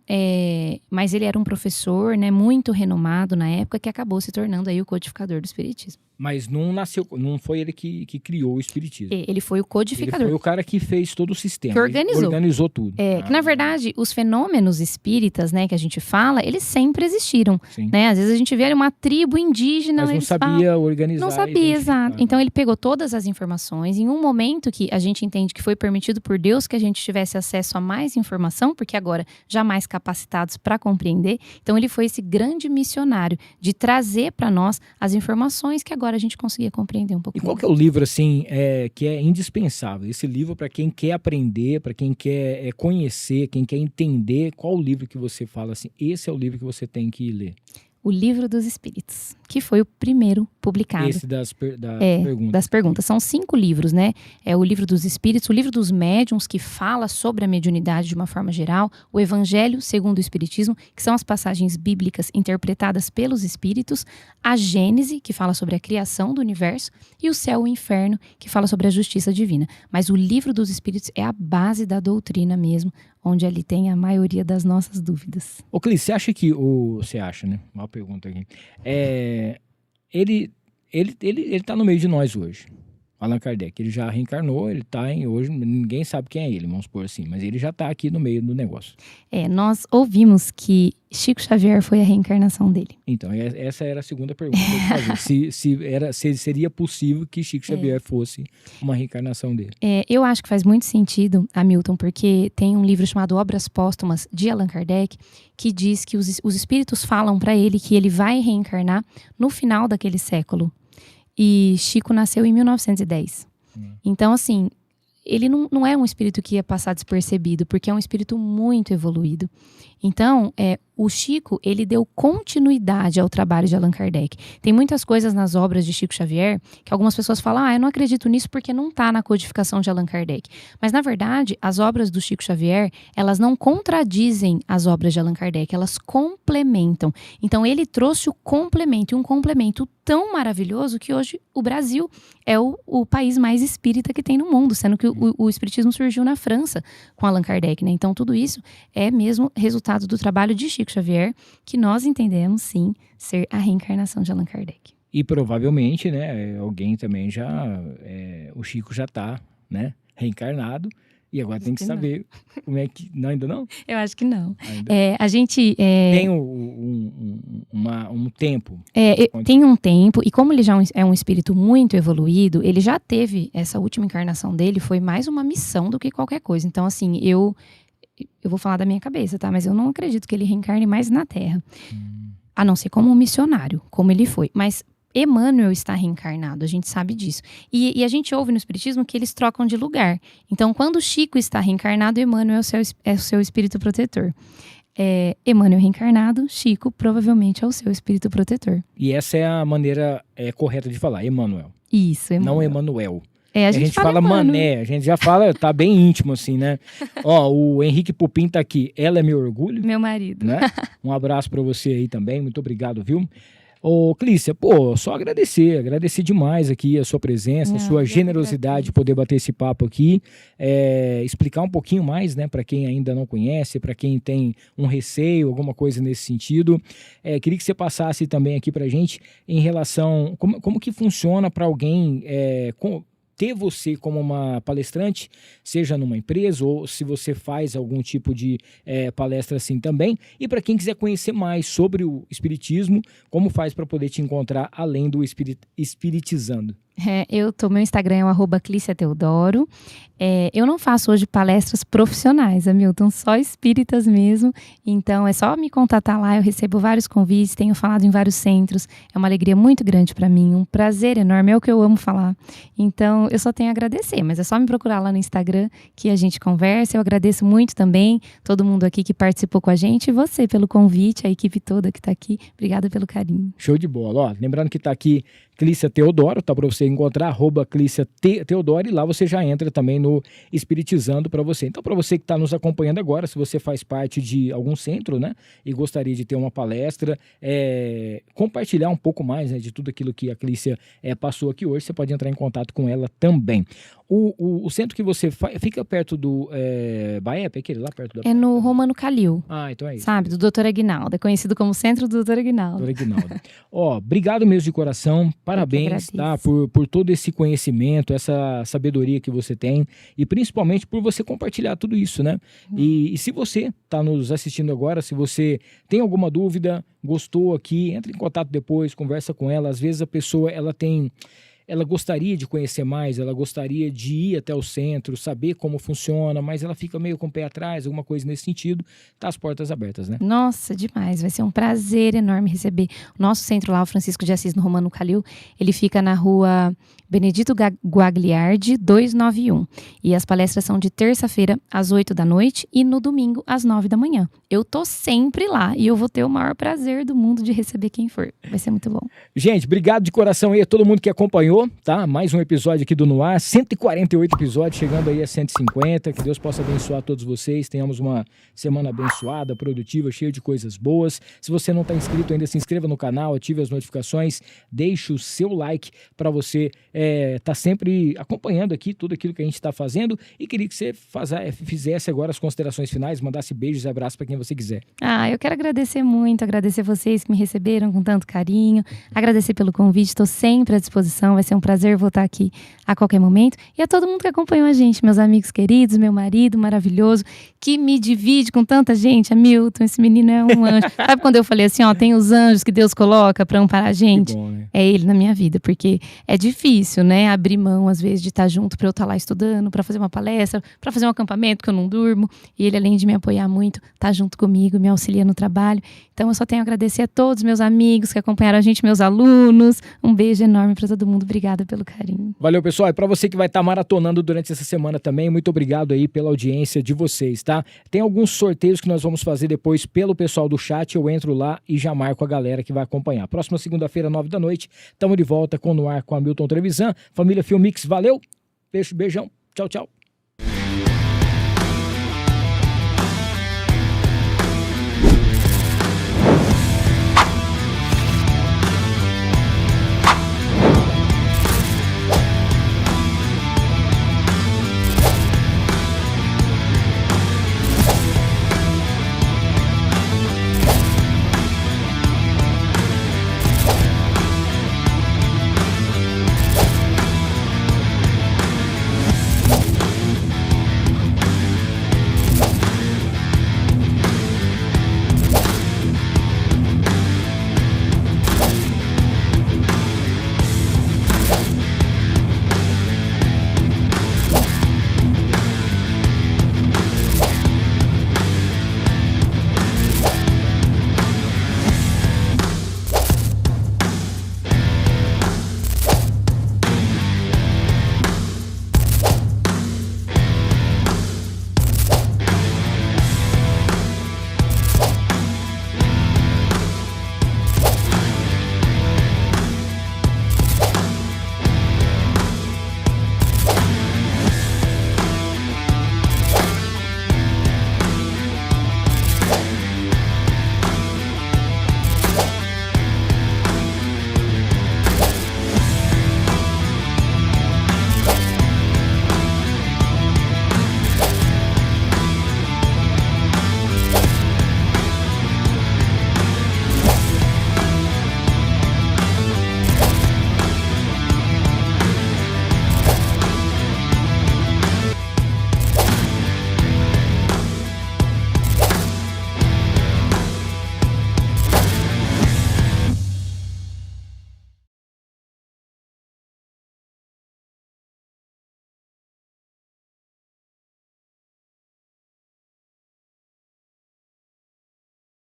mas ele era um professor, né, muito renomado na época, que acabou se tornando aí o codificador do espiritismo. Mas não foi ele que criou o espiritismo. Ele foi o codificador. Ele foi o cara que fez todo o sistema. Que organizou tudo. Que, na verdade, os fenômenos espíritas, né, que a gente fala, eles sempre existiram. Sim. né? Às vezes a gente vê uma tribo indígena, Mas não eles sabia organizar. não e sabia, identificar, exato. Então ele pegou todas as informações em um momento que a gente entende que foi permitido por Deus que a gente tivesse acesso a mais informação, porque agora já mais capacitados para compreender. Então ele foi esse grande missionário de trazer para nós as informações que agora a gente conseguia compreender um pouco E qual mais. que é o livro, assim, que é indispensável? Esse livro para quem quer aprender, para quem quer conhecer, quem quer entender, qual o livro que você fala assim, esse é o livro que você tem que ler? O Livro dos Espíritos, que foi o primeiro publicado. Esse das perguntas. Das perguntas. São 5 livros, né? É o Livro dos Espíritos, o Livro dos Médiuns, que fala sobre a mediunidade de uma forma geral, o Evangelho segundo o Espiritismo, que são as passagens bíblicas interpretadas pelos Espíritos, a Gênese, que fala sobre a criação do universo, e o Céu e o Inferno, que fala sobre a justiça divina. Mas o Livro dos Espíritos é a base da doutrina mesmo, onde ali tem a maioria das nossas dúvidas. Ô, Clis, você acha que você acha, né? Uma pergunta aqui. Ele tá no meio de nós hoje. Allan Kardec, ele já reencarnou, ele tá hoje, ninguém sabe quem é ele, vamos supor assim, mas ele já tá aqui no meio do negócio. Nós ouvimos que Chico Xavier foi a reencarnação dele. Então, essa era a segunda pergunta que eu ia fazer. se seria possível que Chico Xavier fosse uma reencarnação dele. Eu acho que faz muito sentido, Hamilton, porque tem um livro chamado Obras Póstumas de Allan Kardec, que diz que os espíritos falam para ele que ele vai reencarnar no final daquele século. E Chico nasceu em 1910. Então, assim, ele não é um espírito que ia passar despercebido, porque é um espírito muito evoluído. Então, o Chico, ele deu continuidade ao trabalho de Allan Kardec. Tem muitas coisas nas obras de Chico Xavier que algumas pessoas falam, eu não acredito nisso porque não está na codificação de Allan Kardec. Mas, na verdade, as obras do Chico Xavier, elas não contradizem as obras de Allan Kardec, elas complementam. Então, ele trouxe o complemento, e um complemento tão maravilhoso que hoje o Brasil é o país mais espírita que tem no mundo, sendo que o espiritismo surgiu na França com Allan Kardec, né? Então, tudo isso é mesmo resultado do trabalho de Chico Xavier, que nós entendemos, sim, ser a reencarnação de Allan Kardec. E provavelmente, né, alguém também o Chico já tá, né, reencarnado, e agora tem que saber como é que... Não, ainda não? Eu acho que não. A gente... Tem um tempo. Tem um tempo, e como ele já é um espírito muito evoluído, ele já teve, essa última encarnação dele foi mais uma missão do que qualquer coisa. Então, assim, eu vou falar da minha cabeça, tá? Mas eu não acredito que ele reencarne mais na Terra. A não ser como um missionário, como ele foi. Mas Emmanuel está reencarnado, a gente sabe disso. E a gente ouve no Espiritismo que eles trocam de lugar. Então, quando Chico está reencarnado, Emmanuel é o seu espírito protetor. Emmanuel reencarnado, Chico provavelmente é o seu espírito protetor. E essa é a maneira correta de falar, Emmanuel. Isso, Emmanuel. Não Emanuel. A gente fala mané, a gente já fala, tá bem íntimo assim, né? Ó, o Henrique Pupim tá aqui, ela é meu orgulho. Meu marido. Né? Um abraço pra você aí também, muito obrigado, viu? Ô, Clícia, só agradecer demais aqui a sua presença, a sua generosidade de poder bater esse papo aqui, explicar um pouquinho mais, né, para quem ainda não conhece, para quem tem um receio, alguma coisa nesse sentido. Queria que você passasse também aqui pra gente em relação, como que funciona para alguém ter você como uma palestrante, seja numa empresa ou se você faz algum tipo de palestra assim também. E para quem quiser conhecer mais sobre o espiritismo, como faz para poder te encontrar além do Espiritizando? Meu Instagram é o @ClíciaTeodoro. Eu não faço hoje palestras profissionais, Hamilton, só espíritas mesmo. Então é só me contatar lá, eu recebo vários convites, tenho falado em vários centros. É uma alegria muito grande para mim, um prazer enorme, é o que eu amo falar. Então eu só tenho a agradecer, mas é só me procurar lá no Instagram que a gente conversa. Eu agradeço muito também todo mundo aqui que participou com a gente e você pelo convite, a equipe toda que está aqui. Obrigada pelo carinho. Show de bola. Ó, lembrando que está aqui Clícia Teodoro, tá para você encontrar, @Clícia Teodoro, e lá você já entra também no Espiritizando para você. Então, para você que está nos acompanhando agora, se você faz parte de algum centro, né, e gostaria de ter uma palestra, compartilhar um pouco mais, né, de tudo aquilo que a Clícia passou aqui hoje, você pode entrar em contato com ela também. O centro que você fica perto do Baep, é aquele lá perto da... É no Romano Calil. Ah, então é isso. Sabe, do Dr. Aguinaldo. É conhecido como Centro do Dr. Aguinaldo. Dr. Aguinaldo. Ó, obrigado mesmo de coração Parabéns, tá? Por todo esse conhecimento, essa sabedoria que você tem e principalmente por você compartilhar tudo isso, né? E se você está nos assistindo agora, se você tem alguma dúvida, gostou aqui, entre em contato depois, conversa com ela. Às vezes a pessoa, ela gostaria de conhecer mais, ela gostaria de ir até o centro, saber como funciona, mas ela fica meio com o pé atrás, alguma coisa nesse sentido, tá as portas abertas, né? Nossa, demais, vai ser um prazer enorme receber. O nosso centro lá, o Francisco de Assis, no Romano Calil, ele fica na rua Benedito Guagliardi, 291. E as palestras são de terça-feira, às 8 da noite e no domingo, às 9 da manhã. Eu tô sempre lá e eu vou ter o maior prazer do mundo de receber quem for. Vai ser muito bom. Gente, obrigado de coração aí a todo mundo que acompanhou, tá? Mais um episódio aqui do No Ar, 148 episódios, chegando aí a 150. Que Deus possa abençoar todos vocês. Tenhamos uma semana abençoada, produtiva, cheia de coisas boas. Se você não está inscrito ainda, se inscreva no canal, ative as notificações, deixe o seu like para você tá sempre acompanhando aqui tudo aquilo que a gente está fazendo. E queria que você fizesse agora as considerações finais, mandasse beijos e abraços para quem você quiser. Eu quero agradecer muito, agradecer vocês que me receberam com tanto carinho, agradecer pelo convite, estou sempre à disposição, vai ser um prazer voltar aqui a qualquer momento. E a todo mundo que acompanhou a gente, meus amigos queridos, meu marido maravilhoso, que me divide com tanta gente. Hamilton, esse menino é um anjo. Sabe quando eu falei assim, tem os anjos que Deus coloca para amparar a gente? Que bom, né? É ele na minha vida, porque é difícil, né? Abrir mão, às vezes, de estar junto para eu estar lá estudando, para fazer uma palestra, para fazer um acampamento que eu não durmo. E ele, além de me apoiar muito, tá junto comigo, me auxilia no trabalho. Então, eu só tenho a agradecer a todos meus amigos que acompanharam a gente, meus alunos. Um beijo enorme para todo mundo. Obrigada pelo carinho. Valeu, pessoal. E para você que vai estar maratonando durante essa semana também, muito obrigado aí pela audiência de vocês, tá? Tem alguns sorteios que nós vamos fazer depois pelo pessoal do chat. Eu entro lá e já marco a galera que vai acompanhar. Próxima segunda-feira, 9 da noite, estamos de volta com No Ar com Hamilton Trevisan. Família Filmix, valeu. Beijão. Tchau, tchau.